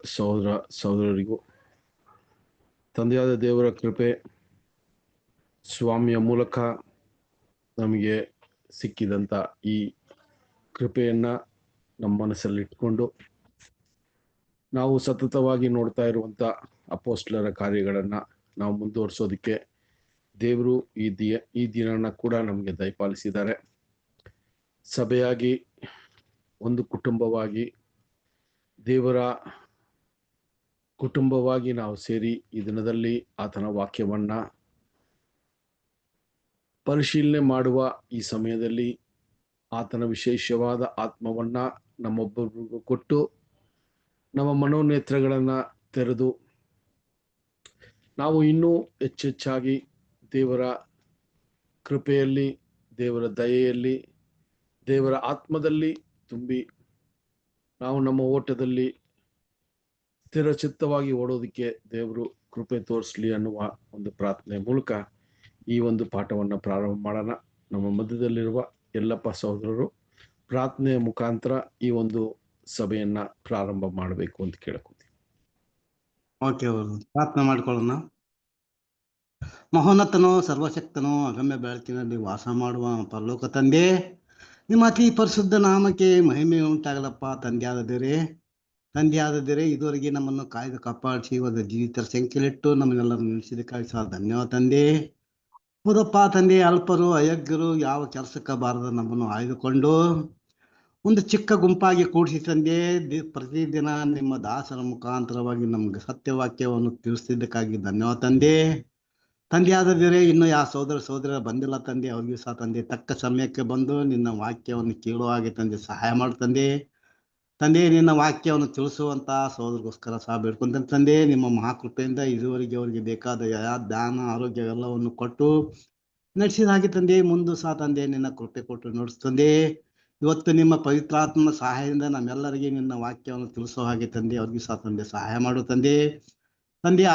ಸಹೋದರ ಸಹೋದರರಿಗೂ ತಂದೆಯಾದ ದೇವರ ಕೃಪೆ ಸ್ವಾಮಿಯ ಮೂಲಕ ನಮಗೆ ಸಿಕ್ಕಿದಂಥ ಈ ಕೃಪೆಯನ್ನು ನಮ್ಮ ಮನಸ್ಸಲ್ಲಿಟ್ಕೊಂಡು ನಾವು ಸತತವಾಗಿ ನೋಡ್ತಾ ಇರುವಂಥ ಅಪೋಸ್ಟಲರ ಕಾರ್ಯಗಳನ್ನು ನಾವು ಮುಂದುವರಿಸೋದಕ್ಕೆ ದೇವರು ಈ ದಿನನ ಕೂಡ ನಮಗೆ ದಯಪಾಲಿಸಿದ್ದಾರೆ. ಸಭೆಯಾಗಿ ಒಂದು ಕುಟುಂಬವಾಗಿ ದೇವರ ಕುಟುಂಬವಾಗಿ ನಾವು ಸೇರಿ ಈ ದಿನದಲ್ಲಿ ಆತನ ವಾಕ್ಯವನ್ನ ಪರಿಶೀಲನೆ ಮಾಡುವ ಈ ಸಮಯದಲ್ಲಿ ಆತನ ವಿಶೇಷವಾದ ಆತ್ಮವನ್ನ ನಮ್ಮೊಬ್ಬರಿಗೂ ಕೊಟ್ಟು ನಮ್ಮ ಮನೋನೇತ್ರಗಳನ್ನು ತೆರೆದು ನಾವು ಇನ್ನೂ ಹೆಚ್ಚೆಚ್ಚಾಗಿ ದೇವರ ಕೃಪೆಯಲ್ಲಿ, ದೇವರ ದಯೆಯಲ್ಲಿ, ದೇವರ ಆತ್ಮದಲ್ಲಿ ತುಂಬಿ ನಾವು ನಮ್ಮ ಓಟದಲ್ಲಿ ಸ್ಥಿರಚಿತ್ತವಾಗಿ ಓಡೋದಕ್ಕೆ ದೇವರು ಕೃಪೆ ತೋರಿಸಲಿ ಅನ್ನುವ ಒಂದು ಪ್ರಾರ್ಥನೆ ಮೂಲಕ ಈ ಒಂದು ಪಾಠವನ್ನು ಪ್ರಾರಂಭ ಮಾಡೋಣ. ನಮ್ಮ ಮಧ್ಯದಲ್ಲಿರುವ ಎಲ್ಲಪ್ಪ ಸಹೋದರರು ಪ್ರಾರ್ಥನೆಯ ಮುಖಾಂತರ ಈ ಒಂದು ಸಭೆಯನ್ನ ಪ್ರಾರಂಭ ಮಾಡಬೇಕು ಅಂತ ಕೇಳ್ಕೊತೀವಿ. ಓಕೆ, ಪ್ರಾರ್ಥನೆ ಮಾಡ್ಕೊಳ್ಳೋಣ. ಮಹೋನ್ನತನೋ ಸರ್ವಶಕ್ತನೋ ಅಗಮ್ಯ ಬೆಳಕಿನಲ್ಲಿ ವಾಸ ಮಾಡುವ ಪರಲೋಕ ತಂದೆ, ನಿಮ್ಮ ಅತಿ ಪರಿಶುದ್ಧ ನಾಮಕ್ಕೆ ಮಹಿಮೆ ಉಂಟಾಗಲಪ್ಪ. ತಂದೆಯಾದರೆ ಇದುವರೆಗೆ ನಮ್ಮನ್ನು ಕಾಯ್ದು ಕಾಪಾಡಿಸಿ ಇವಾಗ ಜೀವಿತರ ಸಂಖ್ಯೆಲಿಟ್ಟು ನಮ್ಮನ್ನೆಲ್ಲರೂ ನಿಲ್ಲಿಸಿದಕ್ಕಾಗಿ ಸಹ ಧನ್ಯವಾದ ತಂದೆ. ಹೌದಪ್ಪ ತಂದೆ, ಅಲ್ಪರು ಅಯೋಗ್ಯರು ಯಾವ ಕೆಲಸಕ್ಕೆ ಬಾರದ ನಮ್ಮನ್ನು ಆಯ್ದುಕೊಂಡು ಒಂದು ಚಿಕ್ಕ ಗುಂಪಾಗಿ ಕೂಡಿಸಿ ತಂದೆ, ಪ್ರತಿದಿನ ನಿಮ್ಮ ದಾಸರ ಮುಖಾಂತರವಾಗಿ ನಮ್ಗೆ ಸತ್ಯವಾಕ್ಯವನ್ನು ತಿಳಿಸ್ತಿದ್ದಕ್ಕಾಗಿ ಧನ್ಯವಾದ ತಂದೆ. ತಂದೆಯಾದರೆ ಇನ್ನು ಯಾವ ಸೋದರ ಬಂದಿಲ್ಲ ತಂದೆ, ಅವ್ರಿಗೂ ಸಹ ತಂದೆ ತಕ್ಕ ಸಮಯಕ್ಕೆ ಬಂದು ನಿನ್ನ ವಾಕ್ಯವನ್ನು ಕೇಳುವ ಹಾಗೆ ತಂದೆ ಸಹಾಯ ಮಾಡು ತಂದೆ. ನಿನ್ನ ವಾಕ್ಯವನ್ನು ತಿಳಿಸುವಂತ ಸೋದರಿಗೋಸ್ಕರ ಸಹ ಬೇಡ್ಕೊಂತ ತಂದೆ, ನಿಮ್ಮ ಮಹಾಕೃಪೆಯಿಂದ ಇದುವರೆಗೆ ಅವರಿಗೆ ಬೇಕಾದ ದಾನ ಆರೋಗ್ಯ ಎಲ್ಲವನ್ನು ಕೊಟ್ಟು ನಡೆಸಿದ ಹಾಗೆ ತಂದೆ, ಮುಂದೆ ಸಹ ತಂದೆ ನಿನ್ನ ಕೃಪೆ ಕೊಟ್ಟು ನಡೆಸ್ತಂದೆ. ಇವತ್ತು ನಿಮ್ಮ ಪವಿತ್ರಾತ್ಮನ ಸಹಾಯದಿಂದ ನಮ್ಮೆಲ್ಲರಿಗೆ ನಿನ್ನ ವಾಕ್ಯವನ್ನು ತಿಳಿಸೋ ಹಾಗೆ ತಂದೆ ಅವ್ರಿಗೂ ಸಹ ತಂದೆ ಸಹಾಯ ಮಾಡು ತಂದೆ.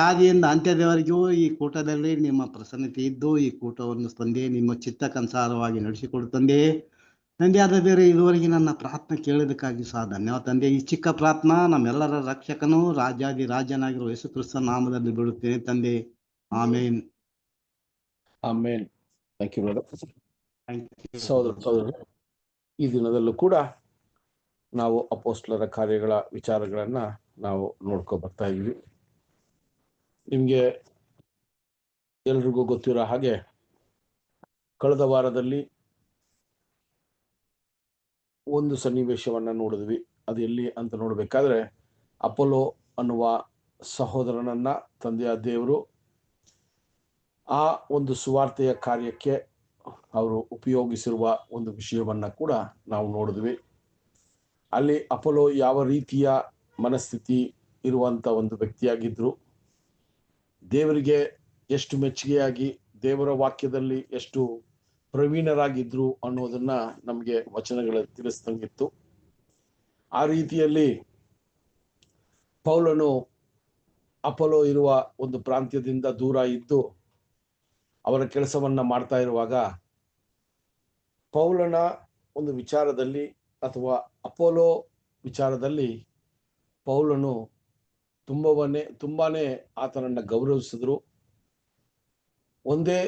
ಆದಿಯಿಂದ ಅಂತ್ಯದವರೆಗೂ ಈ ಕೂಟದಲ್ಲಿ ನಿಮ್ಮ ಪ್ರಸನ್ನತೆ ಇದ್ದು ಈ ಕೂಟವನ್ನು ತಂದೆ ನಿಮ್ಮ ಚಿತ್ತಕ್ಕನುಸಾರವಾಗಿ ನಡೆಸಿಕೊಡು ತಂದೆ. ಆದ ಬೇರೆ ಇದುವರೆಗೆ ನನ್ನ ಪ್ರಾರ್ಥನೆ ಕೇಳೋದಕ್ಕಾಗಿ ಸಹ ಧನ್ಯವಾದ ತಂದೆ. ಈ ಚಿಕ್ಕ ಪ್ರಾರ್ಥನಾ ನಮ್ಮೆಲ್ಲರ ರಕ್ಷಕನು ರಾಜಾದಿ ರಾಜನಾಗಿರುವ ಯೇಸು ಕ್ರಿಸ್ತನ ನಾಮದಲ್ಲಿ ಬಿಡುತ್ತೇನೆ ತಂದೆ. Amen. Amen. Thank you brother. ಸಹೋದರ, ಈ ದಿನದಲ್ಲೂ ಕೂಡ ನಾವು ಅಪೋಸ್ಟಲರ ಕಾರ್ಯಗಳ ವಿಚಾರಗಳನ್ನ ನಾವು ನೋಡ್ಕೊ ಬರ್ತಾ ಇದ್ವಿ. ನಿಮ್ಗೆ ಎಲ್ರಿಗೂ ಗೊತ್ತಿರೋ ಹಾಗೆ ಕಳೆದ ವಾರದಲ್ಲಿ ಒಂದು ಸನ್ನಿವೇಶವನ್ನ ನೋಡಿದ್ವಿ. ಅದು ಎಲ್ಲಿ ಅಂತ ನೋಡ್ಬೇಕಾದ್ರೆ, ಅಪೋಲೋ ಅನ್ನುವ ಸಹೋದರನನ್ನ ತಂದೆಯ ದೇವರು ಆ ಒಂದು ಸುವಾರ್ತೆಯ ಕಾರ್ಯಕ್ಕೆ ಅವರು ಉಪಯೋಗಿಸಿರುವ ಒಂದು ವಿಷಯವನ್ನ ಕೂಡ ನಾವು ನೋಡಿದ್ವಿ. ಅಲ್ಲಿ ಅಪೋಲೋ ಯಾವ ರೀತಿಯ ಮನಸ್ಥಿತಿ ಇರುವಂತ ಒಂದು ವ್ಯಕ್ತಿಯಾಗಿದ್ರು, ದೇವರಿಗೆ ಎಷ್ಟು ಮೆಚ್ಚುಗೆಯಾಗಿ ದೇವರ ವಾಕ್ಯದಲ್ಲಿ ಎಷ್ಟು ಪ್ರವೀಣರಾಗಿದ್ರು ಅನ್ನೋದನ್ನ ನಮಗೆ ವಚನಗಳು ತಿಳಿಸ್ದಂಗಿತ್ತು. ಆ ರೀತಿಯಲ್ಲಿ ಪೌಲನು ಅಪೋಲೋ ಇರುವ ಒಂದು ಪ್ರಾಂತ್ಯದಿಂದ ದೂರ ಇದ್ದು ಅವರ ಕೆಲಸವನ್ನ ಮಾಡ್ತಾ ಇರುವಾಗ, ಪೌಲನ ಒಂದು ವಿಚಾರದಲ್ಲಿ ಅಥವಾ ಅಪೋಲೋ ವಿಚಾರದಲ್ಲಿ ಪೌಲನು ತುಂಬಾನೇ ಆತನನ್ನ ಗೌರವಿಸಿದ್ರು. ಒಂದೇ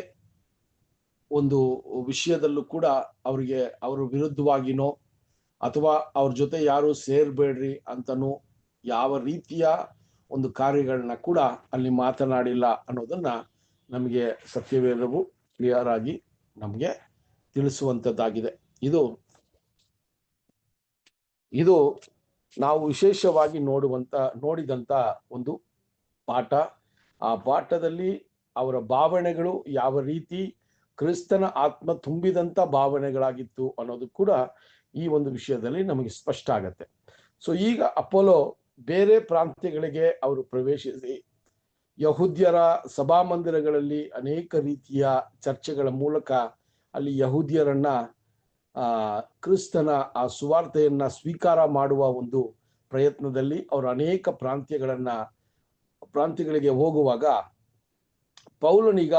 ಒಂದು ವಿಷಯದಲ್ಲೂ ಕೂಡ ಅವ್ರ ವಿರುದ್ಧವಾಗಿನೋ ಅಥವಾ ಅವ್ರ ಜೊತೆ ಯಾರು ಸೇರ್ಬೇಡ್ರಿ ಅಂತನೂ ಯಾವ ರೀತಿಯ ಒಂದು ಕಾರ್ಯಗಳನ್ನ ಕೂಡ ಅಲ್ಲಿ ಮಾತನಾಡಿಲ್ಲ ಅನ್ನೋದನ್ನ ನಮಗೆ ಸತ್ಯವೇದವು ಕ್ಲಿಯರ್ ಆಗಿ ನಮಗೆ ತಿಳಿಸುವಂಥದ್ದಾಗಿದೆ. ಇದು ನಾವು ವಿಶೇಷವಾಗಿ ನೋಡಿದಂತ ಒಂದು ಪಾಠ. ಆ ಪಾಠದಲ್ಲಿ ಅವರ ಭಾವನೆಗಳು ಯಾವ ರೀತಿ ಕ್ರಿಸ್ತನ ಆತ್ಮ ತುಂಬಿದಂತ ಭಾವನೆಗಳಾಗಿತ್ತು ಅನ್ನೋದು ಕೂಡ ಈ ಒಂದು ವಿಷಯದಲ್ಲಿ ನಮಗೆ ಸ್ಪಷ್ಟ ಆಗತ್ತೆ. ಸೊ ಈಗ ಅಪೋಲೋ ಬೇರೆ ಪ್ರಾಂತ್ಯಗಳಿಗೆ ಅವರು ಪ್ರವೇಶಿಸಿ ಯಹೂದ್ಯರ ಸಭಾಮಂದಿರಗಳಲ್ಲಿ ಅನೇಕ ರೀತಿಯ ಚರ್ಚೆಗಳ ಮೂಲಕ ಅಲ್ಲಿ ಯಹೂದ್ಯರನ್ನ ಕ್ರಿಸ್ತನ ಆ ಸುವಾರ್ತೆಯನ್ನ ಸ್ವೀಕಾರ ಮಾಡುವ ಒಂದು ಪ್ರಯತ್ನದಲ್ಲಿ ಅವರು ಅನೇಕ ಪ್ರಾಂತ್ಯಗಳಿಗೆ ಹೋಗುವಾಗ, ಪೌಲನೀಗ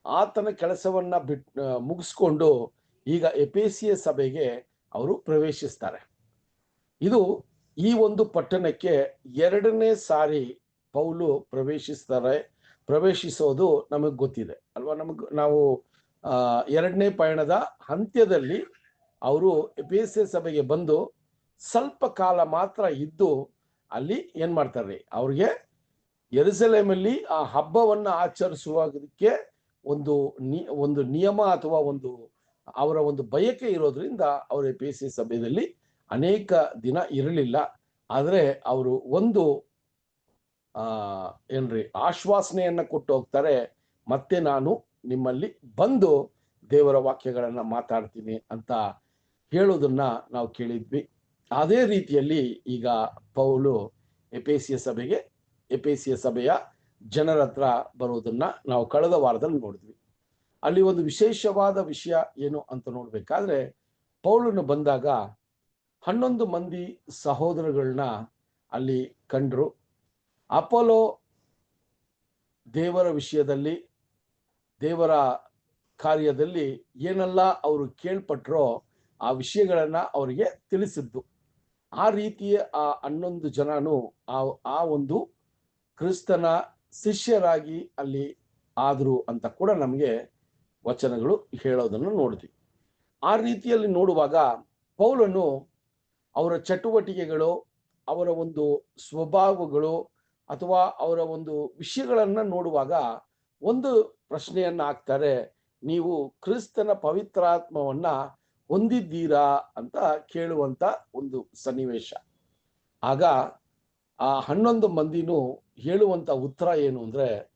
ಆತನ ಕೆಲಸವನ್ನ ಮುಗಿಸ್ಕೊಂಡು ಈಗ ಎಫೆಸಿಯ ಸಭೆಗೆ ಅವರು ಪ್ರವೇಶಿಸ್ತಾರೆ. ಇದು ಈ ಒಂದು ಪಟ್ಟಣಕ್ಕೆ ಎರಡನೇ ಸಾರಿ ಪೌಲು ಪ್ರವೇಶಿಸೋದು ನಮಗೆ ಗೊತ್ತಿದೆ ಅಲ್ವಾ. ನಾವು ಎರಡನೇ ಪಯಣದ ಅಂತ್ಯದಲ್ಲಿ ಅವರು ಎಫೆಸ ಸಭೆಗೆ ಬಂದು ಸ್ವಲ್ಪ ಕಾಲ ಮಾತ್ರ ಇದ್ದು ಅಲ್ಲಿ ಏನ್ ಮಾಡ್ತಾರೆ, ಅವ್ರಿಗೆ ಯೆರೂಸಲೇಮಲ್ಲಿ ಆ ಹಬ್ಬವನ್ನ ಆಚರಿಸುವುದಕ್ಕೆ ಒಂದು ನಿಯಮ ಅಥವಾ ಅವರ ಒಂದು ಬಯಕೆ ಇರೋದ್ರಿಂದ ಅವರು ಎಫೆಸ ಸಭೆಯಲ್ಲಿ ಅನೇಕ ದಿನ ಇರಲಿಲ್ಲ. ಆದರೆ ಅವರು ಆಶ್ವಾಸನೆಯನ್ನ ಕೊಟ್ಟು ಹೋಗ್ತಾರೆ, ಮತ್ತೆ ನಾನು ನಿಮ್ಮಲ್ಲಿ ಬಂದು ದೇವರ ವಾಕ್ಯಗಳನ್ನ ಮಾತಾಡ್ತೀನಿ ಅಂತ ಹೇಳೋದನ್ನ ನಾವು ಕೇಳಿದ್ವಿ. ಅದೇ ರೀತಿಯಲ್ಲಿ ಈಗ ಪೌಲು ಎಫೆಸಿಯ ಸಭೆಯ ಜನರ ಹತ್ರ ಬರೋದನ್ನ ನಾವು ಕಳೆದ ವಾರದಲ್ಲಿ ನೋಡಿದ್ವಿ. ಅಲ್ಲಿ ಒಂದು ವಿಶೇಷವಾದ ವಿಷಯ ಏನು ಅಂತ ನೋಡ್ಬೇಕಾದ್ರೆ, ಪೌಲನು ಬಂದಾಗ 11 ಮಂದಿ ಸಹೋದರಗಳನ್ನ ಅಲ್ಲಿ ಕಂಡ್ರು. ಅಪೋಲೋ ದೇವರ ವಿಷಯದಲ್ಲಿ, ದೇವರ ಕಾರ್ಯದಲ್ಲಿ ಏನೆಲ್ಲ ಅವರು ಕೇಳ್ಪಟ್ರೋ ಆ ವಿಷಯಗಳನ್ನ ಅವರಿಗೆ ತಿಳಿಸಿದ್ದು. ಆ ರೀತಿಯ ಆ 11 ಜನನು ಆ ಒಂದು ಕ್ರಿಸ್ತನ ಶಿಷ್ಯರಾಗಿ ಅಲ್ಲಿ ಆದ್ರು ಅಂತ ಕೂಡ ನಮಗೆ ವಚನಗಳು ಹೇಳೋದನ್ನು ನೋಡಿದ್ವಿ. ಆ ರೀತಿಯಲ್ಲಿ ನೋಡುವಾಗ ಪೌಲನು ಅವರ ಚಟುವಟಿಕೆಗಳು, ಅವರ ಒಂದು ಸ್ವಭಾವಗಳು ಅಥವಾ ಅವರ ಒಂದು ವಿಷಯಗಳನ್ನ ನೋಡುವಾಗ ಒಂದು ಪ್ರಶ್ನೆಯನ್ನ ಹಾಕ್ತಾರೆ, ನೀವು ಕ್ರಿಸ್ತನ ಪವಿತ್ರಾತ್ಮವನ್ನ ಹೊಂದಿದ್ದೀರಾ ಅಂತ ಕೇಳುವಂತ ಒಂದು ಸನ್ನಿವೇಶ. ಆಗ ಆ 11 ಮಂದಿನೂ ಹೇಳುವಂತ ಉತ್ತರ ಏನು ಅಂದ್ರೆ,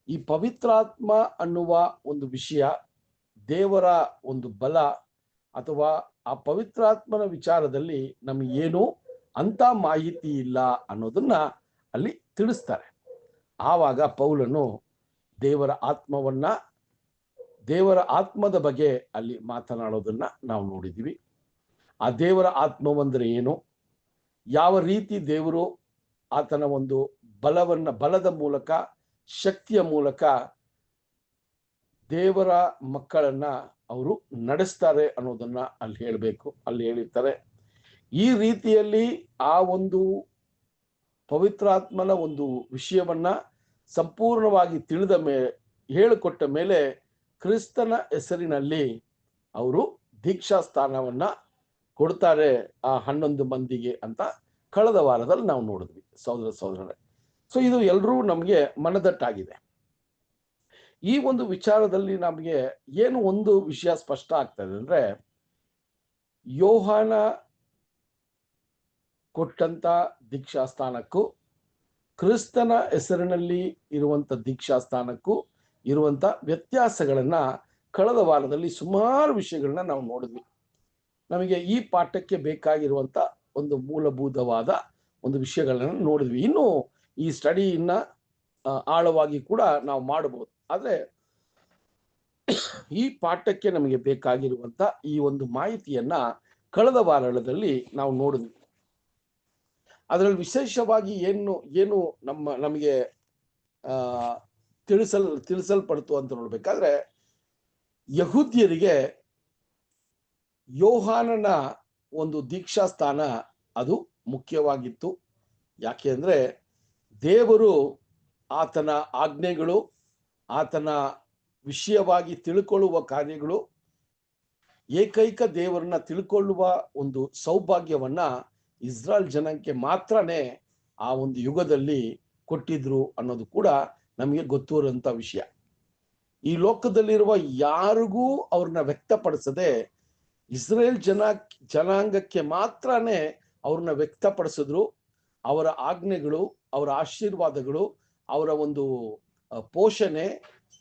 ಈ ಪವಿತ್ರಾತ್ಮ ಅನ್ನುವ ಒಂದು ವಿಷಯ, ದೇವರ ಒಂದು ಬಲ ಅಥವಾ ಆ ಪವಿತ್ರಾತ್ಮನ ವಿಚಾರದಲ್ಲಿ ನಮಗೇನು ಅಂತ ಮಾಹಿತಿ ಇಲ್ಲ ಅನ್ನೋದನ್ನ ಅಲ್ಲಿ ತಿಳಿಸ್ತಾರೆ. ಆವಾಗ ಪೌಲನು ದೇವರ ಆತ್ಮದ ಬಗ್ಗೆ ಅಲ್ಲಿ ಮಾತನಾಡೋದನ್ನ ನಾವು ನೋಡಿದ್ವಿ. ಆ ದೇವರ ಆತ್ಮವಂದ್ರೆ ಏನು, ಯಾವ ರೀತಿ ದೇವರು ಆತನ ಒಂದು ಬಲದ ಮೂಲಕ, ಶಕ್ತಿಯ ಮೂಲಕ ದೇವರ ಮಕ್ಕಳನ್ನ ಅವರು ನಡೆಸ್ತಾರೆ ಅನ್ನೋದನ್ನ ಅಲ್ಲಿ ಹೇಳಿರ್ತಾರೆ. ಈ ರೀತಿಯಲ್ಲಿ ಆ ಒಂದು ಪವಿತ್ರಾತ್ಮನ ಒಂದು ವಿಷಯವನ್ನ ಸಂಪೂರ್ಣವಾಗಿ ಹೇಳಿಕೊಟ್ಟ ಮೇಲೆ ಕ್ರಿಸ್ತನ ಹೆಸರಿನಲ್ಲಿ ಅವರು ದೀಕ್ಷಾ ಸ್ಥಾನವನ್ನ ಕೊಡ್ತಾರೆ ಆ 11 ಮಂದಿಗೆ ಅಂತ ಕಳೆದ ವಾರದಲ್ಲಿ ನಾವು ನೋಡಿದ್ವಿ ಸಹೋದರರೇ. ಸೊ ಇದು ಎಲ್ಲರೂ ನಮಗೆ ಮನದಟ್ಟಾಗಿದೆ. ಈ ಒಂದು ವಿಚಾರದಲ್ಲಿ ನಮಗೆ ಏನು ಒಂದು ವಿಷಯ ಸ್ಪಷ್ಟ ಆಗ್ತದೆ ಅಂದ್ರೆ, ಯೋಹಾನ ಕೊಟ್ಟಂತ ದೀಕ್ಷಾ ಸ್ಥಾನಕ್ಕೂ ಕ್ರಿಸ್ತನ ಹೆಸರಿನಲ್ಲಿ ಇರುವಂತ ದೀಕ್ಷಾ ಸ್ಥಾನಕ್ಕೂ ಇರುವಂತ ವ್ಯತ್ಯಾಸಗಳನ್ನ ಕಳೆದ ವಾರದಲ್ಲಿ ಸುಮಾರು ವಿಷಯಗಳನ್ನ ನಾವು ನೋಡಿದ್ವಿ. ನಮಗೆ ಈ ಪಾಠಕ್ಕೆ ಬೇಕಾಗಿರುವಂತ ಒಂದು ಮೂಲಭೂತವಾದ ಒಂದು ವಿಷಯಗಳನ್ನ ನೋಡಿದ್ವಿ. ಇನ್ನು ಈ ಸ್ಟಡಿಯನ್ನ ಆಳವಾಗಿ ಕೂಡ ನಾವು ಮಾಡಬಹುದು. ಆದ್ರೆ ಈ ಪಾಠಕ್ಕೆ ನಮಗೆ ಬೇಕಾಗಿರುವಂತ ಈ ಒಂದು ಮಾಹಿತಿಯನ್ನ ಕಳೆದ ವಾರದಲ್ಲಿ ನಾವು ನೋಡಿದ್ವಿ. ಅದರಲ್ಲಿ ವಿಶೇಷವಾಗಿ ಏನು ನಮಗೆ ತಿಳಿಸಲ್ಪಡ್ತು ಅಂತ ನೋಡ್ಬೇಕಾದ್ರೆ, ಯಹೂದ್ಯರಿಗೆ ಯೋಹಾನನ ಒಂದು ದೀಕ್ಷಾ ಸ್ಥಾನ ಅದು ಮುಖ್ಯವಾಗಿತ್ತು. ಯಾಕೆ ಅಂದ್ರೆ ದೇವರು ಆತನ ಆಜ್ಞೆಗಳು, ಆತನ ವಿಷಯವಾಗಿ ತಿಳ್ಕೊಳ್ಳುವ ಕಾರ್ಯಗಳು, ಏಕೈಕ ದೇವರನ್ನ ತಿಳ್ಕೊಳ್ಳುವ ಒಂದು ಸೌಭಾಗ್ಯವನ್ನ ಇಸ್ರಾಯೇಲ್ ಜನಕ್ಕೆ ಮಾತ್ರನೇ ಆ ಒಂದು ಯುಗದಲ್ಲಿ ಕೊಟ್ಟಿದ್ರು ಅನ್ನೋದು ಕೂಡ ನಮಗೆ ಗೊತ್ತಿರುವಂತ ವಿಷಯ. ಈ ಲೋಕದಲ್ಲಿರುವ ಯಾರಿಗೂ ಅವ್ರನ್ನ ವ್ಯಕ್ತಪಡಿಸದೆ ಇಸ್ರೇಲ್ ಜನಾಂಗಕ್ಕೆ ಮಾತ್ರನೇ ಅವ್ರನ್ನ ವ್ಯಕ್ತಪಡಿಸಿದ್ರು. ಅವರ ಆಜ್ಞೆಗಳು, ಅವರ ಆಶೀರ್ವಾದಗಳು, ಅವರ ಒಂದು ಪೋಷಣೆ,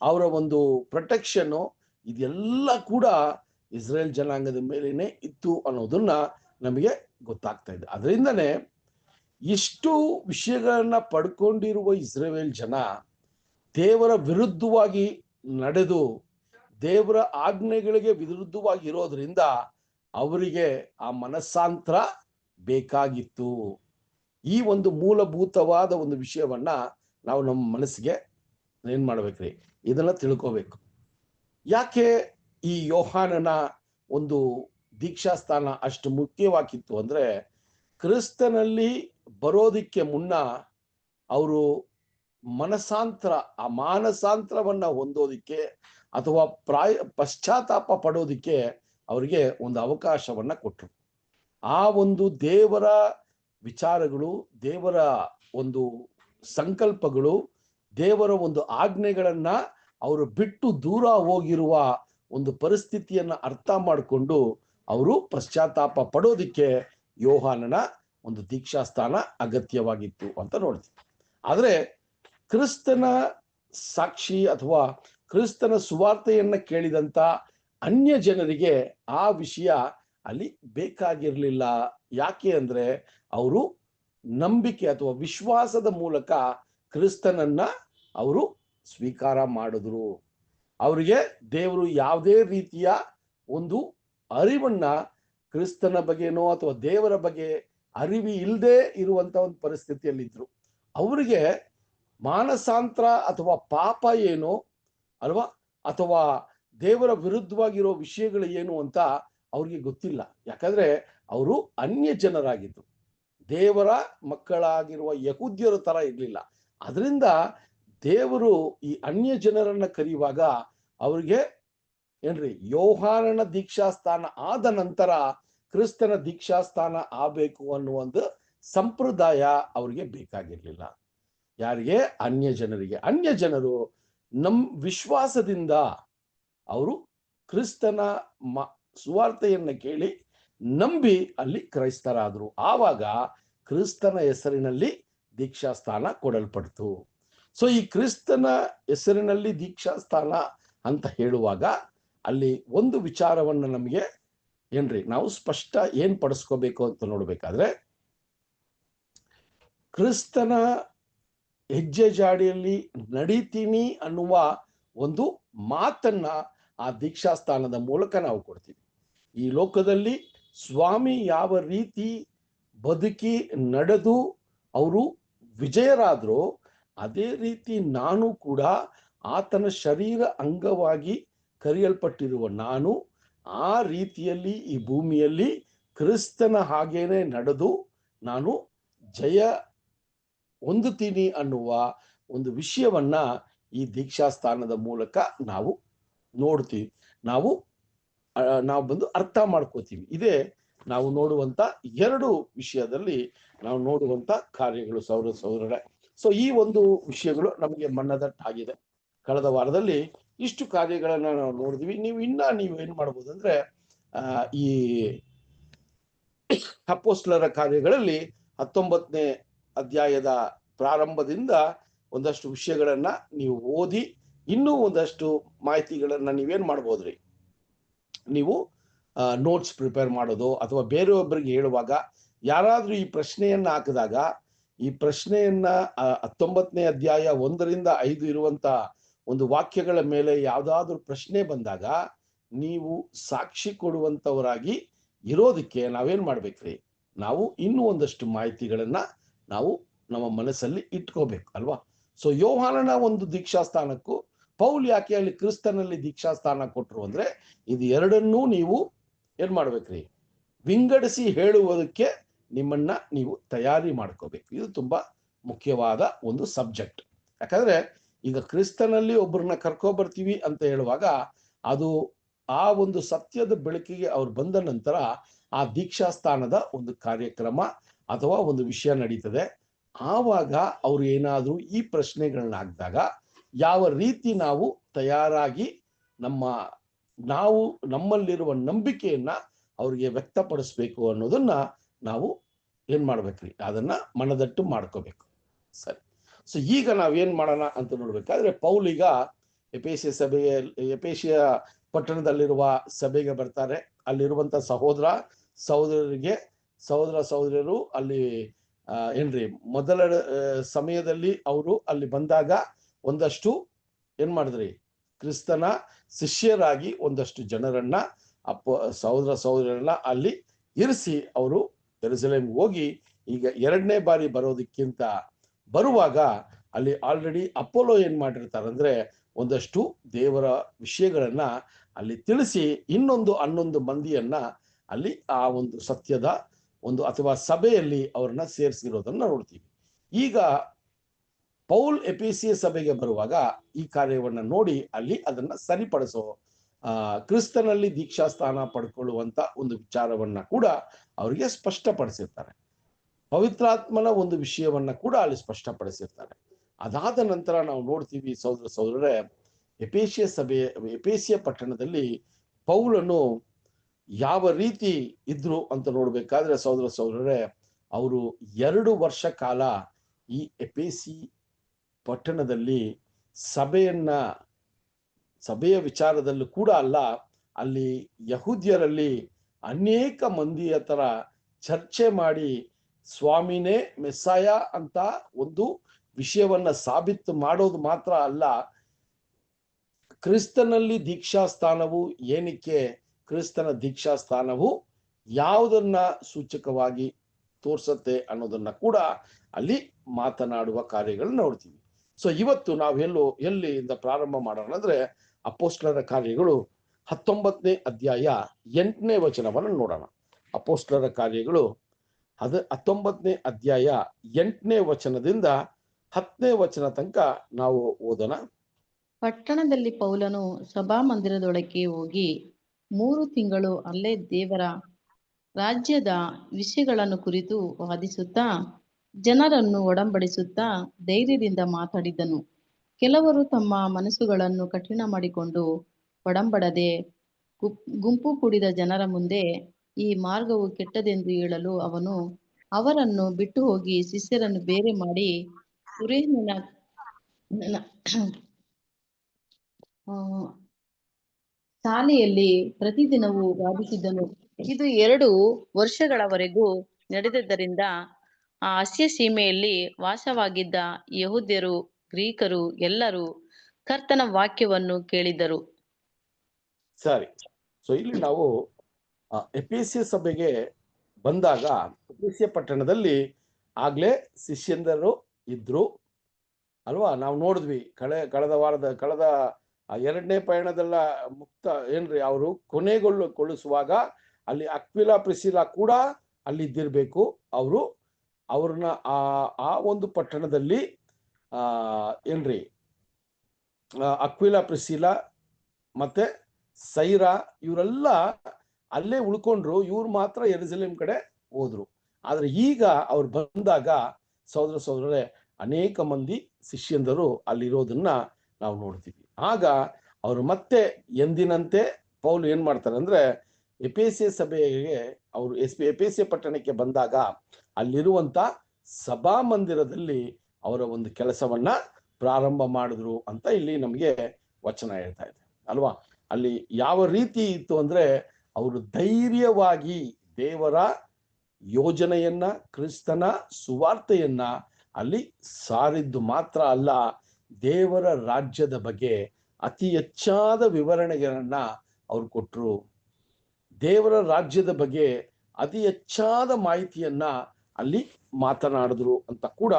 ಅವರ ಒಂದು ಪ್ರೊಟೆಕ್ಷನ್ನು, ಇದೆಲ್ಲ ಕೂಡ ಇಸ್ರೇಲ್ ಜನಾಂಗದ ಮೇಲೇನೆ ಇತ್ತು ಅನ್ನೋದನ್ನ ನಮಗೆ ಗೊತ್ತಾಗ್ತಾ ಇದೆ. ಅದರಿಂದನೇ ಇಷ್ಟು ವಿಷಯಗಳನ್ನ ಪಡ್ಕೊಂಡಿರುವ ಇಸ್ರೇಲ್ ಜನ ದೇವರ ವಿರುದ್ಧವಾಗಿ ನಡೆದು ದೇವರ ಆಜ್ಞೆಗಳಿಗೆ ವಿರುದ್ಧವಾಗಿ ಇರೋದ್ರಿಂದ ಅವರಿಗೆ ಆ ಮನಸ್ಸಾಂತರ ಬೇಕಾಗಿತ್ತು. ಈ ಒಂದು ಮೂಲಭೂತವಾದ ಒಂದು ವಿಷಯವನ್ನ ನಾವು ನಮ್ಮ ಮನಸ್ಸಿಗೆ ಏನ್ ಮಾಡ್ಬೇಕ್ರಿ, ಇದನ್ನ ತಿಳ್ಕೋಬೇಕು. ಯಾಕೆ ಈ ಯೋಹಾನನ ಒಂದು ದೀಕ್ಷಾ ಸ್ಥಾನ ಅಷ್ಟು ಮುಖ್ಯವಾಗಿತ್ತು ಅಂದ್ರೆ, ಕ್ರಿಸ್ತನಲ್ಲಿ ಬರೋದಿಕ್ಕೆ ಮುನ್ನ ಅವರು ಮನಸಾಂತರ, ಆ ಮಾನಸಾಂತರವನ್ನ ಹೊಂದೋದಿಕ್ಕೆ ಅಥವಾ ಪಶ್ಚಾತ್ತಾಪ ಪಡೋದಿಕ್ಕೆ ಅವರಿಗೆ ಒಂದು ಅವಕಾಶವನ್ನ ಕೊಟ್ಟರು. ಆ ಒಂದು ದೇವರ ವಿಚಾರಗಳು, ದೇವರ ಒಂದು ಸಂಕಲ್ಪಗಳು, ದೇವರ ಒಂದು ಆಜ್ಞೆಗಳನ್ನ ಅವರು ಬಿಟ್ಟು ದೂರ ಹೋಗಿರುವ ಒಂದು ಪರಿಸ್ಥಿತಿಯನ್ನ ಅರ್ಥ ಮಾಡಿಕೊಂಡು ಅವರು ಪಶ್ಚಾತ್ತಾಪ ಪಡೋದಿಕ್ಕೆ ಯೋಹಾನನ ಒಂದು ದೀಕ್ಷಾಸ್ಥಾನ ಅಗತ್ಯವಾಗಿತ್ತು ಅಂತ ನೋಡ್ತೀವಿ. ಆದ್ರೆ ಕ್ರಿಸ್ತನ ಸಾಕ್ಷಿ ಅಥವಾ ಕ್ರಿಸ್ತನ ಸುವಾರ್ತೆಯನ್ನ ಕೇಳಿದಂತ ಅನ್ಯ ಜನರಿಗೆ ಆ ವಿಷಯ ಅಲ್ಲಿ ಬೇಕಾಗಿರ್ಲಿಲ್ಲ. ಯಾಕೆ ಅಂದ್ರೆ ಅವರು ನಂಬಿಕೆ ಅಥವಾ ವಿಶ್ವಾಸದ ಮೂಲಕ ಕ್ರಿಸ್ತನನ್ನ ಅವರು ಸ್ವೀಕಾರ ಮಾಡಿದ್ರು. ಅವರಿಗೆ ದೇವರು ಯಾವುದೇ ರೀತಿಯ ಒಂದು ಅರಿವನ್ನ ಕ್ರಿಸ್ತನ ಬಗ್ಗೆನೋ ಅಥವಾ ದೇವರ ಬಗ್ಗೆ ಅರಿವಿ ಇಲ್ಲದೆ ಇರುವಂತ ಒಂದು ಪರಿಸ್ಥಿತಿಯಲ್ಲಿದ್ರು. ಅವರಿಗೆ ಮಾನಸಾಂತರ ಅಥವಾ ಪಾಪ ಏನು ಅಲ್ವಾ, ಅಥವಾ ದೇವರ ವಿರುದ್ಧವಾಗಿರೋ ವಿಷಯಗಳು ಏನು ಅಂತ ಅವ್ರಿಗೆ ಗೊತ್ತಿಲ್ಲ. ಯಾಕಂದ್ರೆ ಅವರು ಅನ್ಯ ಜನರಾಗಿದ್ರು, ದೇವರ ಮಕ್ಕಳಾಗಿರುವ ಯಹೂದ್ಯರ ತರ ಇರ್ಲಿಲ್ಲ. ಅದರಿಂದ ದೇವರು ಈ ಅನ್ಯ ಜನರನ್ನ ಕರೆಯುವಾಗ ಅವ್ರಿಗೆ ಏನ್ರಿ, ಯೋಹಾನನ ದೀಕ್ಷಾಸ್ಥಾನ ಆದ ನಂತರ ಕ್ರಿಸ್ತನ ದೀಕ್ಷಾಸ್ಥಾನ ಆಗಬೇಕು ಅನ್ನುವ ಒಂದು ಸಂಪ್ರದಾಯ ಅವ್ರಿಗೆ ಬೇಕಾಗಿರ್ಲಿಲ್ಲ. ಯಾರಿಗೆ? ಅನ್ಯ ಜನರಿಗೆ. ಅನ್ಯ ಜನರು ವಿಶ್ವಾಸದಿಂದ ಅವರು ಕ್ರಿಸ್ತನ ಸುವಾರ್ತೆಯನ್ನ ಕೇಳಿ ನಂಬಿ ಅಲ್ಲಿ ಕ್ರೈಸ್ತರಾದ್ರು. ಆವಾಗ ಕ್ರಿಸ್ತನ ಹೆಸರಿನಲ್ಲಿ ದೀಕ್ಷಾಸ್ಥಾನ ಕೊಡಲ್ಪಡ್ತು. ಸೊ ಈ ಕ್ರಿಸ್ತನ ಹೆಸರಿನಲ್ಲಿ ದೀಕ್ಷಾಸ್ಥಾನ ಅಂತ ಹೇಳುವಾಗ ಅಲ್ಲಿ ಒಂದು ವಿಚಾರವನ್ನ ನಮಗೆ ಏನ್ರಿ ನಾವು ಸ್ಪಷ್ಟ ಏನ್ ಪಡಿಸ್ಕೋಬೇಕು ಅಂತ ನೋಡ್ಬೇಕಾದ್ರೆ, ಕ್ರಿಸ್ತನ ಹೆಜ್ಜೆ ಜಾಡಿಯಲ್ಲಿ ನಡೀತೀನಿ ಅನ್ನುವ ಒಂದು ಮಾತನ್ನ ಆ ದೀಕ್ಷಾಸ್ಥಾನದ ಮೂಲಕ ನಾವು ಕೊಡ್ತೀವಿ. ಈ ಲೋಕದಲ್ಲಿ ಸ್ವಾಮಿ ಯಾವ ರೀತಿ ಬದುಕಿ ನಡೆದು ಅವರು ವಿಜಯರಾದ್ರು, ಅದೇ ರೀತಿ ನಾನು ಕೂಡ ಆತನ ಶರೀರ ಅಂಗವಾಗಿ ಕರೆಯಲ್ಪಟ್ಟಿರುವ ನಾನು ಆ ರೀತಿಯಲ್ಲಿ ಈ ಭೂಮಿಯಲ್ಲಿ ಕ್ರಿಸ್ತನ ಹಾಗೇನೆ ನಡೆದು ನಾನು ಜಯ ಹೊಂದುತ್ತೀನಿ ಅನ್ನುವ ಒಂದು ವಿಷಯವನ್ನ ಈ ದೀಕ್ಷಾಸ್ಥಾನದ ಮೂಲಕ ನಾವು ನೋಡ್ತೀವಿ, ನಾವು ಬಂದು ಅರ್ಥ ಮಾಡ್ಕೋತೀವಿ. ಇದೇ ನಾವು ನೋಡುವಂತ ಎರಡು ವಿಷಯದಲ್ಲಿ ನಾವು ನೋಡುವಂತ ಕಾರ್ಯಗಳು ಸಹೋದರರೇ. ಸೊ ಈ ಒಂದು ವಿಷಯಗಳು ನಮಗೆ ಮನದಟ್ಟಾಗಿದೆ. ಕಳೆದ ವಾರದಲ್ಲಿ ಇಷ್ಟು ಕಾರ್ಯಗಳನ್ನ ನಾವು ನೋಡಿದ್ವಿ. ನೀವು ಏನ್ ಮಾಡ್ಬೋದು ಅಂದ್ರೆ ಈ ಅಪೊಸ್ತಲರ ಕಾರ್ಯಗಳಲ್ಲಿ 19ನೇ ಅಧ್ಯಾಯದ ಪ್ರಾರಂಭದಿಂದ ಒಂದಷ್ಟು ವಿಷಯಗಳನ್ನ ನೀವು ಓದಿ ಇನ್ನೂ ಒಂದಷ್ಟು ಮಾಹಿತಿಗಳನ್ನ ನೀವೇನ್ ಮಾಡ್ಬೋದ್ರಿ, ನೀವು ನೋಟ್ಸ್ ಪ್ರಿಪೇರ್ ಮಾಡೋದು ಅಥವಾ ಬೇರೆಯೊಬ್ಬರಿಗೆ ಹೇಳುವಾಗ ಯಾರಾದ್ರೂ ಈ ಪ್ರಶ್ನೆಯನ್ನ ಹಾಕಿದಾಗ ಈ ಪ್ರಶ್ನೆಯನ್ನ 19ನೇ ಅಧ್ಯಾಯ 1ರಿಂದ 5 ಇರುವಂತ ಒಂದು ವಾಕ್ಯಗಳ ಮೇಲೆ ಯಾವ್ದಾದ್ರು ಪ್ರಶ್ನೆ ಬಂದಾಗ ನೀವು ಸಾಕ್ಷಿ ಕೊಡುವಂತವರಾಗಿ ಇರೋದಕ್ಕೆ ನಾವೇನ್ ಮಾಡ್ಬೇಕ್ರಿ, ನಾವು ಇನ್ನೂ ಒಂದಷ್ಟು ಮಾಹಿತಿಗಳನ್ನ ನಾವು ನಮ್ಮ ಮನಸ್ಸಲ್ಲಿ ಇಟ್ಕೋಬೇಕು ಅಲ್ವಾ. ಸೊ ಯೋಹಾನನ ಒಂದು ದೀಕ್ಷಾಸ್ಥಾನಕ್ಕೂ ಪೌಲ್ ಯಾಕೆ ಅಲ್ಲಿ ಕ್ರಿಸ್ತನಲ್ಲಿ ದೀಕ್ಷಾಸ್ಥಾನ ಕೊಟ್ರು ಅಂದ್ರೆ ಇದು ಎರಡನ್ನೂ ನೀವು ಏನ್ ಮಾಡ್ಬೇಕ್ರಿ, ವಿಂಗಡಿಸಿ ಹೇಳುವುದಕ್ಕೆ ನಿಮ್ಮನ್ನ ನೀವು ತಯಾರಿ ಮಾಡ್ಕೋಬೇಕು. ಇದು ತುಂಬಾ ಮುಖ್ಯವಾದ ಒಂದು ಸಬ್ಜೆಕ್ಟ್. ಯಾಕಂದ್ರೆ ಈಗ ಕ್ರಿಸ್ತನಲ್ಲಿ ಒಬ್ಬರನ್ನ ಕರ್ಕೊಬರ್ತೀವಿ ಅಂತ ಹೇಳುವಾಗ ಅದು ಆ ಒಂದು ಸತ್ಯದ ಬೆಳಕಿಗೆ ಅವ್ರು ಬಂದ ನಂತರ ಆ ದೀಕ್ಷಾಸ್ಥಾನದ ಒಂದು ಕಾರ್ಯಕ್ರಮ ಅಥವಾ ಒಂದು ವಿಷಯ ನಡೀತದೆ. ಆವಾಗ ಅವ್ರು ಏನಾದ್ರೂ ಈ ಪ್ರಶ್ನೆಗಳನ್ನ ಹಾಕಿದಾಗ ಯಾವ ರೀತಿ ನಾವು ತಯಾರಾಗಿ ನಮ್ಮಲ್ಲಿರುವ ನಂಬಿಕೆಯನ್ನ ಅವ್ರಿಗೆ ವ್ಯಕ್ತಪಡಿಸ್ಬೇಕು ಅನ್ನೋದನ್ನ ನಾವು ಏನ್ ಮಾಡ್ಬೇಕ್ರಿ, ಅದನ್ನ ಮನದಟ್ಟು ಮಾಡ್ಕೋಬೇಕು. ಸರಿ, ಸೊ ಈಗ ನಾವೇನ್ ಮಾಡೋಣ ಅಂತ ನೋಡ್ಬೇಕಾದ್ರೆ ಪೌಲಿಗ ಎಪೇಸಿಯ ಪಟ್ಟಣದಲ್ಲಿರುವ ಸಭೆಗೆ ಬರ್ತಾರೆ. ಅಲ್ಲಿರುವಂತ ಸಹೋದರರು ಅಲ್ಲಿ ಏನ್ರಿ ಮೊದಲ ಸಮಯದಲ್ಲಿ ಅವರು ಅಲ್ಲಿ ಬಂದಾಗ ಒಂದಷ್ಟು ಏನ್ ಮಾಡಿದ್ರಿ, ಕ್ರಿಸ್ತನ ಶಿಷ್ಯರಾಗಿ ಒಂದಷ್ಟು ಜನರನ್ನ ಸಹೋದರರನ್ನ ಅಲ್ಲಿ ಇರಿಸಿ ಅವರು ಯೆರೂಸಲೇಮ್ಗೆ ಹೋಗಿ ಈಗ 2ನೇ ಬಾರಿ ಬರೋದಕ್ಕಿಂತ ಬರುವಾಗ ಅಲ್ಲಿ ಆಲ್ರೆಡಿ ಅಪೋಲೋ ಏನ್ ಮಾಡಿರ್ತಾರಂದ್ರೆ ಒಂದಷ್ಟು ದೇವರ ವಿಷಯಗಳನ್ನ ಅಲ್ಲಿ ತಿಳಿಸಿ 11 ಮಂದಿಯನ್ನ ಅಲ್ಲಿ ಆ ಒಂದು ಸತ್ಯದ ಒಂದು ಅಥವಾ ಸಭೆಯಲ್ಲಿ ಅವ್ರನ್ನ ಸೇರಿಸಿರೋದನ್ನ ನೋಡ್ತೀವಿ. ಈಗ ಪೌಲ್ ಎಫೆಸಿಯ ಸಭೆಗೆ ಬರುವಾಗ ಈ ಕಾರ್ಯವನ್ನ ನೋಡಿ ಅಲ್ಲಿ ಅದನ್ನ ಸರಿಪಡಿಸೋ ಕ್ರಿಸ್ತನಲ್ಲಿ ದೀಕ್ಷಾಸ್ಥಾನ ಪಡ್ಕೊಳ್ಳುವಂತ ಒಂದು ವಿಚಾರವನ್ನ ಕೂಡ ಅವರಿಗೆ ಸ್ಪಷ್ಟಪಡಿಸಿರ್ತಾರೆ. ಪವಿತ್ರಾತ್ಮನ ಒಂದು ವಿಷಯವನ್ನ ಕೂಡ ಅಲ್ಲಿ ಸ್ಪಷ್ಟಪಡಿಸಿರ್ತಾರೆ. ಅದಾದ ನಂತರ ನಾವು ನೋಡ್ತೀವಿ ಸಹೋದರರೇ, ಎಫೆಸಿಯ ಪಟ್ಟಣದಲ್ಲಿ ಪೌಲನು ಯಾವ ರೀತಿ ಇದ್ರು ಅಂತ ನೋಡ್ಬೇಕಾದ್ರೆ ಸಹೋದರರೇ, ಅವರು 2 ವರ್ಷ ಕಾಲ ಈ ಎಫೆಸಿ ಪಟ್ಟಣದಲ್ಲಿ ಸಭೆಯ ವಿಚಾರದಲ್ಲೂ ಕೂಡ ಅಲ್ಲ, ಅಲ್ಲಿ ಯಹೂದ್ಯರಲ್ಲಿ ಅನೇಕ ಮಂದಿಯ ತರ ಚರ್ಚೆ ಮಾಡಿ ಸ್ವಾಮಿನೇ ಮೆಸ್ಸಾಯ ಅಂತ ಒಂದು ವಿಷಯವನ್ನ ಸಾಬೀತು ಮಾಡೋದು ಮಾತ್ರ ಅಲ್ಲ, ಕ್ರಿಸ್ತನಲ್ಲಿ ದೀಕ್ಷಾಸ್ಥಾನವು ಏನಕ್ಕೆ, ಕ್ರಿಸ್ತನ ದೀಕ್ಷಾಸ್ಥಾನವು ಯಾವುದನ್ನ ಸೂಚಕವಾಗಿ ತೋರ್ಸತ್ತೆ ಅನ್ನೋದನ್ನ ಕೂಡ ಅಲ್ಲಿ ಮಾತನಾಡುವ ಕಾರ್ಯಗಳನ್ನ ನೋಡ್ತೀವಿ. ಸೊ ಇವತ್ತು ನಾವು ಎಲ್ಲಿಂದ ಪ್ರಾರಂಭ ಮಾಡೋಣ ಅಂದ್ರೆ ಅಪೊಸ್ತಲರ ಕಾರ್ಯಗಳು 19ನೇ ಅಧ್ಯಾಯ 8ನೇ ವಚನವನ್ನು ನೋಡೋಣ. ಅಪೊಸ್ತಲರ ಕಾರ್ಯಗಳು 19ನೇ ಅಧ್ಯಾಯ 8ನೇ ವಚನದಿಂದ 10ನೇ ವಚನ ತನಕ ನಾವು ಓದೋಣ. ಪಟ್ಟಣದಲ್ಲಿ ಪೌಲನು ಸಭಾಮಂದಿರದೊಳಕ್ಕೆ ಹೋಗಿ 3 ತಿಂಗಳು ಅಲ್ಲೇ ದೇವರ ರಾಜ್ಯದ ವಿಷಯಗಳನ್ನು ಕುರಿತು ವಾದಿಸುತ್ತಾ ಜನರನ್ನು ಒಡಂಬಡಿಸುತ್ತಾ ಧೈರ್ಯದಿಂದ ಮಾತಾಡಿದನು. ಕೆಲವರು ತಮ್ಮ ಮನಸ್ಸುಗಳನ್ನು ಕಠಿಣ ಮಾಡಿಕೊಂಡು ಒಡಂಬಡದೆ ಗುಂಪು ಕೂಡಿದ ಜನರ ಮುಂದೆ ಈ ಮಾರ್ಗವು ಕೆಟ್ಟದೆಂದು ಹೇಳಲು ಅವನು ಅವರನ್ನು ಬಿಟ್ಟು ಹೋಗಿ ಶಿಷ್ಯರನ್ನು ಬೇರೆ ಮಾಡಿ ಕುರೇನಿನ ಶಾಲೆಯಲ್ಲಿ ಪ್ರತಿದಿನವೂ ವಾದಿಸಿದ್ದನು. ಇದು 2 ವರ್ಷಗಳವರೆಗೂ ನಡೆದದ್ದರಿಂದ ಆ ಅಸ್ಯ ಸೀಮೆಯಲ್ಲಿ ವಾಸವಾಗಿದ್ದ ಯಹೂದ್ಯರು ಗ್ರೀಕರು ಎಲ್ಲರೂ ಕರ್ತನ ವಾಕ್ಯವನ್ನು ಕೇಳಿದರು. ಸರಿ, ಸೊ ಇಲ್ಲಿ ನಾವು ಎಫೆಸಿಯ ಸಭೆಗೆ ಬಂದಾಗ ಎಫೆಸಿಯ ಪಟ್ಟಣದಲ್ಲಿ ಆಗ್ಲೇ ಶಿಷ್ಯಂದರು ಇದ್ರು ಅಲ್ವಾ. ನಾವು ನೋಡಿದ್ವಿ ಕಳೆದ 2ನೇ ಪಯಣದಲ್ಲ ಮುಕ್ತ ಏನ್ರಿ, ಅವರು ಕೊನೆಗೊಳಿಸುವಾಗ ಅಲ್ಲಿ ಅಕ್ವಿಲಾ ಪ್ರಿಸಿಲಾ ಕೂಡ ಅಲ್ಲಿ ಇದ್ದಿರ್ಬೇಕು. ಅವ್ರನ್ನ ಆ ಒಂದು ಪಟ್ಟಣದಲ್ಲಿ ಏನ್ರಿ ಅಕ್ವಿಲಾ ಪ್ರಿಸಿಲಾ ಮತ್ತೆ ಸೈರಾ ಇವರೆಲ್ಲ ಅಲ್ಲೇ ಉಳ್ಕೊಂಡ್ರು, ಇವ್ರು ಮಾತ್ರ ಯೆರೂಸಲೇಮ್ ಕಡೆ ಹೋದ್ರು. ಆದ್ರೆ ಈಗ ಅವ್ರು ಬಂದಾಗ ಸಹೋದರರೇ ಅನೇಕ ಮಂದಿ ಶಿಷ್ಯಂದರು ಅಲ್ಲಿರೋದನ್ನ ನಾವು ನೋಡ್ತೀವಿ. ಆಗ ಅವರು ಮತ್ತೆ ಎಂದಿನಂತೆ ಪೌಲ್ ಏನ್ ಮಾಡ್ತಾರೆ ಅಂದ್ರೆ ಎಫೆಸಿಯ ಸಭೆಗೆ ಅವರು ಎಫೆಸಿಯ ಪಟ್ಟಣಕ್ಕೆ ಬಂದಾಗ ಅಲ್ಲಿರುವಂತ ಸಭಾ ಮಂದಿರದಲ್ಲಿ ಅವರ ಒಂದು ಕೆಲಸವನ್ನ ಪ್ರಾರಂಭ ಮಾಡಿದ್ರು ಅಂತ ಇಲ್ಲಿ ನಮಗೆ ವಚನ ಹೇಳ್ತಾ ಇದೆ ಅಲ್ವಾ. ಅಲ್ಲಿ ಯಾವ ರೀತಿ ಇತ್ತು ಅಂದ್ರೆ ಅವರು ಧೈರ್ಯವಾಗಿ ದೇವರ ಯೋಜನೆಯನ್ನ, ಕ್ರಿಸ್ತನ ಸುವಾರ್ತೆಯನ್ನ ಅಲ್ಲಿ ಸಾರಿದ್ದು ಮಾತ್ರ ಅಲ್ಲ, ದೇವರ ರಾಜ್ಯದ ಬಗ್ಗೆ ಅತಿ ಹೆಚ್ಚಾದ ವಿವರಣೆಗಳನ್ನ ಅವ್ರು ಕೊಟ್ರು. ದೇವರ ರಾಜ್ಯದ ಬಗ್ಗೆ ಅತಿ ಹೆಚ್ಚಾದ ಮಾಹಿತಿಯನ್ನ ಅಲ್ಲಿ ಮಾತನಾಡಿದ್ರು ಅಂತ ಕೂಡ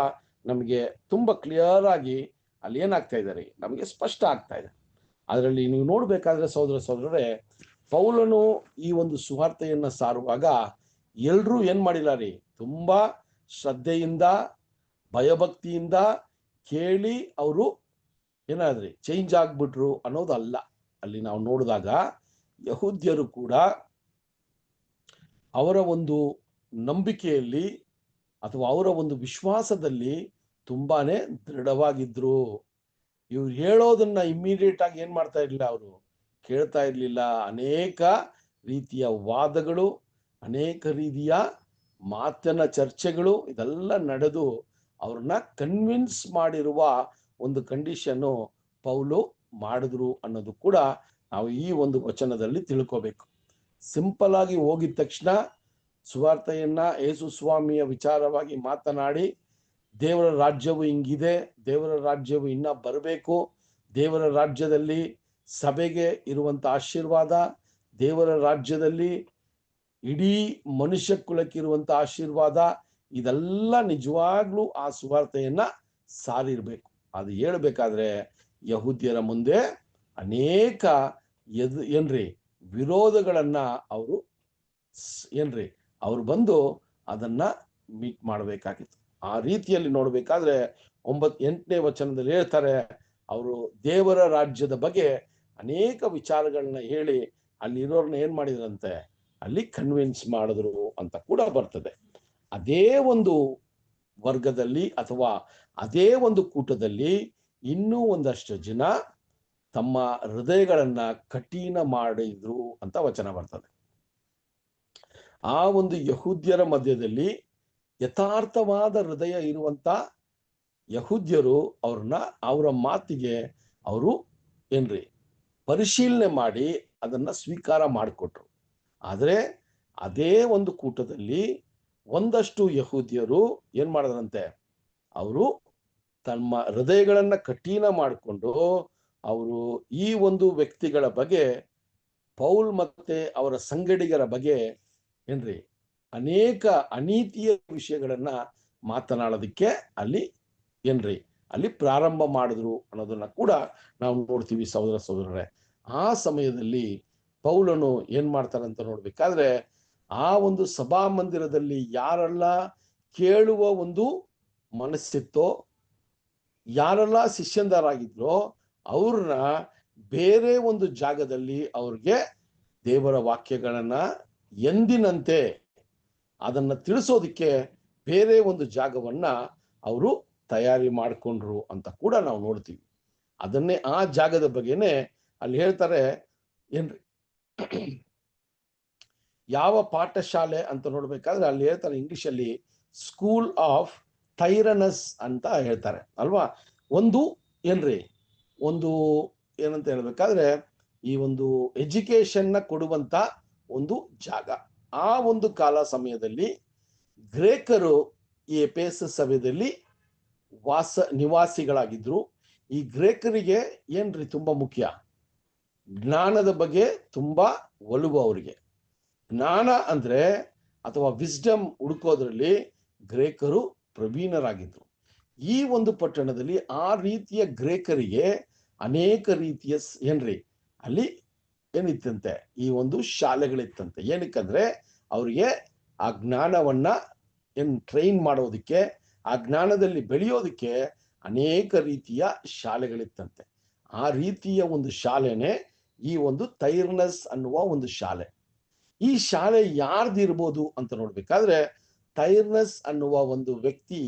ನಮಗೆ ತುಂಬಾ ಕ್ಲಿಯರ್ ಆಗಿ ಅಲ್ಲಿ ಏನಾಗ್ತಾ ಇದ್ದಾರೆ, ನಮಗೆ ಸ್ಪಷ್ಟ ಆಗ್ತಾ ಇದೆ. ಅದರಲ್ಲಿ ನೀವು ನೋಡ್ಬೇಕಾದ್ರೆ ಸಹೋದರರೇ, ಪೌಲನು ಈ ಒಂದು ಸುವಾರ್ತೆಯನ್ನ ಸಾರುವಾಗ ಎಲ್ರೂ ಏನ್ ಮಾಡಿಲ್ಲ ರೀ, ತುಂಬಾ ಶ್ರದ್ಧೆಯಿಂದ ಭಯಭಕ್ತಿಯಿಂದ ಕೇಳಿ ಅವರು ಏನಾದ್ರಿ ಚೇಂಜ್ ಆಗ್ಬಿಟ್ರು ಅನ್ನೋದಲ್ಲ. ಅಲ್ಲಿ ನಾವು ನೋಡಿದಾಗ ಯಹೂದ್ಯರು ಕೂಡ ಅವರ ಒಂದು ನಂಬಿಕೆಯಲ್ಲಿ ಅಥವಾ ಅವರ ಒಂದು ವಿಶ್ವಾಸದಲ್ಲಿ ತುಂಬಾನೇ ದೃಢವಾಗಿದ್ರು. ಇವ್ರು ಹೇಳೋದನ್ನ ಇಮ್ಮಿಡಿಯೇಟ್ ಆಗಿ ಏನ್ ಮಾಡ್ತಾ ಇರ್ಲಿಲ್ಲ, ಅವರು ಕೇಳ್ತಾ ಇರ್ಲಿಲ್ಲ. ಅನೇಕ ರೀತಿಯ ವಾದಗಳು, ಅನೇಕ ರೀತಿಯ ಮಾತಿನ ಚರ್ಚೆಗಳು ಇದೆಲ್ಲ ನಡೆದು ಅವ್ರನ್ನ ಕನ್ವಿನ್ಸ್ ಮಾಡಿರುವ ಒಂದು ಕಂಡೀಷನ್ನು ಪೌಲು ಮಾಡಿದ್ರು ಅನ್ನೋದು ಕೂಡ ನಾವು ಈ ಒಂದು ವಚನದಲ್ಲಿ ತಿಳ್ಕೋಬೇಕು. ಸಿಂಪಲ್ ಆಗಿ ಹೋಗಿದ ತಕ್ಷಣ ಸುವಾರ್ತೆಯನ್ನ ಯೇಸು ಸ್ವಾಮಿಯ ವಿಚಾರವಾಗಿ ಮಾತನಾಡಿ ದೇವರ ರಾಜ್ಯವು ಹಿಂಗಿದೆ, ದೇವರ ರಾಜ್ಯವು ಇನ್ನ ಬರಬೇಕು, ದೇವರ ರಾಜ್ಯದಲ್ಲಿ ಸಭೆಗೆ ಇರುವಂತ ಆಶೀರ್ವಾದ, ದೇವರ ರಾಜ್ಯದಲ್ಲಿ ಇಡೀ ಮನುಷ್ಯ ಕುಲಕ್ಕಿರುವಂತ ಆಶೀರ್ವಾದ, ಇದೆಲ್ಲ ನಿಜವಾಗ್ಲೂ ಆ ಸುವಾರ್ತೆಯನ್ನ ಸಾರಿರ್ಬೇಕು. ಅದು ಹೇಳ್ಬೇಕಾದ್ರೆ ಯಹೂದ್ಯರ ಮುಂದೆ ಅನೇಕ ವಿರೋಧಗಳನ್ನ ಅವರು ಬಂದು ಅದನ್ನ ಮೀಟ್ ಮಾಡಬೇಕಾಗಿತ್ತು. ಆ ರೀತಿಯಲ್ಲಿ ನೋಡ್ಬೇಕಾದ್ರೆ 8ನೇ ವಚನದಲ್ಲಿ ಹೇಳ್ತಾರೆ, ಅವರು ದೇವರ ರಾಜ್ಯದ ಬಗ್ಗೆ ಅನೇಕ ವಿಚಾರಗಳನ್ನ ಹೇಳಿ ಅಲ್ಲಿರೋರ್ನ ಏನ್ ಮಾಡಿದ್ರಂತೆ, ಅಲ್ಲಿ ಕನ್ವಿನ್ಸ್ ಮಾಡಿದ್ರು ಅಂತ ಕೂಡ ಬರ್ತದೆ. ಅದೇ ಒಂದು ವರ್ಗದಲ್ಲಿ ಅಥವಾ ಅದೇ ಒಂದು ಕೂಟದಲ್ಲಿ ಇನ್ನೂ ಒಂದಷ್ಟು ಜನ ತಮ್ಮ ಹೃದಯಗಳನ್ನ ಕಠಿಣ ಮಾಡಿದ್ರು ಅಂತ ವಚನ ಬರ್ತದೆ. ಆ ಒಂದು ಯಹೂದ್ಯರ ಮಧ್ಯದಲ್ಲಿ ಯಥಾರ್ಥವಾದ ಹೃದಯ ಇರುವಂತ ಯಹೂದ್ಯರು ಅವರ ಮಾತಿಗೆ ಅವರು ಪರಿಶೀಲನೆ ಮಾಡಿ ಅದನ್ನ ಸ್ವೀಕಾರ ಮಾಡಿಕೊಟ್ರು. ಆದರೆ ಅದೇ ಒಂದು ಕೂಟದಲ್ಲಿ ಒಂದಷ್ಟು ಯಹೂದ್ಯರು ಏನ್ ಮಾಡಿದ್ರಂತೆ, ಅವರು ತಮ್ಮ ಹೃದಯಗಳನ್ನ ಕಠಿಣ ಮಾಡಿಕೊಂಡು ಅವರು ಈ ಒಂದು ವ್ಯಕ್ತಿಗಳ ಬಗ್ಗೆ, ಪೌಲ್ ಮತ್ತೆ ಅವರ ಸಂಗಡಿಗರ ಬಗ್ಗೆ ಅನೇಕ ಅನೀತಿಯ ವಿಷಯಗಳನ್ನ ಮಾತನಾಡೋದಕ್ಕೆ ಅಲ್ಲಿ ಪ್ರಾರಂಭ ಮಾಡಿದ್ರು ಅನ್ನೋದನ್ನ ಕೂಡ ನಾವು ನೋಡ್ತೀವಿ ಸಹೋದರರೇ. ಆ ಸಮಯದಲ್ಲಿ ಪೌಲನು ಏನ್ ಮಾಡ್ತಾರಂತ ನೋಡ್ಬೇಕಾದ್ರೆ, ಆ ಒಂದು ಸಭಾ ಮಂದಿರದಲ್ಲಿ ಯಾರೆಲ್ಲ ಕೇಳುವ ಒಂದು ಮನಸ್ಸಿತ್ತೋ, ಯಾರೆಲ್ಲ ಶಿಷ್ಯಂದರಾಗಿದ್ರೋ ಅವ್ರನ್ನ ಬೇರೆ ಒಂದು ಜಾಗದಲ್ಲಿ ಅವ್ರಿಗೆ ದೇವರ ವಾಕ್ಯಗಳನ್ನ ಎಂದಿನಂತೆ ಅದನ್ನ ತಿಳಿಸೋದಿಕ್ಕೆ ಬೇರೆ ಒಂದು ಜಾಗವನ್ನ ಅವರು ತಯಾರಿ ಮಾಡಿಕೊಂಡ್ರು ಅಂತ ಕೂಡ ನಾವು ನೋಡ್ತೀವಿ. ಅದನ್ನೇ ಆ ಜಾಗದ ಬಗ್ಗೆನೆ ಅಲ್ಲಿ ಹೇಳ್ತಾರೆ. ಯಾವ ಪಾಠಶಾಲೆ ಅಂತ ನೋಡ್ಬೇಕಾದ್ರೆ ಅಲ್ಲಿ ಹೇಳ್ತಾರೆ, ಇಂಗ್ಲಿಷಲ್ಲಿ ಸ್ಕೂಲ್ ಆಫ್ ಥೈರನಸ್ ಅಂತ ಹೇಳ್ತಾರೆ ಅಲ್ವಾ. ಒಂದು ಏನಂತ ಹೇಳ್ಬೇಕಾದ್ರೆ ಈ ಒಂದು ಎಜುಕೇಶನ್ನ ಕೊಡುವಂತ ಒಂದು ಜಾಗ. ಆ ಒಂದು ಕಾಲ ಸಮಯದಲ್ಲಿ ಗ್ರೇಕರು ಈ ಎಫೆಸಸ್ ಸಭೆಯಲ್ಲಿ ನಿವಾಸಿಗಳಾಗಿದ್ರು. ಈ ಗ್ರೇಕರಿಗೆ ತುಂಬಾ ಮುಖ್ಯ, ಜ್ಞಾನದ ಬಗ್ಗೆ ತುಂಬಾ ಒಲವು ಅವರಿಗೆ. ಜ್ಞಾನ ಅಂದ್ರೆ ಅಥವಾ ವಿಸ್ಡಮ್ ಹುಡುಕೋದ್ರಲ್ಲಿ ಗ್ರೇಕರು ಪ್ರವೀಣರಾಗಿದ್ರು. ಈ ಒಂದು ಪಟ್ಟಣದಲ್ಲಿ ಆ ರೀತಿಯ ಗ್ರೇಕರಿಗೆ ಅನೇಕ ರೀತಿಯ ಅಲ್ಲಿ ಏನಿತ್ತಂತೆ, ಈ ಒಂದು ಶಾಲೆಗಳಿತ್ತಂತೆ. ಏನಕ್ಕಂದ್ರೆ ಅವ್ರಿಗೆ ಆ ಜ್ಞಾನವನ್ನ ಟ್ರೈನ್ ಮಾಡೋದಕ್ಕೆ, ಆ ಜ್ಞಾನದಲ್ಲಿ ಬೆಳೆಯೋದಕ್ಕೆ ಅನೇಕ ರೀತಿಯ ಶಾಲೆಗಳಿತ್ತಂತೆ. ಆ ರೀತಿಯ ಒಂದು ಶಾಲೆನೇ ಈ ಒಂದು ಥೈರನಸ್ ಅನ್ನುವ ಒಂದು ಶಾಲೆ. ಈ ಶಾಲೆ ಯಾರ್ದಿರ್ಬೋದು ಅಂತ ನೋಡ್ಬೇಕಾದ್ರೆ, ಥೈರನಸ್ ಅನ್ನುವ ಒಂದು ವ್ಯಕ್ತಿ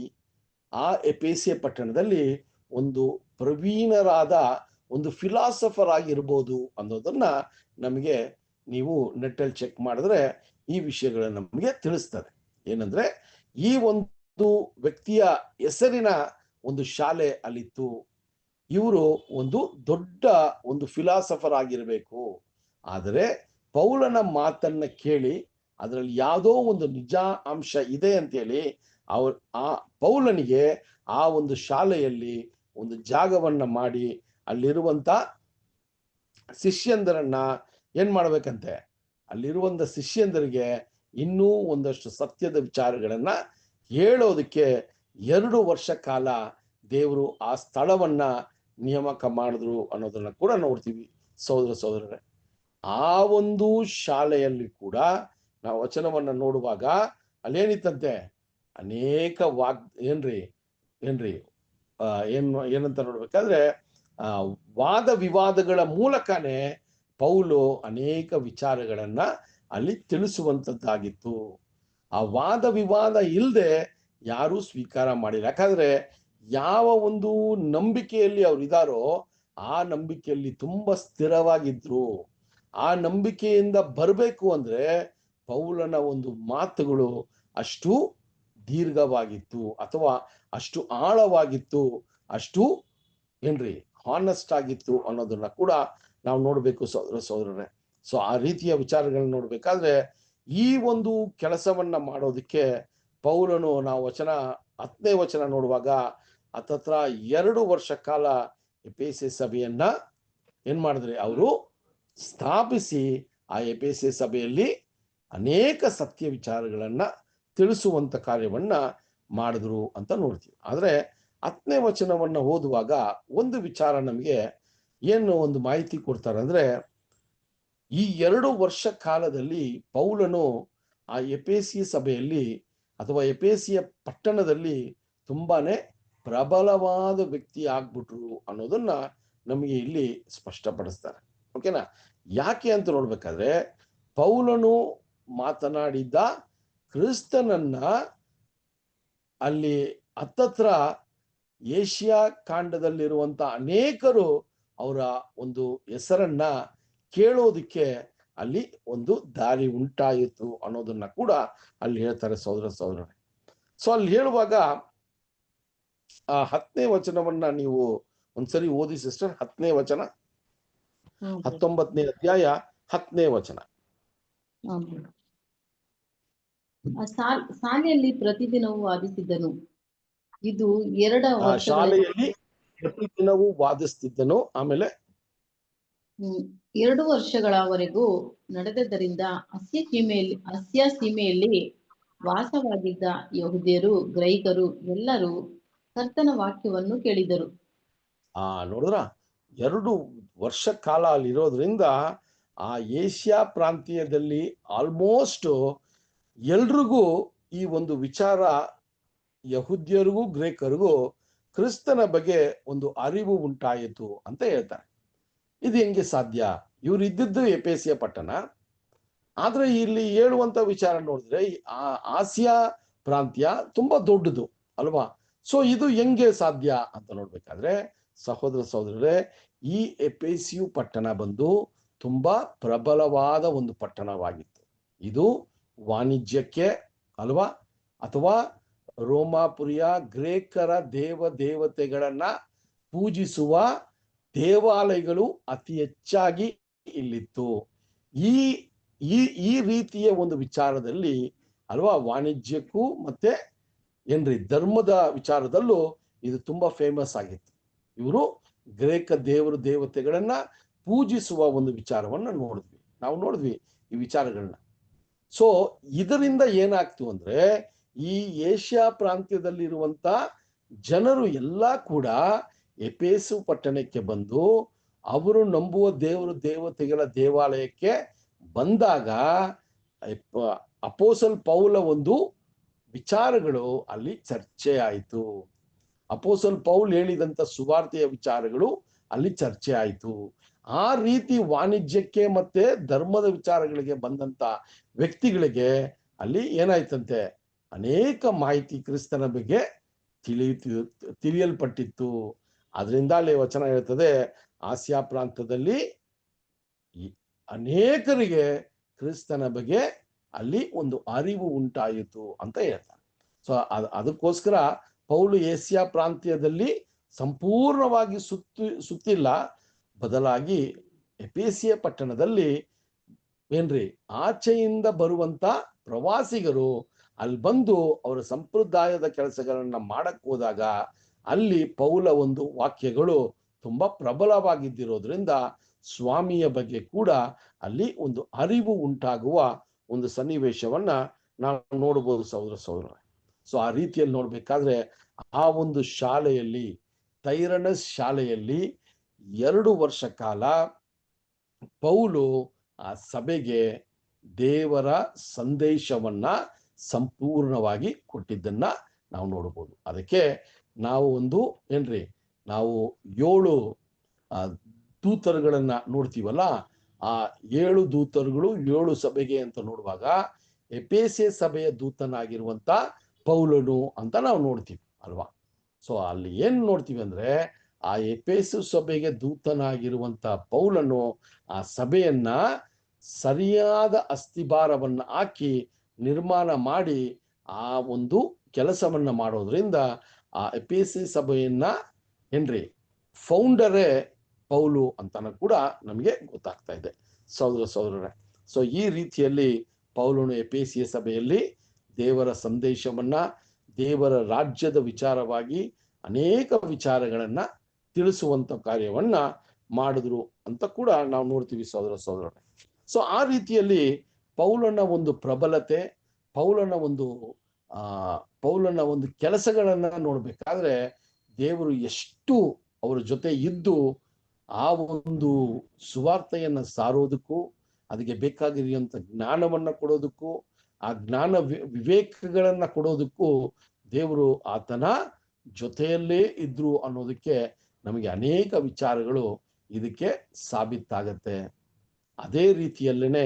ಆ ಎಫೆಸಿಯ ಪಟ್ಟಣದಲ್ಲಿ ಒಂದು ಪ್ರವೀಣರಾದ ಒಂದು ಫಿಲಾಸಫರ್ ಆಗಿರ್ಬೋದು ಅನ್ನೋದನ್ನ ನಮಗೆ ನೀವು ನೆಟ್ಟಲ್ಲಿ ಚೆಕ್ ಮಾಡಿದ್ರೆ ಈ ವಿಷಯಗಳನ್ನ ನಮಗೆ ತಿಳಿಸ್ತದೆ. ಏನಂದ್ರೆ ಈ ಒಂದು ವ್ಯಕ್ತಿಯ ಹೆಸರಿನ ಒಂದು ಶಾಲೆ ಅಲ್ಲಿತ್ತು. ಇವರು ಒಂದು ದೊಡ್ಡ ಒಂದು ಫಿಲಾಸಫರ್ ಆಗಿರಬೇಕು. ಆದರೆ ಪೌಲನ ಮಾತನ್ನ ಕೇಳಿ ಅದರಲ್ಲಿ ಯಾವುದೋ ಒಂದು ನಿಜ ಅಂಶ ಇದೆ ಅಂತೇಳಿ ಆ ಪೌಲನಿಗೆ ಆ ಒಂದು ಶಾಲೆಯಲ್ಲಿ ಒಂದು ಜಾಗವನ್ನ ಮಾಡಿ ಅಲ್ಲಿರುವಂತ ಶಿಷ್ಯಂದರನ್ನ ಏನ್ ಮಾಡ್ಬೇಕಂತೆ, ಅಲ್ಲಿರುವಂತ ಶಿಷ್ಯಂದರಿಗೆ ಇನ್ನೂ ಒಂದಷ್ಟು ಸತ್ಯದ ವಿಚಾರಗಳನ್ನ ಹೇಳೋದಕ್ಕೆ 2 ವರ್ಷ ಕಾಲ ದೇವರು ಆ ಸ್ಥಳವನ್ನ ನೇಮಕ ಮಾಡಿದ್ರು ಅನ್ನೋದನ್ನ ಕೂಡ ನೋಡ್ತೀವಿ ಸಹೋದರರೇ. ಆ ಒಂದು ಶಾಲೆಯಲ್ಲಿ ಕೂಡ ನಾವು ವಚನವನ್ನ ನೋಡುವಾಗ ಅಲ್ಲೇನಿತ್ತಂತೆ, ಅನೇಕ ಏನಂತ ನೋಡ್ಬೇಕಾದ್ರೆ ವಾದ ವಿವಾದಗಳ ಮೂಲಕನೇ ಪೌಲು ಅನೇಕ ವಿಚಾರಗಳನ್ನ ಅಲ್ಲಿ ತಿಳಿಸುವಂತದ್ದಾಗಿತ್ತು. ಆ ವಾದ ವಿವಾದ ಇಲ್ಲದೆ ಯಾರೂ ಸ್ವೀಕಾರ ಮಾಡಿಲ್ಲ. ಯಾಕಂದ್ರೆ ಯಾವ ಒಂದು ನಂಬಿಕೆಯಲ್ಲಿ ಅವ್ರು ಇದಾರೋ ಆ ನಂಬಿಕೆಯಲ್ಲಿ ತುಂಬಾ ಸ್ಥಿರವಾಗಿದ್ರು. ಆ ನಂಬಿಕೆಯಿಂದ ಬರಬೇಕು ಅಂದ್ರೆ ಪೌಲನ ಒಂದು ಮಾತುಗಳು ಅಷ್ಟು ದೀರ್ಘವಾಗಿತ್ತು, ಅಥವಾ ಅಷ್ಟು ಆಳವಾಗಿತ್ತು, ಅಷ್ಟು ಹಾನೆಸ್ಟ್ ಆಗಿತ್ತು ಅನ್ನೋದನ್ನ ಕೂಡ ನಾವು ನೋಡ್ಬೇಕು ಸಹೋದರರೇ. ಸೊ ಆ ರೀತಿಯ ವಿಚಾರಗಳನ್ನ ನೋಡ್ಬೇಕಾದ್ರೆ ಈ ಒಂದು ಕೆಲಸವನ್ನ ಮಾಡೋದಕ್ಕೆ ಪೌಲನು, ನಾವು 10ನೇ ವಚನ ನೋಡುವಾಗ ಹತ್ತತ್ರ 2 ವರ್ಷ ಕಾಲ ಎಫೆಸ ಸಭೆಯನ್ನ ಏನ್ ಮಾಡಿದ್ರೆ ಅವರು ಸ್ಥಾಪಿಸಿ ಆ ಎಫೆಸ ಸಭೆಯಲ್ಲಿ ಅನೇಕ ಸತ್ಯ ವಿಚಾರಗಳನ್ನ ತಿಳಿಸುವಂತ ಕಾರ್ಯವನ್ನ ಮಾಡಿದ್ರು ಅಂತ ನೋಡ್ತೀವಿ. ಆದ್ರೆ 10ನೇ ವಚನವನ್ನ ಓದುವಾಗ ಒಂದು ವಿಚಾರ ನಮಗೆ ಏನು ಒಂದು ಮಾಹಿತಿ ಕೊಡ್ತಾರೆ ಅಂದ್ರೆ, ಈ 2 ವರ್ಷ ಕಾಲದಲ್ಲಿ ಪೌಲನು ಆ ಎಫೆಸಿ ಸಭೆಯಲ್ಲಿ ಅಥವಾ ಎಪೇಸಿಯ ಪಟ್ಟಣದಲ್ಲಿ ತುಂಬಾನೇ ಪ್ರಬಲವಾದ ವ್ಯಕ್ತಿ ಆಗ್ಬಿಟ್ರು ಅನ್ನೋದನ್ನ ನಮಗೆ ಇಲ್ಲಿ ಸ್ಪಷ್ಟಪಡಿಸ್ತಾರೆ. ಓಕೆನಾ? ಯಾಕೆ ಅಂತ ನೋಡ್ಬೇಕಾದ್ರೆ ಪೌಲನು ಮಾತನಾಡಿದ್ದ ಕ್ರಿಸ್ತನನ್ನ ಅಲ್ಲಿ ಹತ್ತತ್ರ ಏಷ್ಯಾ ಖಂಡದಲ್ಲಿರುವಂತ ಅನೇಕರು ಅವರ ಒಂದು ಹೆಸರನ್ನ ಕೇಳೋದಿಕ್ಕೆ ಅಲ್ಲಿ ಒಂದು ದಾರಿ ಉಂಟಾಯಿತು ಅನ್ನೋದನ್ನ ಕೂಡ ಅಲ್ಲಿ ಹೇಳ್ತಾರೆ ಸಹೋದರರೇ. ಸೊ ಅಲ್ಲಿ ಹೇಳುವಾಗ ಆ 10ನೇ ವಚನವನ್ನ ನೀವು ಒಂದ್ಸರಿ ಓದಿ ಸಿಸ್ಟರ್. 10ನೇ ವಚನ, 19ನೇ ಅಧ್ಯಾಯ 10ನೇ ವಚನ. ಶಾಲೆಯಲ್ಲಿ ಪ್ರತಿದಿನವೂ ವಾದಿಸಿದ್ದನು. ಇದು 2 ಶಾಲೆಯಲ್ಲಿ ಪ್ರತಿದಿನವೂ ವಾದಿಸ್ತಿದ್ದನು. ಆಮೇಲೆ 2 ವರ್ಷಗಳವರೆಗೂ ನಡೆದದ್ದರಿಂದ ಅಸ್ಯ ಸೀಮೆಯಲ್ಲಿ ವಾಸವಾಗಿದ್ದ ಯಹೂದ್ಯರು ಗ್ರೀಕರು ಎಲ್ಲರೂ ಕರ್ತನ ವಾಕ್ಯವನ್ನು ಕೇಳಿದರು. ನೋಡಿದ್ರ 2 ವರ್ಷ ಕಾಲ ಅಲ್ಲಿರೋದ್ರಿಂದ ಆ ಏಷ್ಯಾ ಪ್ರಾಂತೀಯದಲ್ಲಿ ಆಲ್ಮೋಸ್ಟ್ ಎಲ್ರಿಗೂ ಈ ಒಂದು ವಿಚಾರ, ಯಹೂದ್ಯರಿಗೂ ಗ್ರೀಕರಿಗೂ ಕ್ರಿಸ್ತನ ಬಗ್ಗೆ ಒಂದು ಅರಿವು ಉಂಟಾಯಿತು ಅಂತ ಹೇಳ್ತಾರೆ. ಇದು ಹೆಂಗೆ ಸಾಧ್ಯ? ಇವ್ರು ಇದ್ದಿದ್ದು ಎಪೇಸಿಯ ಪಟ್ಟಣ, ಆದ್ರೆ ಇಲ್ಲಿ ಹೇಳುವಂತ ವಿಚಾರ ನೋಡಿದ್ರೆ ಆ ಆಸಿಯಾ ಪ್ರಾಂತ್ಯ ತುಂಬಾ ದೊಡ್ಡದು ಅಲ್ವಾ? ಸೊ ಇದು ಹೆಂಗೆ ಸಾಧ್ಯ ಅಂತ ನೋಡ್ಬೇಕಾದ್ರೆ ಸಹೋದರರೇ, ಈ ಎಪೇಸಿಯು ಪಟ್ಟಣ ಬಂದು ತುಂಬಾ ಪ್ರಬಲವಾದ ಒಂದು ಪಟ್ಟಣವಾಗಿತ್ತು. ಇದು ವಾಣಿಜ್ಯಕ್ಕೆ ಅಲ್ವಾ, ಅಥವಾ ರೋಮಾಪುರಿಯ ಗ್ರೀಕರ ದೇವತೆಗಳನ್ನ ಪೂಜಿಸುವ ದೇವಾಲಯಗಳು ಅತಿ ಹೆಚ್ಚಾಗಿ ಇಲ್ಲಿತ್ತು. ಈ ಈ ಈ ರೀತಿಯ ಒಂದು ವಿಚಾರದಲ್ಲಿ ಅಲ್ವಾ, ವಾಣಿಜ್ಯಕ್ಕೂ ಮತ್ತೆ ಏನ್ರಿ ಧರ್ಮದ ವಿಚಾರದಲ್ಲೂ ಇದು ತುಂಬಾ ಫೇಮಸ್ ಆಗಿತ್ತು. ಇವರು ಗ್ರೀಕ ದೇವತೆಗಳನ್ನ ಪೂಜಿಸುವ ಒಂದು ವಿಚಾರವನ್ನ ನಾವು ನೋಡಿದ್ವಿ ಈ ವಿಚಾರಗಳನ್ನ. ಸೊ ಇದರಿಂದ ಏನಾಗ್ತು ಅಂದ್ರೆ ಈ ಏಷ್ಯಾ ಪ್ರಾಂತ್ಯದಲ್ಲಿರುವಂತ ಜನರು ಎಲ್ಲ ಕೂಡ ಎಪೇಸು ಪಟ್ಟಣಕ್ಕೆ ಬಂದು ಅವರು ನಂಬುವ ದೇವತೆಗಳ ದೇವಾಲಯಕ್ಕೆ ಬಂದಾಗ ಅಪೋಸಲ್ ಪೌಲ ಒಂದು ವಿಚಾರಗಳು ಅಲ್ಲಿ ಚರ್ಚೆ ಆಯಿತು. ಅಪೋಸಲ್ ಪೌಲ್ ಹೇಳಿದಂತ ಸುವಾರ್ತೆಯ ವಿಚಾರಗಳು ಅಲ್ಲಿ ಚರ್ಚೆ ಆಯಿತು. ಆ ರೀತಿ ವಾಣಿಜ್ಯಕ್ಕೆ ಮತ್ತೆ ಧರ್ಮದ ವಿಚಾರಗಳಿಗೆ ಬಂದಂತ ವ್ಯಕ್ತಿಗಳಿಗೆ ಅಲ್ಲಿ ಏನಾಯ್ತಂತೆ, ಅನೇಕ ಮಾಹಿತಿ ಕ್ರಿಸ್ತನ ಬಗ್ಗೆ ತಿಳಿಯಲ್ಪಟ್ಟಿತ್ತು. ಅದರಿಂದ ಅಲ್ಲಿ ವಚನ ಹೇಳ್ತದೆ, ಆಸಿಯಾ ಪ್ರಾಂತದಲ್ಲಿ ಅನೇಕರಿಗೆ ಕ್ರಿಸ್ತನ ಬಗ್ಗೆ ಅಲ್ಲಿ ಒಂದು ಅರಿವು ಉಂಟಾಯಿತು ಅಂತ ಹೇಳ್ತಾರೆ. ಸೊ ಅದಕ್ಕೋಸ್ಕರ ಪೌಲು ಏಷ್ಯಾ ಪ್ರಾಂತ್ಯದಲ್ಲಿ ಸಂಪೂರ್ಣವಾಗಿ ಸುತ್ತಿಲ್ಲ, ಬದಲಾಗಿ ಎಪೇಸಿಯ ಪಟ್ಟಣದಲ್ಲಿ ಏನ್ರಿ ಆಚೆಯಿಂದ ಬರುವಂತ ಪ್ರವಾಸಿಗರು ಅಲ್ಲಿ ಬಂದು ಅವರ ಸಂಪ್ರದಾಯದ ಕೆಲಸಗಳನ್ನ ಮಾಡಕ್ ಹೋದಾಗ ಅಲ್ಲಿ ಪೌಲ ಒಂದು ವಾಕ್ಯಗಳು ತುಂಬಾ ಪ್ರಬಲವಾಗಿದ್ದಿರೋದ್ರಿಂದ ಸ್ವಾಮಿಯ ಬಗ್ಗೆ ಕೂಡ ಅಲ್ಲಿ ಒಂದು ಅರಿವು ಉಂಟಾಗುವ ಒಂದು ಸನ್ನಿವೇಶವನ್ನ ನಾವು ನೋಡಬಹುದು ಸಹೋದರ. ಸೊ ಆ ರೀತಿಯಲ್ಲಿ ನೋಡ್ಬೇಕಾದ್ರೆ ಆ ಒಂದು ಶಾಲೆಯಲ್ಲಿ, ತೈರನಸ್ ಶಾಲೆಯಲ್ಲಿ 2 ವರ್ಷ ಕಾಲ ಪೌಲು ಆ ಸಭೆಗೆ ದೇವರ ಸಂದೇಶವನ್ನ ಸಂಪೂರ್ಣವಾಗಿ ಕೊಟ್ಟಿದ್ದನ್ನ ನಾವು ನೋಡಬಹುದು. ಅದಕ್ಕೆ ನಾವು ಒಂದು ನಾವು 7 ದೂತರುಗಳನ್ನ ನೋಡ್ತೀವಲ್ಲ, ಆ 7 ದೂತರುಗಳು 7 ಸಭೆಗೆ ಅಂತ ನೋಡುವಾಗ ಎಪೇಸೆ ಸಭೆಯ ದೂತನಾಗಿರುವಂತ ಪೌಲನು ಅಂತ ನಾವು ನೋಡ್ತೀವಿ ಅಲ್ವಾ? ಸೊ ಅಲ್ಲಿ ಏನ್ ನೋಡ್ತೀವಿ ಅಂದ್ರೆ, ಆ ಎಪೇಸು ಸಭೆಗೆ ದೂತನಾಗಿರುವಂತ ಪೌಲನು ಆ ಸಭೆಯನ್ನ ಸರಿಯಾದ ಅಸ್ತಿಭಾರವನ್ನ ಹಾಕಿ ನಿರ್ಮಾಣ ಮಾಡಿ ಆ ಒಂದು ಕೆಲಸವನ್ನ ಮಾಡೋದ್ರಿಂದ ಆ ಎಪೇಸಿ ಸಭೆಯನ್ನ ಫೌಂಡರೇ ಪೌಲು ಅಂತಾನು ಕೂಡ ನಮಗೆ ಗೊತ್ತಾಗ್ತಾ ಇದೆ ಸಹೋದರರೇ. ಸೊ ಈ ರೀತಿಯಲ್ಲಿ ಪೌಲನು ಎಪೇಸಿಯ ಸಭೆಯಲ್ಲಿ ದೇವರ ಸಂದೇಶವನ್ನ, ದೇವರ ರಾಜ್ಯದ ವಿಚಾರವಾಗಿ ಅನೇಕ ವಿಚಾರಗಳನ್ನ ತಿಳಿಸುವಂತ ಕಾರ್ಯವನ್ನ ಮಾಡಿದ್ರು ಅಂತ ಕೂಡ ನಾವು ನೋಡ್ತೀವಿ ಸಹೋದರರೇ. ಸೊ ಆ ರೀತಿಯಲ್ಲಿ ಪೌಲನ ಒಂದು ಪ್ರಬಲತೆ, ಪೌಲನ ಒಂದು ಕೆಲಸಗಳನ್ನ ನೋಡ್ಬೇಕಾದ್ರೆ ದೇವರು ಎಷ್ಟು ಅವರ ಜೊತೆ ಇದ್ದು ಆ ಒಂದು ಸುವಾರ್ತೆಯನ್ನ ಸಾರೋದಕ್ಕೂ, ಅದಕ್ಕೆ ಬೇಕಾಗಿರುವಂತ ಜ್ಞಾನವನ್ನ ಕೊಡೋದಕ್ಕೂ, ಆ ಜ್ಞಾನ ವಿವೇಕಗಳನ್ನ ಕೊಡೋದಕ್ಕೂ ದೇವರು ಆತನ ಜೊತೆಯಲ್ಲೇ ಇದ್ರು ಅನ್ನೋದಕ್ಕೆ ನಮಗೆ ಅನೇಕ ವಿಚಾರಗಳು ಇದಕ್ಕೆ ಸಾಬೀತಾಗತ್ತೆ. ಅದೇ ರೀತಿಯಲ್ಲೇನೆ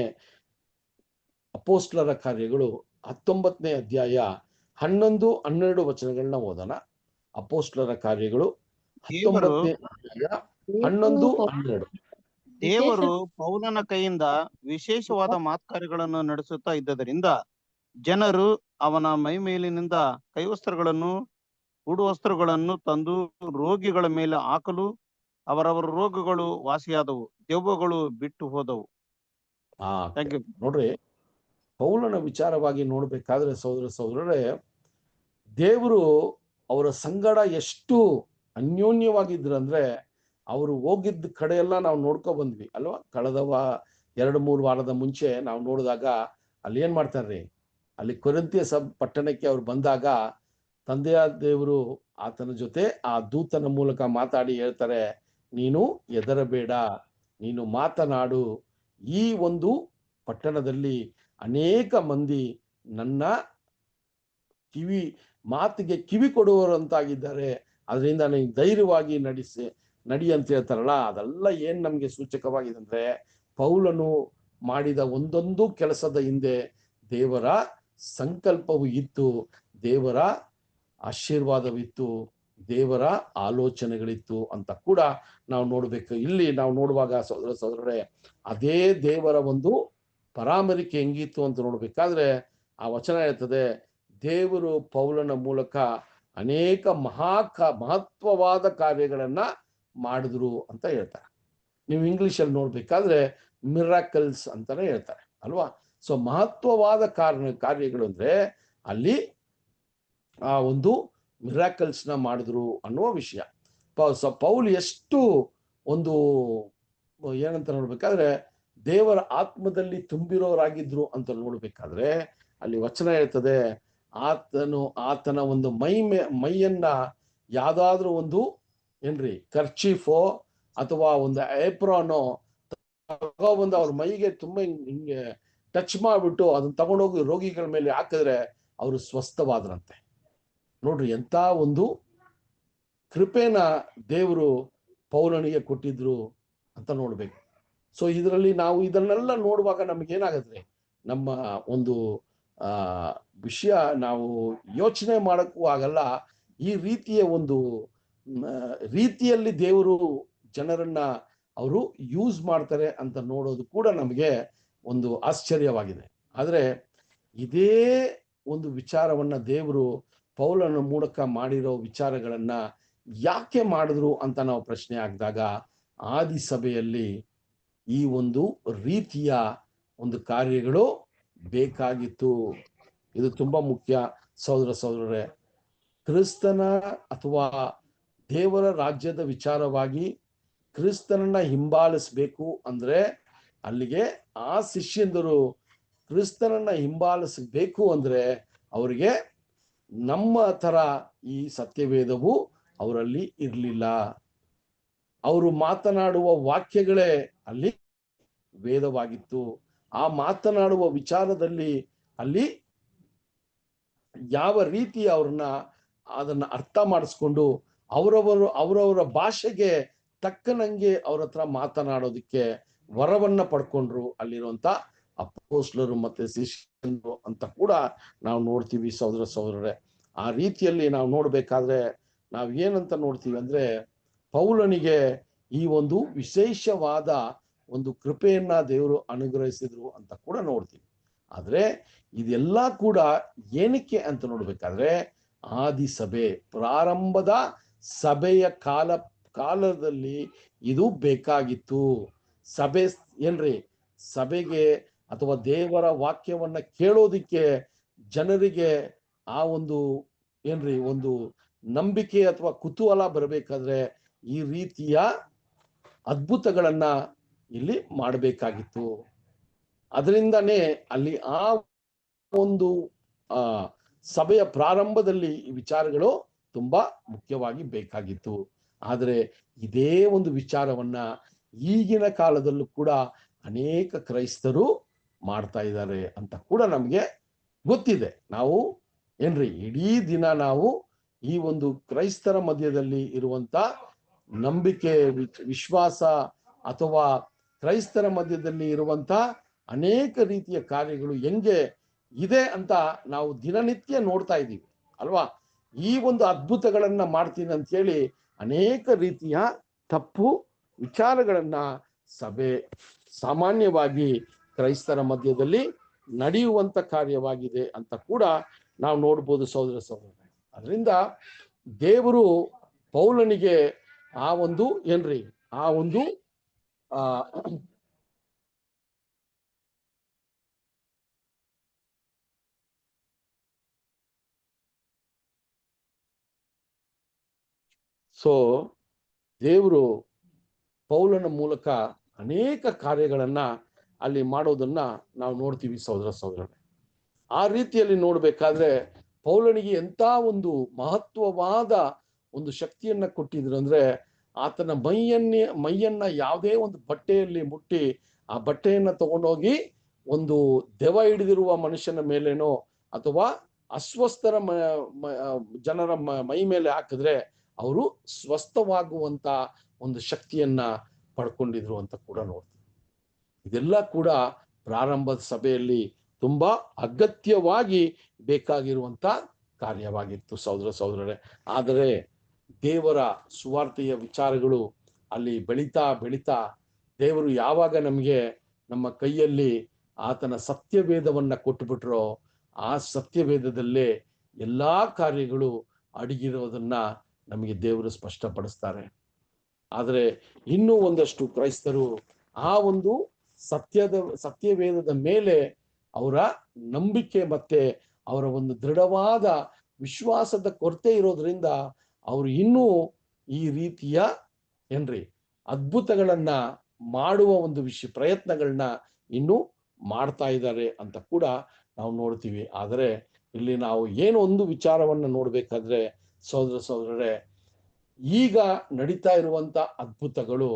ಅಪೋಸ್ಲರ ಕಾರ್ಯಗಳು 19ನೇ ಅಧ್ಯಾಯ 11, 12 ವಚನಗಳನ್ನ ಓದೋಣ. ಅಪೋಸ್ಲರ ಕಾರ್ಯಗಳು 19ನೇ ಅಧ್ಯಾಯ 11, 12. ದೇವರು ಪೌಲನ ಕೈಯಿಂದ ವಿಶೇಷವಾದ ಮಾತುಕಾರ್ಯಗಳನ್ನು ನಡೆಸುತ್ತಾ ಇದ್ದರಿಂದ ಜನರು ಅವನ ಮೈಮೇಲಿನಿಂದ ಕೈವಸ್ತ್ರಗಳನ್ನು ಉಡುವಸ್ತ್ರಗಳನ್ನು ತಂದು ರೋಗಿಗಳ ಮೇಲೆ ಹಾಕಲು ಅವರವರ ರೋಗಗಳು ವಾಸಿಯಾದವು, ದೆವ್ವಗಳು ಬಿಟ್ಟು ಹೋದವು. ನೋಡ್ರಿ, ಪೌಲನ ವಿಚಾರವಾಗಿ ನೋಡ್ಬೇಕಾದ್ರೆ ಸಹೋದರರೇ, ದೇವರು ಅವರ ಸಂಗಡ ಎಷ್ಟು ಅನ್ಯೋನ್ಯವಾಗಿದ್ರಂದ್ರೆ ಅವರು ಹೋಗಿದ್ದ ಕಡೆ ಎಲ್ಲ ನಾವು ನೋಡ್ಕೊ ಬಂದ್ವಿ ಅಲ್ವಾ. ಕಳೆದ 2-3 ವಾರದ ಮುಂಚೆ ನಾವು ನೋಡಿದಾಗ ಅಲ್ಲಿ ಏನ್ ಮಾಡ್ತಾರ್ರಿ, ಅಲ್ಲಿ ಕೊರಿಂಥಿಯ ಪಟ್ಟಣಕ್ಕೆ ಅವ್ರು ಬಂದಾಗ ತಂದೆಯಾದ ದೇವರು ಆತನ ಜೊತೆ ಆ ದೂತನ ಮೂಲಕ ಮಾತಾಡಿ ಹೇಳ್ತಾರೆ, ನೀನು ಹೆದರಬೇಡ, ನೀನು ಮಾತನಾಡು, ಈ ಒಂದು ಪಟ್ಟಣದಲ್ಲಿ ಅನೇಕ ಮಂದಿ ನನ್ನ ಮಾತಿಗೆ ಕಿವಿ ಕೊಡುವವರಂತಾಗಿದ್ದಾರೆ, ಅದರಿಂದ ನೀವು ಧೈರ್ಯವಾಗಿ ನಡಿ ಅಂತ ಹೇಳ್ತಾರಲ್ಲ. ಅದೆಲ್ಲ ಏನ್ ನಮ್ಗೆ ಸೂಚಕವಾಗಿದೆ ಅಂದ್ರೆ, ಪೌಲನು ಮಾಡಿದ ಒಂದೊಂದು ಕೆಲಸದ ಹಿಂದೆ ದೇವರ ಸಂಕಲ್ಪವು ಇತ್ತು, ದೇವರ ಆಶೀರ್ವಾದವಿತ್ತು, ದೇವರ ಆಲೋಚನೆಗಳಿತ್ತು ಅಂತ ಕೂಡ ನಾವು ನೋಡ್ಬೇಕು. ಇಲ್ಲಿ ನಾವು ನೋಡುವಾಗ ಸಹೋದರರೇ, ಅದೇ ದೇವರ ಒಂದು ಪರಾಮರಿಕೆ ಹೆಂಗಿತ್ತು ಅಂತ ನೋಡ್ಬೇಕಾದ್ರೆ ಆ ವಚನ ಹೇಳ್ತದೆ, ದೇವರು ಪೌಲನ ಮೂಲಕ ಅನೇಕ ಮಹತ್ವವಾದ ಕಾರ್ಯಗಳನ್ನ ಮಾಡಿದ್ರು ಅಂತ ಹೇಳ್ತಾರೆ. ನೀವು ಇಂಗ್ಲಿಷಲ್ಲಿ ನೋಡ್ಬೇಕಾದ್ರೆ ಮಿರಾಕಲ್ಸ್ ಅಂತಾನೆ ಹೇಳ್ತಾರೆ ಅಲ್ವಾ. ಸೊ ಮಹತ್ವವಾದ ಕಾರ್ಯಗಳು ಅಂದ್ರೆ ಅಲ್ಲಿ ಆ ಒಂದು ಮಿರಾಕಲ್ಸ್ ನ ಮಾಡಿದ್ರು ಅನ್ನುವ ವಿಷಯ. ಪೌಲ್ ಎಷ್ಟು ಒಂದು ಏನಂತ ನೋಡ್ಬೇಕಾದ್ರೆ ದೇವರ ಆತ್ಮದಲ್ಲಿ ತುಂಬಿರೋರಾಗಿದ್ರು ಅಂತ ನೋಡ್ಬೇಕಾದ್ರೆ ಅಲ್ಲಿ ವಚನ ಹೇಳ್ತದೆ, ಆತನ ಒಂದು ಮೈಯನ್ನ ಯಾವ್ದಾದ್ರೂ ಒಂದು ಏನ್ರಿ ಕರ್ಚೀಫೋ ಅಥವಾ ಒಂದು ಏಪ್ರಾನೋ ತಗೊಬಂದು ಅವ್ರ ಮೈಗೆ ತುಂಬಾ ಹಿಂಗೆ ಟಚ್ ಮಾಡ್ಬಿಟ್ಟು ಅದನ್ನ ತಗೊಂಡೋಗಿ ರೋಗಿಗಳ ಮೇಲೆ ಹಾಕಿದ್ರೆ ಅವರು ಸ್ವಸ್ಥವಾದ್ರಂತೆ. ನೋಡ್ರಿ ಎಂತ ಒಂದು ಕೃಪೆನ ದೇವರು ಪೌಲನಿಗೆ ಕೊಟ್ಟಿದ್ರು ಅಂತ ನೋಡ್ಬೇಕು. ಸೊ ಇದರಲ್ಲಿ ನಾವು ಇದನ್ನೆಲ್ಲ ನೋಡುವಾಗ ನಮಗೇನಾಗತ್ತೆ, ನಮ್ಮ ಒಂದು ವಿಷಯ ನಾವು ಯೋಚನೆ ಮಾಡಕ್ಕೂ ಆಗಲ್ಲ. ಈ ರೀತಿಯ ಒಂದು ರೀತಿಯಲ್ಲಿ ದೇವರು ಜನರನ್ನ ಅವರು ಯೂಸ್ ಮಾಡ್ತಾರೆ ಅಂತ ನೋಡೋದು ಕೂಡ ನಮಗೆ ಒಂದು ಆಶ್ಚರ್ಯವಾಗಿದೆ. ಆದ್ರೆ ಇದೇ ಒಂದು ವಿಚಾರವನ್ನ ದೇವರು ಪೌಲನ ಮೂಲಕ ಮಾಡಿರೋ ವಿಚಾರಗಳನ್ನ ಯಾಕೆ ಮಾಡಿದ್ರು ಅಂತ ನಾವು ಪ್ರಶ್ನೆ ಹಾಕಿದಾಗ, ಆದಿ ಸಭೆಯಲ್ಲಿ ಈ ಒಂದು ರೀತಿಯ ಒಂದು ಕಾರ್ಯಗಳು ಬೇಕಾಗಿತ್ತು. ಇದು ತುಂಬಾ ಮುಖ್ಯ ಸಹೋದರರೇ. ಕ್ರಿಸ್ತನ ಅಥವಾ ದೇವರ ರಾಜ್ಯದ ವಿಚಾರವಾಗಿ ಕ್ರಿಸ್ತನನ್ನ ಹಿಂಬಾಲಿಸಬೇಕು ಅಂದ್ರೆ ಅಲ್ಲಿಗೆ ಆ ಶಿಷ್ಯಂದರು ಕ್ರಿಸ್ತನನ್ನ ಹಿಂಬಾಲಿಸಬೇಕು ಅಂದ್ರೆ ಅವರಿಗೆ ನಮ್ಮ ತರ ಈ ಸತ್ಯವೇದವು ಅವರಲ್ಲಿ ಇರಲಿಲ್ಲ. ಅವರು ಮಾತನಾಡುವ ವಾಕ್ಯಗಳೇ ಅಲ್ಲಿ ವೇದವಾಗಿತ್ತು. ಆ ಮಾತನಾಡುವ ವಿಚಾರದಲ್ಲಿ ಅಲ್ಲಿ ಯಾವ ರೀತಿ ಅದನ್ನ ಅರ್ಥ ಮಾಡಿಸ್ಕೊಂಡು ಅವರವರ ಭಾಷೆಗೆ ತಕ್ಕನಂಗೆ ಅವ್ರ ಹತ್ರ ಮಾತನಾಡೋದಕ್ಕೆ ವರವನ್ನ ಪಡ್ಕೊಂಡ್ರು ಅಲ್ಲಿರುವಂತ ಅಪೊಸ್ತಲರು ಮತ್ತೆ ಶಿಷ್ಯರು ಅಂತ ಕೂಡ ನಾವು ನೋಡ್ತೀವಿ ಸಹೋದರರೇ. ಆ ರೀತಿಯಲ್ಲಿ ನಾವು ನೋಡ್ಬೇಕಾದ್ರೆ ನಾವ್ ಏನಂತ ನೋಡ್ತೀವಿ ಅಂದ್ರೆ, ಪೌಲನಿಗೆ ಈ ಒಂದು ವಿಶೇಷವಾದ ಒಂದು ಕೃಪೆಯನ್ನ ದೇವರು ಅನುಗ್ರಹಿಸಿದ್ರು ಅಂತ ಕೂಡ ನೋಡ್ತೀವಿ. ಆದ್ರೆ ಇದೆಲ್ಲ ಕೂಡ ಏನಕ್ಕೆ ಅಂತ ನೋಡ್ಬೇಕಾದ್ರೆ, ಆದಿ ಸಭೆ ಪ್ರಾರಂಭದ ಸಭೆಯ ಕಾಲದಲ್ಲಿ ಇದು ಬೇಕಾಗಿತ್ತು. ಸಭೆ ಏನ್ರಿ, ಸಭೆಗೆ ಅಥವಾ ದೇವರ ವಾಕ್ಯವನ್ನ ಕೇಳೋದಿಕ್ಕೆ ಜನರಿಗೆ ಆ ಒಂದು ಏನ್ರಿ ಒಂದು ನಂಬಿಕೆ ಅಥವಾ ಕುತೂಹಲ ಬರಬೇಕಾದ್ರೆ ಈ ರೀತಿಯ ಅದ್ಭುತಗಳನ್ನ ಇಲ್ಲಿ ಮಾಡಬೇಕಾಗಿತ್ತು. ಅದರಿಂದನೇ ಅಲ್ಲಿ ಆ ಒಂದು ಸಭೆಯ ಪ್ರಾರಂಭದಲ್ಲಿ ಈ ವಿಚಾರಗಳು ತುಂಬಾ ಮುಖ್ಯವಾಗಿ ಬೇಕಾಗಿತ್ತು. ಆದರೆ ಇದೇ ಒಂದು ವಿಚಾರವನ್ನ ಈಗಿನ ಕಾಲದಲ್ಲೂ ಕೂಡ ಅನೇಕ ಕ್ರೈಸ್ತರು ಮಾಡ್ತಾ ಇದ್ದಾರೆ ಅಂತ ಕೂಡ ನಮ್ಗೆ ಗೊತ್ತಿದೆ. ನಾವು ಏನ್ರಿ ಇಡೀ ದಿನ ನಾವು ಈ ಒಂದು ಕ್ರೈಸ್ತರ ಮಧ್ಯದಲ್ಲಿ ಇರುವಂತ ನಂಬಿಕೆ, ವಿಶ್ವಾಸ ಅಥವಾ ಕ್ರೈಸ್ತರ ಮಧ್ಯದಲ್ಲಿ ಇರುವಂತ ಅನೇಕ ರೀತಿಯ ಕಾರ್ಯಗಳು ಹೆಂಗೆ ಇದೆ ಅಂತ ನಾವು ದಿನನಿತ್ಯ ನೋಡ್ತಾ ಇದ್ದೀವಿ ಅಲ್ವಾ. ಈ ಒಂದು ಅದ್ಭುತಗಳನ್ನ ಮಾಡ್ತೀನಿ ಅಂತ ಹೇಳಿ ಅನೇಕ ರೀತಿಯ ತಪ್ಪು ವಿಚಾರಗಳನ್ನ ಸಭೆ ಸಾಮಾನ್ಯವಾಗಿ ಕ್ರೈಸ್ತರ ಮಧ್ಯದಲ್ಲಿ ನಡೆಯುವಂತ ಕಾರ್ಯವಾಗಿದೆ ಅಂತ ಕೂಡ ನಾವು ನೋಡ್ಬೋದು ಸಹೋದರ ಸಹೋದರರೇ. ಅದರಿಂದ ದೇವರು ಪೌಲನಿಗೆ ಆ ಒಂದು ಏನ್ರಿ ಆ ಒಂದು ಸೊ ದೇವರು ಪೌಲನ ಮೂಲಕ ಅನೇಕ ಕಾರ್ಯಗಳನ್ನ ಅಲ್ಲಿ ಮಾಡೋದನ್ನ ನಾವು ನೋಡ್ತೀವಿ ಸಹೋದರ ಸಹೋದರರೇ. ಆ ರೀತಿಯಲ್ಲಿ ನೋಡ್ಬೇಕಾದ್ರೆ ಪೌಲನಿಗೆ ಎಂತ ಒಂದು ಮಹತ್ವವಾದ ಒಂದು ಶಕ್ತಿಯನ್ನ ಕೊಟ್ಟಿದ್ರು ಅಂದ್ರೆ, ಆತನ ಮೈಯನ್ನ ಯಾವುದೇ ಒಂದು ಬಟ್ಟೆಯಲ್ಲಿ ಮುಟ್ಟಿ ಆ ಬಟ್ಟೆಯನ್ನ ತಗೊಂಡೋಗಿ ಒಂದು ದೆವ್ವ ಹಿಡಿದಿರುವ ಮನುಷ್ಯನ ಮೇಲೇನೋ ಅಥವಾ ಅಸ್ವಸ್ಥರ ಜನರ ಮೈ ಮೇಲೆ ಹಾಕಿದ್ರೆ ಅವರು ಸ್ವಸ್ಥವಾಗುವಂತ ಒಂದು ಶಕ್ತಿಯನ್ನ ಪಡ್ಕೊಂಡಿದ್ರು ಅಂತ ಕೂಡ ನೋಡ್ತೀವಿ. ಇದೆಲ್ಲ ಕೂಡ ಪ್ರಾರಂಭದ ಸಭೆಯಲ್ಲಿ ತುಂಬಾ ಅಗತ್ಯವಾಗಿ ಬೇಕಾಗಿರುವಂತ ಕಾರ್ಯವಾಗಿತ್ತು ಸಹೋದರ ಸಹೋದರರೇ. ಆದರೆ ದೇವರ ಸುವಾರ್ತೆಯ ವಿಚಾರಗಳು ಅಲ್ಲಿ ಬೆಳೀತಾ ಬೆಳೀತಾ ದೇವರು ಯಾವಾಗ ನಮಗೆ ನಮ್ಮ ಕೈಯಲ್ಲಿ ಆತನ ಸತ್ಯವೇದವನ್ನ ಕೊಟ್ಟುಬಿಟ್ರೋ ಆ ಸತ್ಯವೇದದಲ್ಲೇ ಎಲ್ಲಾ ಕಾರ್ಯಗಳು ಅಡಗಿರೋದನ್ನ ನಮಗೆ ದೇವರು ಸ್ಪಷ್ಟಪಡಿಸ್ತಾರೆ. ಆದರೆ ಇನ್ನೂ ಒಂದಷ್ಟು ಕ್ರೈಸ್ತರು ಆ ಒಂದು ಸತ್ಯವೇದದ ಮೇಲೆ ಅವರ ನಂಬಿಕೆ ಮತ್ತೆ ಅವರ ಒಂದು ದೃಢವಾದ ವಿಶ್ವಾಸದ ಕೊರತೆ ಇರೋದ್ರಿಂದ ಅವರು ಇನ್ನೂ ಈ ರೀತಿಯ ಏನ್ರಿ ಅದ್ಭುತಗಳನ್ನ ಮಾಡುವ ಒಂದು ಪ್ರಯತ್ನಗಳನ್ನ ಇನ್ನೂ ಮಾಡ್ತಾ ಇದ್ದಾರೆ ಅಂತ ಕೂಡ ನಾವು ನೋಡ್ತೀವಿ. ಆದರೆ ಇಲ್ಲಿ ನಾವು ಏನು ಒಂದು ವಿಚಾರವನ್ನ ನೋಡ್ಬೇಕಾದ್ರೆ ಸಹೋದರ ಸಹೋದರರೇ, ಈಗ ನಡೀತಾ ಇರುವಂತ ಅದ್ಭುತಗಳು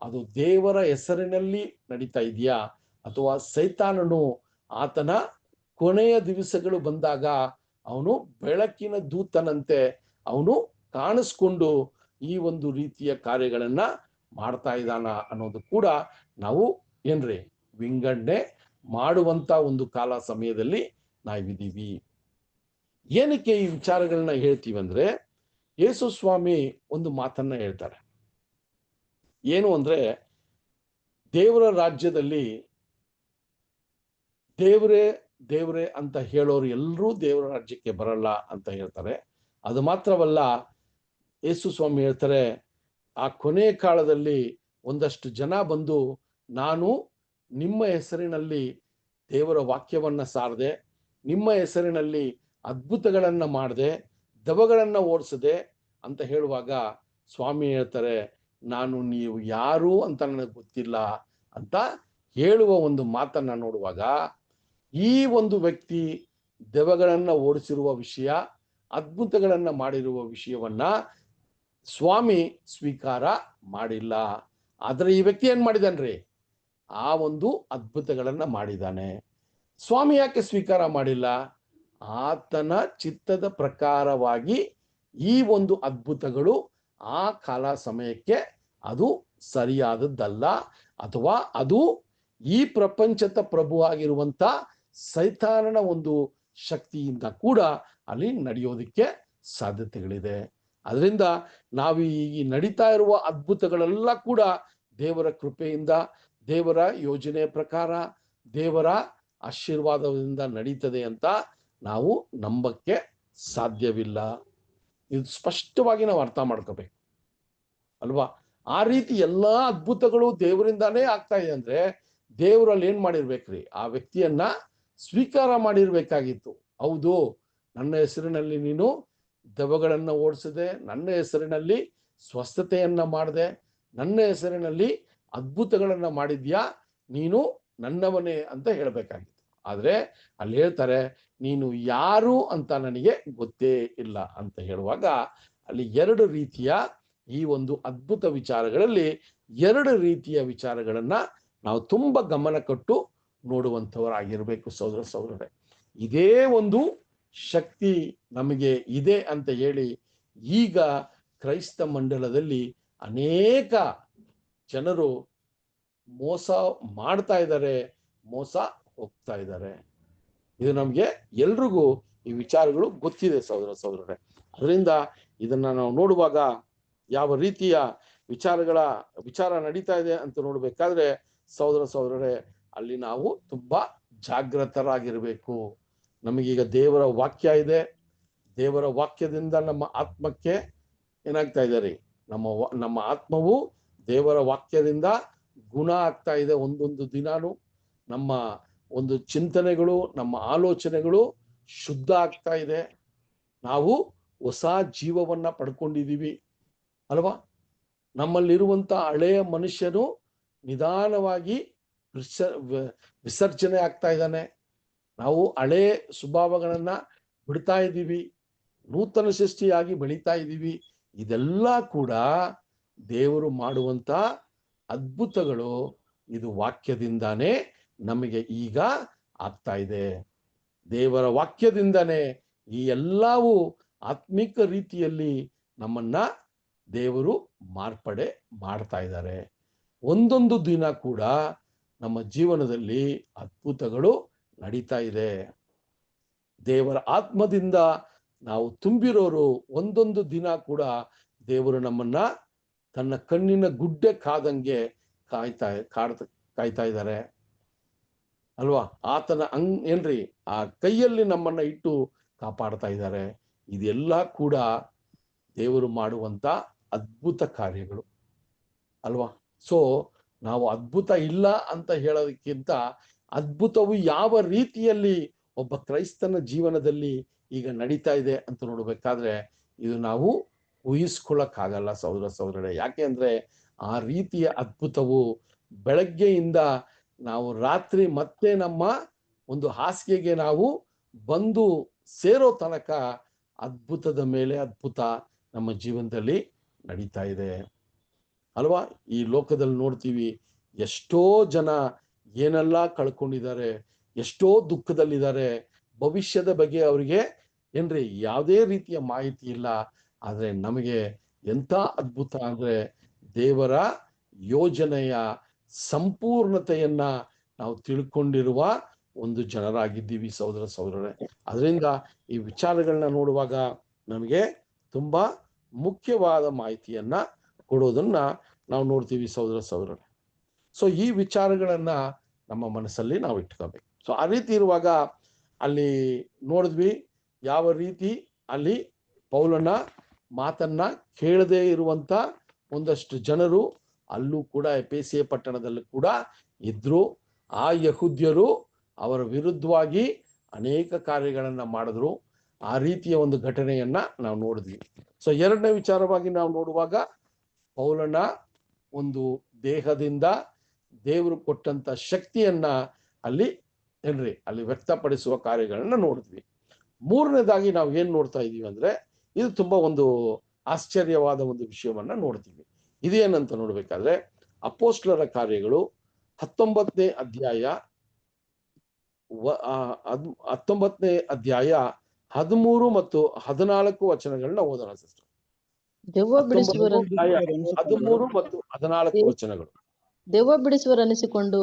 ಅದು ದೇವರ ಹೆಸರಿನಲ್ಲಿ ನಡೀತಾ ಇದೆಯಾ ಅಥವಾ ಸೈತಾನನು ಆತನ ಕೊನೆಯ ದಿವಸಗಳು ಬಂದಾಗ ಅವನು ಬೆಳಕಿನ ದೂತನಂತೆ ಅವನು ಕಾಣಿಸ್ಕೊಂಡು ಈ ಒಂದು ರೀತಿಯ ಕಾರ್ಯಗಳನ್ನ ಮಾಡ್ತಾ ಇದ್ದಾನ ಅನ್ನೋದು ಕೂಡ ನಾವು ಏನ್ರಿ ವಿಂಗಡಣೆ ಮಾಡುವಂತ ಒಂದು ಕಾಲ ಸಮಯದಲ್ಲಿ ನಾವಿದ್ದೀವಿ. ಏನಕ್ಕೆ ಈ ವಿಚಾರಗಳನ್ನ ಹೇಳ್ತೀವಂದ್ರೆ, ಯೇಸು ಸ್ವಾಮಿ ಒಂದು ಮಾತನ್ನ ಹೇಳ್ತಾರೆ. ಏನು ಅಂದ್ರೆ, ದೇವರ ರಾಜ್ಯದಲ್ಲಿ ದೇವರೇ ದೇವರೇ ಅಂತ ಹೇಳೋರು ಎಲ್ಲರೂ ದೇವರ ರಾಜ್ಯಕ್ಕೆ ಬರಲ್ಲ ಅಂತ ಹೇಳ್ತಾರೆ. ಅದು ಮಾತ್ರವಲ್ಲ, ಯೇಸು ಸ್ವಾಮಿ ಹೇಳ್ತಾರೆ, ಆ ಕೊನೆ ಕಾಲದಲ್ಲಿ ಒಂದಷ್ಟು ಜನ ಬಂದು ನಾನು ನಿಮ್ಮ ಹೆಸರಿನಲ್ಲಿ ದೇವರ ವಾಕ್ಯವನ್ನ ಸಾರದೆ, ನಿಮ್ಮ ಹೆಸರಿನಲ್ಲಿ ಅದ್ಭುತಗಳನ್ನ ಮಾಡದೆ, ದೆವ್ವಗಳನ್ನ ಓಡಿಸದೆ ಅಂತ ಹೇಳುವಾಗ ಸ್ವಾಮಿ ಹೇಳ್ತಾರೆ, ನಾನು ನೀವು ಯಾರು ಅಂತ ನನಗೆ ಗೊತ್ತಿಲ್ಲ ಅಂತ ಹೇಳುವ ಒಂದು ಮಾತನ್ನ ನೋಡುವಾಗ ಈ ಒಂದು ವ್ಯಕ್ತಿ ದೆವ್ವಗಳನ್ನ ಓಡಿಸಿರುವ ವಿಷಯ, ಅದ್ಭುತಗಳನ್ನ ಮಾಡಿರುವ ವಿಷಯವನ್ನ ಸ್ವಾಮಿ ಸ್ವೀಕಾರ ಮಾಡಿಲ್ಲ. ಆದ್ರೆ ಈ ವ್ಯಕ್ತಿ ಏನ್ ಮಾಡಿದಾನ್ರಿ, ಆ ಒಂದು ಅದ್ಭುತಗಳನ್ನ ಮಾಡಿದ್ದಾನೆ. ಸ್ವಾಮಿ ಯಾಕೆ ಸ್ವೀಕಾರ ಮಾಡಿಲ್ಲ? ಆತನ ಚಿತ್ತದ ಪ್ರಕಾರವಾಗಿ ಈ ಒಂದು ಅದ್ಭುತಗಳು ಆ ಕಾಲ ಸಮಯಕ್ಕೆ ಅದು ಸರಿಯಾದದ್ದಲ್ಲ, ಅಥವಾ ಅದು ಈ ಪ್ರಪಂಚದ ಪ್ರಭು ಆಗಿರುವಂತ ಸೈತಾನನ ಒಂದು ಶಕ್ತಿಯಿಂದ ಕೂಡ ಅಲ್ಲಿ ನಡೆಯೋದಕ್ಕೆ ಸಾಧ್ಯತೆಗಳಿದೆ. ಅದರಿಂದ ನಾವು ಈ ನಡೀತಾ ಇರುವ ಅದ್ಭುತಗಳೆಲ್ಲ ಕೂಡ ದೇವರ ಕೃಪೆಯಿಂದ, ದೇವರ ಯೋಜನೆಯ ಪ್ರಕಾರ, ದೇವರ ಆಶೀರ್ವಾದದಿಂದ ನಡೀತದೆ ಅಂತ ನಾವು ನಂಬಕ್ಕೆ ಸಾಧ್ಯವಿಲ್ಲ. ಇದು ಸ್ಪಷ್ಟವಾಗಿ ನಾವು ಅರ್ಥ ಮಾಡ್ಕೋಬೇಕು ಅಲ್ವಾ. ಆ ರೀತಿ ಎಲ್ಲಾ ಅದ್ಭುತಗಳು ದೇವರಿಂದಾನೇ ಆಗ್ತಾ ಇದೆ ಅಂದ್ರೆ ದೇವರಲ್ಲಿ ಏನ್ ಮಾಡಿರ್ಬೇಕ್ರಿ, ಆ ವ್ಯಕ್ತಿಯನ್ನ ಸ್ವೀಕಾರ ಮಾಡಿರ್ಬೇಕಾಗಿತ್ತು. ಹೌದು, ನನ್ನ ಹೆಸರಿನಲ್ಲಿ ನೀನು ದೆವ್ವಗಳನ್ನ ಓಡಿಸದೆ, ನನ್ನ ಹೆಸರಿನಲ್ಲಿ ಸ್ವಸ್ಥತೆಯನ್ನ ಮಾಡದೆ, ನನ್ನ ಹೆಸರಿನಲ್ಲಿ ಅದ್ಭುತಗಳನ್ನ ಮಾಡಿದ್ಯಾ, ನೀನು ನನ್ನವನೇ ಅಂತ ಹೇಳ್ಬೇಕಾಗಿತ್ತು. ಆದ್ರೆ ಅಲ್ಲಿ ಹೇಳ್ತಾರೆ, ನೀನು ಯಾರು ಅಂತ ನನಗೆ ಗೊತ್ತೇ ಇಲ್ಲ ಅಂತ ಹೇಳುವಾಗ ಅಲ್ಲಿ ಎರಡು ರೀತಿಯ ಈ ಒಂದು ಅದ್ಭುತ ವಿಚಾರಗಳಲ್ಲಿ ಎರಡು ರೀತಿಯ ವಿಚಾರಗಳನ್ನ ನಾವು ತುಂಬಾ ಗಮನ ಕೊಟ್ಟು ನೋಡುವಂಥವರಾಗಿರ್ಬೇಕು ಸಹೋದರ ಸಹೋದರರೇ. ಇದೇ ಒಂದು ಶಕ್ತಿ ನಮಗೆ ಇದೆ ಅಂತ ಹೇಳಿ ಈಗ ಕ್ರೈಸ್ತ ಮಂಡಲದಲ್ಲಿ ಅನೇಕ ಜನರು ಮೋಸ ಮಾಡ್ತಾ ಇದ್ದಾರೆ, ಮೋಸ ಹೋಗ್ತಾ ಇದ್ದಾರೆ. ಇದು ನಮ್ಗೆ ಎಲ್ರಿಗೂ ಈ ವಿಚಾರಗಳು ಗೊತ್ತಿದೆ ಸಹೋದರರೇ. ಅದರಿಂದ ಇದನ್ನ ನಾವು ನೋಡುವಾಗ ಯಾವ ರೀತಿಯ ವಿಚಾರ ನಡೀತಾ ಇದೆ ಅಂತ ನೋಡ್ಬೇಕಾದ್ರೆ ಸಹೋದರರೇ, ಅಲ್ಲಿ ನಾವು ತುಂಬಾ ಜಾಗೃತರಾಗಿರ್ಬೇಕು. ನಮಗೀಗ ದೇವರ ವಾಕ್ಯ ಇದೆ. ದೇವರ ವಾಕ್ಯದಿಂದ ನಮ್ಮ ಆತ್ಮಕ್ಕೆ ಏನಾಗ್ತಾ ಇದೆ ರೀ, ನಮ್ಮ ಆತ್ಮವು ದೇವರ ವಾಕ್ಯದಿಂದ ಗುಣ ಆಗ್ತಾ ಇದೆ. ಒಂದೊಂದು ದಿನಾನು ನಮ್ಮ ಒಂದು ಚಿಂತನೆಗಳು, ನಮ್ಮ ಆಲೋಚನೆಗಳು ಶುದ್ಧ ಆಗ್ತಾ ಇದೆ. ನಾವು ಹೊಸ ಜೀವವನ್ನ ಪಡ್ಕೊಂಡಿದೀವಿ ಅಲ್ವಾ? ನಮ್ಮಲ್ಲಿರುವಂತ ಹಳೆಯ ಮನುಷ್ಯನು ನಿಧಾನವಾಗಿ ವಿಸರ್ಜನೆ ಆಗ್ತಾ ಇದ್ದಾನೆ. ನಾವು ಹಳೆ ಸ್ವಭಾವಗಳನ್ನ ಬಿಡ್ತಾ ಇದ್ದೀವಿ, ನೂತನ ಸೃಷ್ಟಿಯಾಗಿ ಬೆಳೀತಾ ಇದ್ದೀವಿ. ಇದೆಲ್ಲ ಕೂಡ ದೇವರು ಮಾಡುವಂತ ಅದ್ಭುತಗಳು. ಇದು ವಾಕ್ಯದಿಂದಾನೇ ನಮಗೆ ಈಗ ಆಗ್ತಾ ಇದೆ. ದೇವರ ವಾಕ್ಯದಿಂದಾನೇ ಈ ಎಲ್ಲವೂ ಆತ್ಮಿಕ ರೀತಿಯಲ್ಲಿ ನಮ್ಮನ್ನ ದೇವರು ಮಾರ್ಪಡೆ ಮಾಡ್ತಾ ಇದ್ದಾರೆ. ಒಂದೊಂದು ದಿನ ಕೂಡ ನಮ್ಮ ಜೀವನದಲ್ಲಿ ಅದ್ಭುತಗಳು ನಡೀತಾ ಇದೆ. ದೇವರ ಆತ್ಮದಿಂದ ನಾವು ತುಂಬಿರೋರು ಒಂದೊಂದು ದಿನ ಕೂಡ ದೇವರು ನಮ್ಮನ್ನ ತನ್ನ ಕಣ್ಣಿನ ಗುಡ್ಡೆ ಕಾದಂಗೆ ಕಾಯ್ತಾ ಇದ್ದಾರೆ ಅಲ್ವಾ? ಆತನ ಏನ್ರಿ ಆ ಕೈಯಲ್ಲಿ ನಮ್ಮನ್ನ ಇಟ್ಟು ಕಾಪಾಡ್ತಾ ಇದ್ದಾರೆ. ಇದೆಲ್ಲ ಕೂಡ ದೇವರು ಮಾಡುವಂತ ಅದ್ಭುತ ಕಾರ್ಯಗಳು ಅಲ್ವಾ? ಸೊ ನಾವು ಅದ್ಭುತ ಇಲ್ಲ ಅಂತ ಹೇಳೋದಕ್ಕಿಂತ ಅದ್ಭುತವು ಯಾವ ರೀತಿಯಲ್ಲಿ ಒಬ್ಬ ಕ್ರೈಸ್ತನ ಜೀವನದಲ್ಲಿ ಈಗ ನಡೀತಾ ಇದೆ ಅಂತ ನೋಡ್ಬೇಕಾದ್ರೆ ಇದು ನಾವು ಊಹಿಸ್ಕೊಳ್ಳಕ್ಕಾಗಲ್ಲ ಸಹೋದರರೇ. ಯಾಕೆ ಅಂದ್ರೆ ಆ ರೀತಿಯ ಅದ್ಭುತವು ಬೆಳಗ್ಗೆಯಿಂದ ನಾವು ರಾತ್ರಿ ಮತ್ತೆ ನಮ್ಮ ಒಂದು ಹಾಸಿಗೆಗೆ ನಾವು ಬಂದು ಸೇರೋ ತನಕ ಅದ್ಭುತದ ಮೇಲೆ ಅದ್ಭುತ ನಮ್ಮ ಜೀವನದಲ್ಲಿ ನಡೀತಾ ಇದೆ ಅಲ್ವಾ? ಈ ಲೋಕದಲ್ಲಿ ನೋಡ್ತೀವಿ, ಎಷ್ಟೋ ಜನ ಏನೆಲ್ಲ ಕಳ್ಕೊಂಡಿದ್ದಾರೆ, ಎಷ್ಟೋ ದುಃಖದಲ್ಲಿದ್ದಾರೆ. ಭವಿಷ್ಯದ ಬಗ್ಗೆ ಅವರಿಗೆ ಏನ್ರಿ ಯಾವುದೇ ರೀತಿಯ ಮಾಹಿತಿ ಇಲ್ಲ. ಆದ್ರೆ ನಮಗೆ ಎಂಥ ಅದ್ಭುತ ಅಂದ್ರೆ ದೇವರ ಯೋಜನೆಯ ಸಂಪೂರ್ಣತೆಯನ್ನ ನಾವು ತಿಳ್ಕೊಂಡಿರುವ ಒಂದು ಜನರಾಗಿದ್ದೀವಿ ಸಹೋದರರೇ. ಅದರಿಂದ ಈ ವಿಚಾರಗಳನ್ನ ನೋಡುವಾಗ ನಮಗೆ ತುಂಬಾ ಮುಖ್ಯವಾದ ಮಾಹಿತಿಯನ್ನ ಕೊಡೋದನ್ನ ನಾವು ನೋಡ್ತೀವಿ ಸಹೋದರರೇ. ಸೊ ಈ ವಿಚಾರಗಳನ್ನ ನಮ್ಮ ಮನಸ್ಸಲ್ಲಿ ನಾವು ಇಟ್ಕೋಬೇಕು. ಸೊ ಆ ರೀತಿ ಇರುವಾಗ ಅಲ್ಲಿ ನೋಡಿದ್ವಿ ಯಾವ ರೀತಿ ಅಲ್ಲಿ ಪೌಲನ ಮಾತನ್ನ ಕೇಳದೇ ಇರುವಂತ ಒಂದಷ್ಟು ಜನರು ಅಲ್ಲೂ ಕೂಡ ಎಫೆಸಿಯ ಪಟ್ಟಣದಲ್ಲಿ ಕೂಡ ಇದ್ರು. ಆ ಯಹೂದ್ಯರು ಅವರ ವಿರುದ್ಧವಾಗಿ ಅನೇಕ ಕಾರ್ಯಗಳನ್ನ ಮಾಡಿದ್ರು. ಆ ರೀತಿಯ ಒಂದು ಘಟನೆಯನ್ನ ನಾವು ನೋಡಿದ್ವಿ. ಸೊ ಎರಡನೇ ವಿಚಾರವಾಗಿ ನಾವು ನೋಡುವಾಗ ಪೌಲನ ಒಂದು ದೇಹದಿಂದ ದೇವರು ಕೊಟ್ಟಂತ ಶಕ್ತಿಯನ್ನ ಅಲ್ಲಿ ವ್ಯಕ್ತಪಡಿಸುವ ಕಾರ್ಯಗಳನ್ನ ನೋಡಿದ್ವಿ. ಮೂರನೇದಾಗಿ ನಾವು ಏನ್ ನೋಡ್ತಾ ಇದೀವಿ ಅಂದ್ರೆ ಇದು ತುಂಬಾ ಒಂದು ಆಶ್ಚರ್ಯವಾದ ಒಂದು ವಿಷಯವನ್ನ ನೋಡ್ತೀವಿ. ಇದೇನಂತ ನೋಡ್ಬೇಕಾದ್ರೆ ಅಪೊಸ್ತಲರ ಕಾರ್ಯಗಳು 19ನೇ ಅಧ್ಯಾಯ 13 ಮತ್ತು 14 ವಚನಗಳನ್ನ ಓದೋಣ ಸಿಸ್ಟರ್. ದೆವ್ವ 13 ಮತ್ತು 14 ವಚನಗಳು. ದೆವ್ವ ಬಿಡಿಸುವರನಿಸಿಕೊಂಡು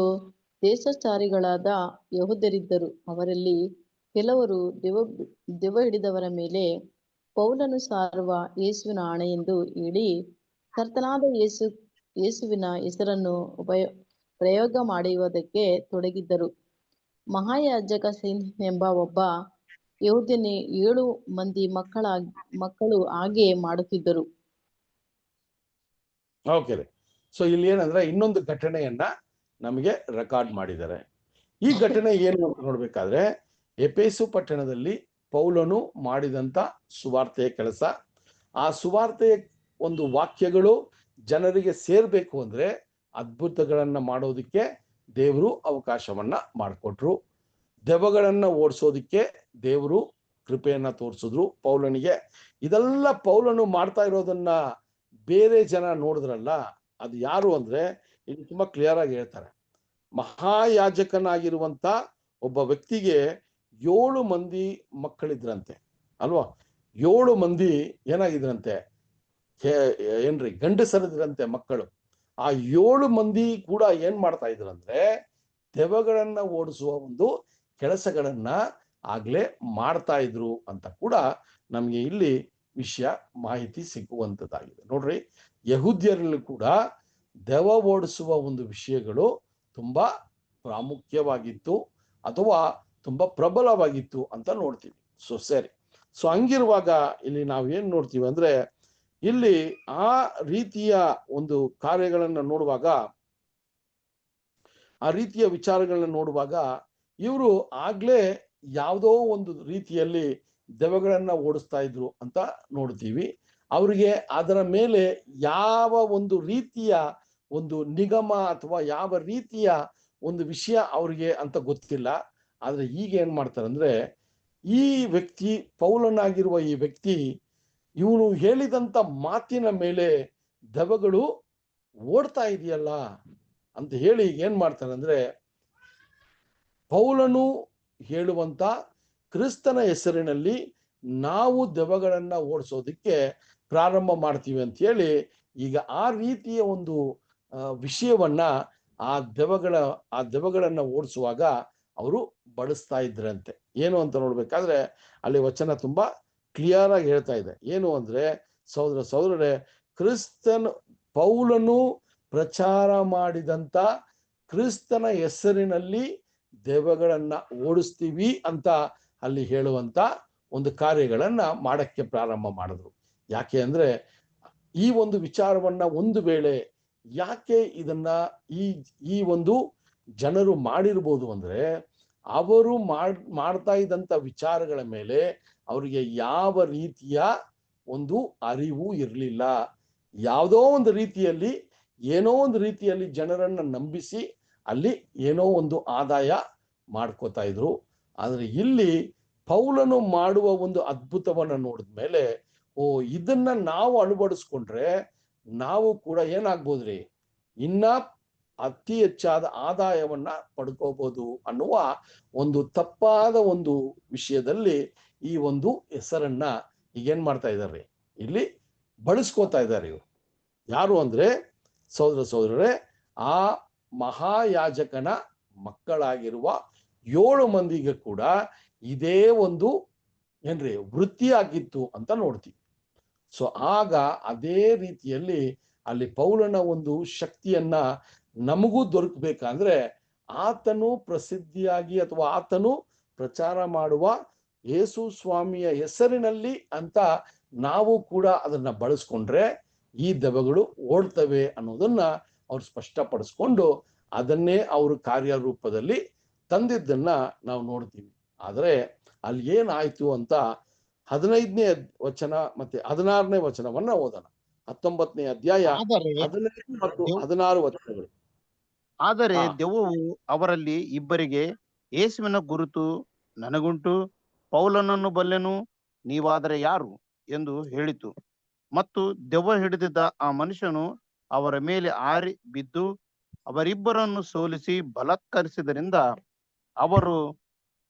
ದೇಶಚಾರಿಗಳಾದ ಯಹೂದ್ಯರಿದ್ದರು. ಅವರಲ್ಲಿ ಕೆಲವರು ದೆವ್ವ ಹಿಡಿದವರ ಮೇಲೆ ಪೌಲನು ಸಾರುವ ಯೇಸುವಿನ ಆಣೆಯೆಂದು ಹೇಳಿ ಕರ್ತನಾದ ಯೇಸುವಿನ ಹೆಸರನ್ನು ಪ್ರಯೋಗ ಮಾಡುವುದಕ್ಕೆ ತೊಡಗಿದ್ದರು. ಮಹಾಯಾಜಕ ಎಂಬ ಒಬ್ಬ ಯಹೂದ್ಯನೇ 7 ಮಂದಿ ಮಕ್ಕಳು ಹಾಗೆ ಮಾಡುತ್ತಿದ್ದರು. ಓಕೆ. ಸೊ ಇಲ್ಲಿ ಏನಂದ್ರೆ ಇನ್ನೊಂದು ಘಟನೆಯನ್ನ ನಮಗೆ ರೆಕಾರ್ಡ್ ಮಾಡಿದ್ದಾರೆ. ಈ ಘಟನೆ ಏನು ಅಂತ ನೋಡ್ಬೇಕಾದ್ರೆ ಎಫೆಸು ಪಟ್ಟಣದಲ್ಲಿ ಪೌಲನು ಮಾಡಿದಂತ ಸುವಾರ್ತೆಯ ಕೆಲಸ. ಆ ಸುವಾರ್ತೆಯ ಒಂದು ವಾಕ್ಯಗಳು ಜನರಿಗೆ ಸೇರ್ಬೇಕು ಅಂದ್ರೆ ಅದ್ಭುತಗಳನ್ನ ಮಾಡೋದಿಕ್ಕೆ ದೇವರು ಅವಕಾಶವನ್ನ ಮಾಡಿಕೊಟ್ರು. ದೆವ್ವಗಳನ್ನ ಓಡಿಸೋದಿಕ್ಕೆ ದೇವರು ಕೃಪೆಯನ್ನ ತೋರಿಸಿದ್ರು ಪೌಲನಿಗೆ. ಇದೆಲ್ಲ ಪೌಲನು ಮಾಡ್ತಾ ಇರೋದನ್ನ ಬೇರೆ ಜನ ನೋಡಿದ್ರಲ್ಲ, ಅದು ಯಾರು ಅಂದ್ರೆ ಇದು ತುಂಬಾ ಕ್ಲಿಯರ್ ಆಗಿ ಹೇಳ್ತಾರೆ. ಮಹಾಯಾಜಕನಾಗಿರುವಂತ ಒಬ್ಬ ವ್ಯಕ್ತಿಗೆ 7 ಮಂದಿ ಮಕ್ಕಳಿದ್ರಂತೆ ಅಲ್ವಾ. 7 ಮಂದಿ ಏನಾಗಿದ್ರಂತೆ, ಏನ್ರಿ ಗಂಡಸರಿದ್ರಂತೆ ಮಕ್ಕಳು. ಆ 7 ಮಂದಿ ಕೂಡ ಏನ್ ಮಾಡ್ತಾ ಇದ್ರಂದ್ರೆ ದೆವ್ವಗಳನ್ನ ಓಡಿಸುವ ಒಂದು ಕೆಲಸಗಳನ್ನ ಆಗ್ಲೇ ಮಾಡ್ತಾ ಇದ್ರು ಅಂತ ಕೂಡ ನಮ್ಗೆ ಇಲ್ಲಿ ವಿಷಯ ಮಾಹಿತಿ ಸಿಗುವಂತದ್ದಾಗಿದೆ. ನೋಡ್ರಿ, ಯಹೂದ್ಯರಲ್ಲಿ ಕೂಡ ದೆವ್ವ ಓಡಿಸುವ ಒಂದು ವಿಷಯಗಳು ತುಂಬಾ ಪ್ರಾಮುಖ್ಯವಾಗಿತ್ತು ಅಥವಾ ತುಂಬಾ ಪ್ರಬಲವಾಗಿತ್ತು ಅಂತ ನೋಡ್ತೀವಿ. ಸರಿ, ಹಂಗಿರುವಾಗ ಇಲ್ಲಿ ನಾವೇನ್ ನೋಡ್ತೀವಿ ಅಂದ್ರೆ, ಇಲ್ಲಿ ಆ ರೀತಿಯ ಒಂದು ಕಾರ್ಯಗಳನ್ನ ನೋಡುವಾಗ, ಆ ರೀತಿಯ ವಿಚಾರಗಳನ್ನ ನೋಡುವಾಗ ಇವರು ಆಗ್ಲೇ ಯಾವುದೋ ಒಂದು ರೀತಿಯಲ್ಲಿ ದೆವ್ವಗಳನ್ನ ಓಡಿಸ್ತಾ ಇದ್ರು ಅಂತ ನೋಡ್ತೀವಿ. ಅವರಿಗೆ ಅದರ ಮೇಲೆ ಯಾವ ಒಂದು ರೀತಿಯ ಒಂದು ನಿಗಮ ಅಥವಾ ಯಾವ ರೀತಿಯ ಒಂದು ವಿಷಯ ಅವ್ರಿಗೆ ಅಂತ ಗೊತ್ತಿಲ್ಲ. ಆದ್ರೆ ಈಗ ಏನ್ ಮಾಡ್ತಾರೆ ಅಂದ್ರೆ, ಈ ವ್ಯಕ್ತಿ ಪೌಲನಾಗಿರುವ ಈ ವ್ಯಕ್ತಿ ಇವನು ಹೇಳಿದಂತ ಮಾತಿನ ಮೇಲೆ ದೆವ್ವಗಳು ಓಡ್ತಾ ಇದೆಯಲ್ಲ ಅಂತ ಹೇಳಿ ಏನ್ ಮಾಡ್ತಾರೆ ಅಂದ್ರೆ, ಪೌಲನು ಹೇಳುವಂತ ಕ್ರಿಸ್ತನ ಹೆಸರಿನಲ್ಲಿ ನಾವು ದೆವ್ವಗಳನ್ನ ಓಡಿಸೋದಕ್ಕೆ ಪ್ರಾರಂಭ ಮಾಡ್ತೀವಿ ಅಂತ ಹೇಳಿ ಈಗ ಆ ರೀತಿಯ ಒಂದು ವಿಷಯವನ್ನ ಆ ದೆವ್ವಗಳನ್ನ ಓಡಿಸುವಾಗ ಅವರು ಬಳಸ್ತಾ ಇದ್ರಂತೆ. ಏನು ಅಂತ ನೋಡ್ಬೇಕಾದ್ರೆ ಅಲ್ಲಿ ವಚನ ತುಂಬಾ ಕ್ಲಿಯರ್ ಆಗಿ ಹೇಳ್ತಾ ಇದೆ. ಏನು ಅಂದ್ರೆ, ಸಹೋದರರೇ, ಪೌಲನು ಪ್ರಚಾರ ಮಾಡಿದಂತ ಕ್ರಿಸ್ತನ ಹೆಸರಿನಲ್ಲಿ ದೆವ್ವಗಳನ್ನ ಓಡಿಸ್ತೀವಿ ಅಂತ ಅಲ್ಲಿ ಹೇಳುವಂತ ಒಂದು ಕಾರ್ಯಗಳನ್ನ ಮಾಡಕ್ಕೆ ಪ್ರಾರಂಭ ಮಾಡಿದ್ರು. ಯಾಕೆ ಅಂದ್ರೆ, ಈ ಒಂದು ವಿಚಾರವನ್ನ ಒಂದು ವೇಳೆ ಯಾಕೆ ಇದನ್ನ ಈ ಒಂದು ಜನರು ಮಾಡಿರ್ಬೋದು ಅಂದ್ರೆ, ಅವರು ಮಾಡ್ತಾ ಇದ್ದಂತ ವಿಚಾರಗಳ ಮೇಲೆ ಅವರಿಗೆ ಯಾವ ರೀತಿಯ ಒಂದು ಅರಿವು ಇರಲಿಲ್ಲ. ಯಾವುದೋ ಒಂದು ರೀತಿಯಲ್ಲಿ ಏನೋ ಒಂದು ರೀತಿಯಲ್ಲಿ ಜನರನ್ನ ನಂಬಿಸಿ ಅಲ್ಲಿ ಏನೋ ಒಂದು ಆದಾಯ ಮಾಡ್ಕೋತಾ ಇದ್ರು. ಆದ್ರೆ ಇಲ್ಲಿ ಪೌಲನು ಮಾಡುವ ಒಂದು ಅದ್ಭುತವನ್ನ ನೋಡಿದ್ಮೇಲೆ, ಇದನ್ನ ನಾವು ಅಳವಡಿಸ್ಕೊಂಡ್ರೆ ನಾವು ಕೂಡ ಏನಾಗ್ಬೋದ್ರಿ, ಇನ್ನ ಅತಿ ಹೆಚ್ಚಾದ ಆದಾಯವನ್ನ ಪಡ್ಕೋಬಹುದು ಅನ್ನುವ ಒಂದು ತಪ್ಪಾದ ಒಂದು ವಿಷಯದಲ್ಲಿ ಈ ಒಂದು ಹೆಸರನ್ನ ಈಗೇನ್ ಮಾಡ್ತಾ ಇದ್ದಾರೆ, ಇಲ್ಲಿ ಬಳಸ್ಕೋತಾ ಇದ್ದಾರೆ. ಇವರು ಯಾರು ಅಂದ್ರೆ, ಸಹೋದರರೇ, ಆ ಮಹಾಯಾಜಕನ ಮಕ್ಕಳಾಗಿರುವ 7 ಮಂದಿಗೆ ಕೂಡ ಇದೇ ಒಂದು ವೃತ್ತಿ ಆಗಿತ್ತು ಅಂತ ನೋಡ್ತೀವಿ. ಆಗ ಅದೇ ರೀತಿಯಲ್ಲಿ ಅಲ್ಲಿ ಪೌಲನ ಒಂದು ಶಕ್ತಿಯನ್ನ ನಮಗೂ ದೊರಕಬೇಕಂದ್ರೆ, ಆತನು ಪ್ರಸಿದ್ಧಿಯಾಗಿ ಅಥವಾ ಆತನು ಪ್ರಚಾರ ಮಾಡುವ ಯೇಸು ಸ್ವಾಮಿಯ ಹೆಸರಿನಲ್ಲಿ ಅಂತ ನಾವು ಕೂಡ ಅದನ್ನ ಬಳಸ್ಕೊಂಡ್ರೆ ಈ ದೆವ್ವಗಳು ಓಡ್ತವೆ ಅನ್ನೋದನ್ನ ಅವ್ರು ಸ್ಪಷ್ಟಪಡಿಸ್ಕೊಂಡು ಅದನ್ನೇ ಅವರು ಕಾರ್ಯರೂಪದಲ್ಲಿ ತಂದಿದ್ದನ್ನ ನಾವು ನೋಡ್ತೀವಿ. ಆದ್ರೆ ಅಲ್ಲಿ ಏನಾಯ್ತು ಅಂತ 15ನೇ ವಚನ ಮತ್ತೆ 16ನೇ ವಚನವನ್ನ ಓದೋಣ. 19ನೇ ಅಧ್ಯಾಯ 15 ಮತ್ತು 16 ವಚನಗಳು. ಆದರೆ ದೆವ್ವವು ಅವರಲ್ಲಿ ಇಬ್ಬರಿಗೆ, ಯೇಸುವಿನ ಗುರುತು ನನಗುಂಟು, ಪೌಲನನ್ನು ಬಲ್ಲೆನು, ನೀವಾದರೆ ಯಾರು ಎಂದು ಹೇಳಿತು. ಮತ್ತು ದೆವ್ವ ಹಿಡಿದಿದ್ದ ಆ ಮನುಷ್ಯನು ಅವರ ಮೇಲೆ ಆರಿ ಬಿದ್ದು ಅವರಿಬ್ಬರನ್ನು ಸೋಲಿಸಿ ಬಲಾತ್ಕರಿಸಿದರಿಂದ ಅವರು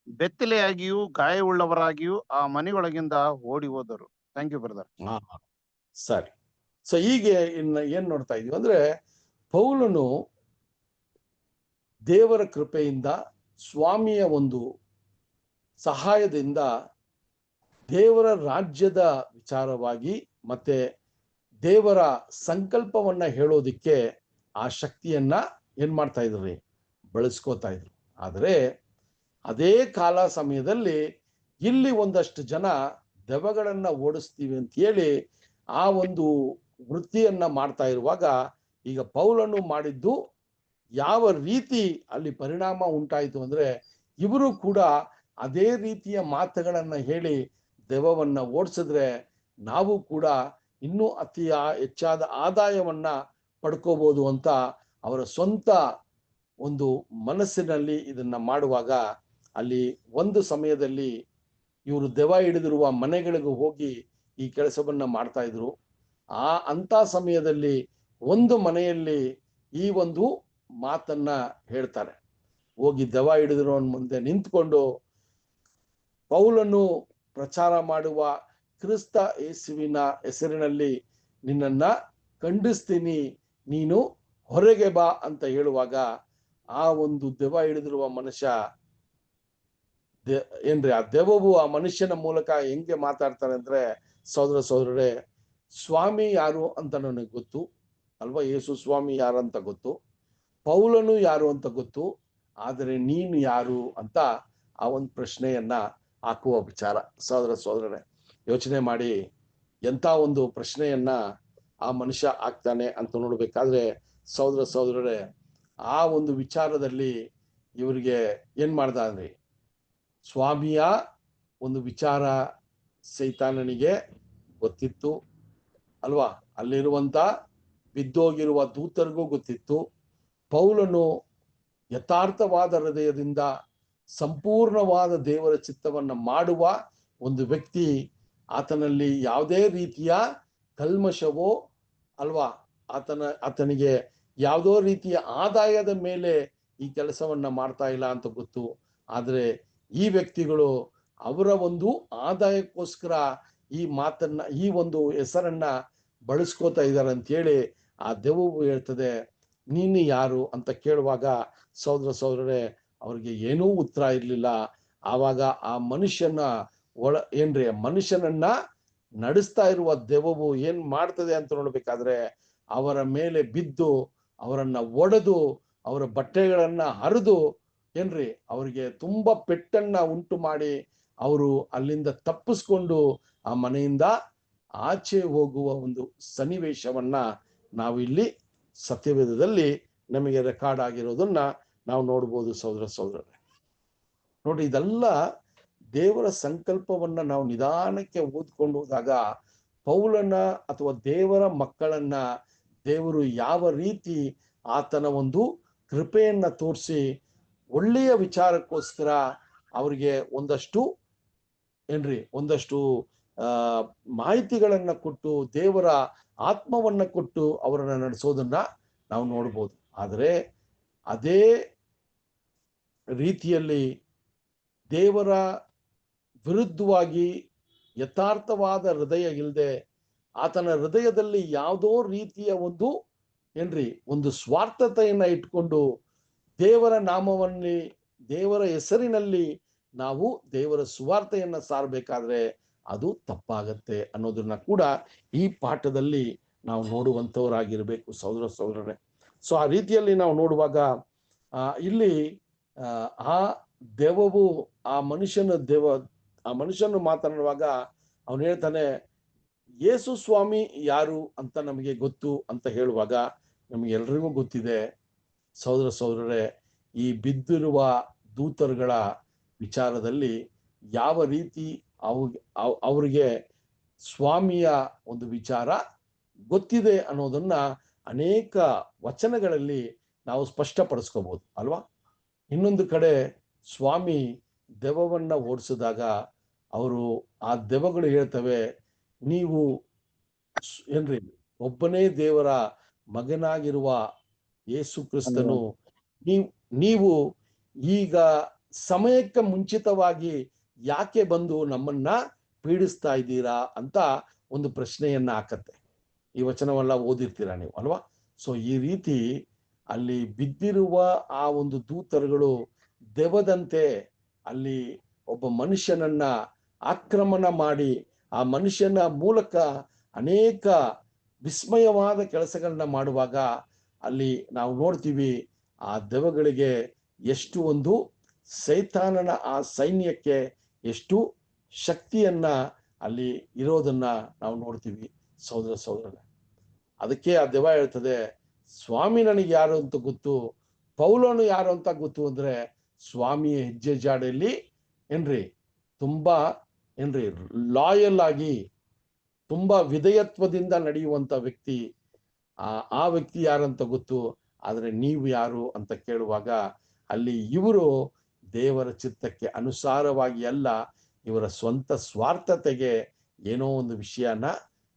ಬೆತ್ತಲೆಯಾಗಿಯೂ ಗಾಯವುಳ್ಳವರಾಗಿಯೂ ಆ ಮನೆಯೊಳಗಿಂದ ಓಡಿ ಹೋದರು. Thank you brother. ಸರಿ, ಹೀಗೆ ಏನ್ ನೋಡ್ತಾ ಇದೀವಿ ಅಂದ್ರೆ, ಪೌಲನು ದೇವರ ಕೃಪೆಯಿಂದ, ಸ್ವಾಮಿಯ ಒಂದು ಸಹಾಯದಿಂದ ದೇವರ ರಾಜ್ಯದ ವಿಚಾರವಾಗಿ ಮತ್ತೆ ದೇವರ ಸಂಕಲ್ಪವನ್ನ ಹೇಳೋದಿಕ್ಕೆ ಆ ಶಕ್ತಿಯನ್ನ ಏನ್ ಮಾಡ್ತಾ ಇದ್ರಿ, ಬಳಸ್ಕೋತಾ ಇದ್ರು. ಆದರೆ ಅದೇ ಕಾಲ ಸಮಯದಲ್ಲಿ ಇಲ್ಲಿ ಒಂದಷ್ಟು ಜನ ದೆವ್ವಗಳನ್ನ ಓಡಿಸ್ತೀವಿ ಅಂತ ಹೇಳಿ ಆ ಒಂದು ವೃತ್ತಿಯನ್ನ ಮಾಡ್ತಾ ಇರುವಾಗ, ಈಗ ಪೌಲನು ಮಾಡಿದ್ದು ಯಾವ ರೀತಿ ಅಲ್ಲಿ ಪರಿಣಾಮ ಉಂಟಾಯಿತು ಅಂದ್ರೆ, ಇವರು ಕೂಡ ಅದೇ ರೀತಿಯ ಮಾತುಗಳನ್ನ ಹೇಳಿ ದೆವ್ವವನ್ನ ಓಡಿಸಿದ್ರೆ ನಾವು ಕೂಡ ಇನ್ನೂ ಅತಿ ಹೆಚ್ಚಾದ ಆದಾಯವನ್ನ ಪಡ್ಕೋಬಹುದು ಅಂತ ಅವರ ಸ್ವಂತ ಒಂದು ಮನಸ್ಸಿನಲ್ಲಿ ಇದನ್ನ ಮಾಡುವಾಗ, ಅಲ್ಲಿ ಒಂದು ಸಮಯದಲ್ಲಿ ಇವರು ದೆವ್ವ ಹಿಡಿದಿರುವ ಮನೆಗಳಿಗೂ ಹೋಗಿ ಈ ಕೆಲಸವನ್ನ ಮಾಡ್ತಾ ಇದ್ರು. ಅಂತ ಸಮಯದಲ್ಲಿ ಒಂದು ಮನೆಯಲ್ಲಿ ಈ ಒಂದು ಮಾತನ್ನ ಹೇಳ್ತಾರೆ. ಹೋಗಿ ದೆವ್ವ ಹಿಡಿದಿರೋನ್ ಮುಂದೆ ನಿಂತ್ಕೊಂಡು ಪೌಲನು ಪ್ರಚಾರ ಮಾಡುವ ಕ್ರಿಸ್ತ ಯೇಸುವಿನ ಹೆಸರಿನಲ್ಲಿ ನಿನ್ನನ್ನ ಖಂಡಿಸ್ತೀನಿ, ನೀನು ಹೊರಗೆ ಬಾ ಅಂತ ಹೇಳುವಾಗ ಆ ಒಂದು ದೆವ್ವ ಹಿಡಿದಿರುವ ಮನುಷ್ಯ ಏನ್ರಿ, ಆ ದೆವ್ವವು ಆ ಮನುಷ್ಯನ ಮೂಲಕ ಹೆಂಗೆ ಮಾತಾಡ್ತಾರೆ ಅಂದ್ರೆ, ಸಹೋದರರೇ, ಸ್ವಾಮಿ ಯಾರು ಅಂತ ನನಗೆ ಗೊತ್ತು ಅಲ್ವಾ, ಯೇಸು ಸ್ವಾಮಿ ಯಾರು ಅಂತ ಗೊತ್ತು, ಪೌಲನು ಯಾರು ಅಂತ ಗೊತ್ತು, ಆದರೆ ನೀನು ಯಾರು ಅಂತ ಆ ಒಂದು ಪ್ರಶ್ನೆಯನ್ನ ಹಾಕುವ ವಿಚಾರ. ಸಹೋದರರೇ, ಯೋಚನೆ ಮಾಡಿ ಎಂತ ಒಂದು ಪ್ರಶ್ನೆಯನ್ನ ಆ ಮನುಷ್ಯ ಹಾಕ್ತಾನೆ ಅಂತ ನೋಡ್ಬೇಕಾದ್ರೆ, ಸಹೋದರರೇ, ಆ ಒಂದು ವಿಚಾರದಲ್ಲಿ ಇವರಿಗೆ ಏನ್ ಮಾಡ್ದ ಅಂದ್ರೆ, ಸ್ವಾಮಿಯ ಒಂದು ವಿಚಾರ ಸೈತಾನನಿಗೆ ಗೊತ್ತಿತ್ತು ಅಲ್ವಾ, ಅಲ್ಲಿರುವಂತ ಬಿದ್ದೋಗಿರುವ ದೂತರಿಗೂ ಗೊತ್ತಿತ್ತು. ಪೌಲನು ಯಥಾರ್ಥವಾದ ಹೃದಯದಿಂದ ಸಂಪೂರ್ಣವಾದ ದೇವರ ಚಿತ್ತವನ್ನ ಮಾಡುವ ಒಂದು ವ್ಯಕ್ತಿ, ಆತನಲ್ಲಿ ಯಾವುದೇ ರೀತಿಯ ಕಲ್ಮಶವೋ ಅಲ್ವಾ, ಆತನಿಗೆ ಯಾವುದೋ ರೀತಿಯ ಆದಾಯದ ಮೇಲೆ ಈ ಕೆಲಸವನ್ನ ಮಾಡ್ತಾ ಇಲ್ಲ ಅಂತ ಗೊತ್ತು. ಆದ್ರೆ ಈ ವ್ಯಕ್ತಿಗಳು ಅವರ ಒಂದು ಆದಾಯಕ್ಕೋಸ್ಕರ ಈ ಮಾತನ್ನ, ಈ ಒಂದು ಹೆಸರನ್ನ ಬಳಸ್ಕೋತಾ ಇದ್ದಾರೆ ಅಂತ ಹೇಳಿ ಆ ದೆವ್ವವು ಹೇಳ್ತದೆ, ನೀನು ಯಾರು ಅಂತ ಕೇಳುವಾಗ ಸಹೋದರರೇ, ಅವ್ರಿಗೆ ಏನೂ ಉತ್ತರ ಇರ್ಲಿಲ್ಲ. ಆವಾಗ ಆ ಮನುಷ್ಯನನ್ನ ನಡೆಸ್ತಾ ಇರುವ ದೆವ್ವವು ಏನ್ ಮಾಡ್ತದೆ ಅಂತ ನೋಡ್ಬೇಕಾದ್ರೆ, ಅವರ ಮೇಲೆ ಬಿದ್ದು ಅವರನ್ನ ಒಡೆದು ಅವರ ಬಟ್ಟೆಗಳನ್ನ ಹರಿದು ಅವರಿಗೆ ತುಂಬಾ ಪೆಟ್ಟನ್ನ ಉಂಟು ಮಾಡಿ ಅವರು ಅಲ್ಲಿಂದ ತಪ್ಪಿಸ್ಕೊಂಡು ಆ ಮನೆಯಿಂದ ಆಚೆ ಹೋಗುವ ಒಂದು ಸನ್ನಿವೇಶವನ್ನ ನಾವು ಇಲ್ಲಿ ಸತ್ಯವೇದದಲ್ಲಿ ನಮಗೆ ರೆಕಾರ್ಡ್ ಆಗಿರೋದನ್ನ ನಾವು ನೋಡ್ಬೋದು. ಸಹೋದರರೇ, ನೋಡಿ, ಇದೆಲ್ಲ ದೇವರ ಸಂಕಲ್ಪವನ್ನ ನಾವು ನಿಧಾನಕ್ಕೆ ಓದ್ಕೊಂಡು ಹೋದಾಗ ಪೌಲನ ಅಥವಾ ದೇವರ ಮಕ್ಕಳನ್ನ ದೇವರು ಯಾವ ರೀತಿ ಆತನ ಒಂದು ಕೃಪೆಯನ್ನ ತೋರಿಸಿ ಒಳ್ಳೆಯ ವಿಚಾರಕ್ಕೋಸ್ಕರ ಅವರಿಗೆ ಒಂದಷ್ಟು ಮಾಹಿತಿಗಳನ್ನ ಕೊಟ್ಟು ದೇವರ ಆತ್ಮವನ್ನ ಕೊಟ್ಟು ಅವರನ್ನ ನಡೆಸೋದನ್ನ ನಾವು ನೋಡ್ಬೋದು. ಆದರೆ ಅದೇ ರೀತಿಯಲ್ಲಿ ದೇವರ ವಿರುದ್ಧವಾಗಿ ಯಥಾರ್ಥವಾದ ಹೃದಯ ಇಲ್ಲದೆ ಆತನ ಹೃದಯದಲ್ಲಿ ಯಾವುದೋ ರೀತಿಯ ಒಂದು ಸ್ವಾರ್ಥತೆಯನ್ನ ಇಟ್ಕೊಂಡು ದೇವರ ನಾಮವನ್ನೇ, ದೇವರ ಹೆಸರಿನಲ್ಲಿ ನಾವು ದೇವರ ಸುವಾರ್ತೆಯನ್ನ ಸಾರಬೇಕಾದ್ರೆ ಅದು ತಪ್ಪಾಗತ್ತೆ ಅನ್ನೋದನ್ನ ಕೂಡ ಈ ಪಾಠದಲ್ಲಿ ನಾವು ನೋಡುವಂಥವರಾಗಿರ್ಬೇಕು ಸಹೋದರರೇ. ಸೊ ಆ ರೀತಿಯಲ್ಲಿ ನಾವು ನೋಡುವಾಗ ಇಲ್ಲಿ ಆ ದೆವ್ವವು ಆ ಮನುಷ್ಯನು ಮಾತನಾಡುವಾಗ ಅವನು ಹೇಳ್ತಾನೆ, ಯೇಸು ಸ್ವಾಮಿ ಯಾರು ಅಂತ ನಮಗೆ ಗೊತ್ತು ಅಂತ ಹೇಳುವಾಗ ನಮಗೆಲ್ರಿಗೂ ಗೊತ್ತಿದೆ ಸಹೋದರರೇ, ಈ ಬಿದ್ದಿರುವ ದೂತರುಗಳ ವಿಚಾರದಲ್ಲಿ ಯಾವ ರೀತಿ ಅವರಿಗೆ ಸ್ವಾಮಿಯ ಒಂದು ವಿಚಾರ ಗೊತ್ತಿದೆ ಅನ್ನೋದನ್ನ ಅನೇಕ ವಚನಗಳಲ್ಲಿ ನಾವು ಸ್ಪಷ್ಟಪಡಿಸ್ಕೋಬಹುದು ಅಲ್ವಾ. ಇನ್ನೊಂದು ಕಡೆ ಸ್ವಾಮಿ ದೆವ್ವವನ್ನ ಓಡಿಸಿದಾಗ ಆ ದೆವ್ವಗಳು ಹೇಳ್ತವೆ, ನೀವು ಒಬ್ಬನೇ ದೇವರ ಮಗನಾಗಿರುವ ಯೇಸು ಕ್ರಿಸ್ತನು ನೀವು ಈಗ ಸಮಯಕ್ಕೆ ಮುಂಚಿತವಾಗಿ ಯಾಕೆ ಬಂದು ನಮ್ಮನ್ನ ಪೀಡಿಸ್ತಾ ಇದ್ದೀರಾ ಅಂತ ಒಂದು ಪ್ರಶ್ನೆಯನ್ನ ಹಾಕತ್ತೆ. ಈ ವಚನವೆಲ್ಲ ಓದಿರ್ತೀರಾ ನೀವು ಅಲ್ವಾ. ಸೊ ಈ ರೀತಿ ಅಲ್ಲಿ ಬಿದ್ದಿರುವ ಆ ಒಂದು ದೂತರುಗಳು ದೆವ್ವದಂತೆ ಅಲ್ಲಿ ಒಬ್ಬ ಮನುಷ್ಯನನ್ನ ಆಕ್ರಮಣ ಮಾಡಿ ಆ ಮನುಷ್ಯನ ಮೂಲಕ ಅನೇಕ ವಿಸ್ಮಯವಾದ ಕೆಲಸಗಳನ್ನ ಮಾಡುವಾಗ ಅಲ್ಲಿ ನಾವು ನೋಡ್ತೀವಿ ಆ ದೆವ್ವಗಳಿಗೆ ಎಷ್ಟು ಒಂದು ಸೈತಾನನ ಆ ಸೈನ್ಯಕ್ಕೆ ಎಷ್ಟು ಶಕ್ತಿಯನ್ನ ಅಲ್ಲಿ ಇರೋದನ್ನ ನಾವು ನೋಡ್ತೀವಿ ಸಹೋದರರೇ. ಅದಕ್ಕೆ ಆ ದೆವ್ವ ಹೇಳ್ತದೆ, ಸ್ವಾಮಿ ನನಗೆ ಯಾರು ಅಂತ ಗೊತ್ತು, ಪೌಲನು ಯಾರು ಅಂತ ಗೊತ್ತು ಅಂದ್ರೆ ಸ್ವಾಮಿಯ ಹೆಜ್ಜೆ ಜಾಡೆಯಲ್ಲಿ ತುಂಬಾ ಲಾಯಲ್ ಆಗಿ ತುಂಬಾ ವಿಧೇಯತ್ವದಿಂದ ನಡೆಯುವಂತ ವ್ಯಕ್ತಿ, ಆ ವ್ಯಕ್ತಿ ಯಾರಂತ ಗೊತ್ತು. ಆದ್ರೆ ನೀವು ಯಾರು ಅಂತ ಕೇಳುವಾಗ ಅಲ್ಲಿ ಇವರು ದೇವರ ಚಿತ್ತಕ್ಕೆ ಅನುಸಾರವಾಗಿ ಅಲ್ಲ, ಇವರ ಸ್ವಂತ ಸ್ವಾರ್ಥತೆಗೆ ಏನೋ ಒಂದು ವಿಷಯನ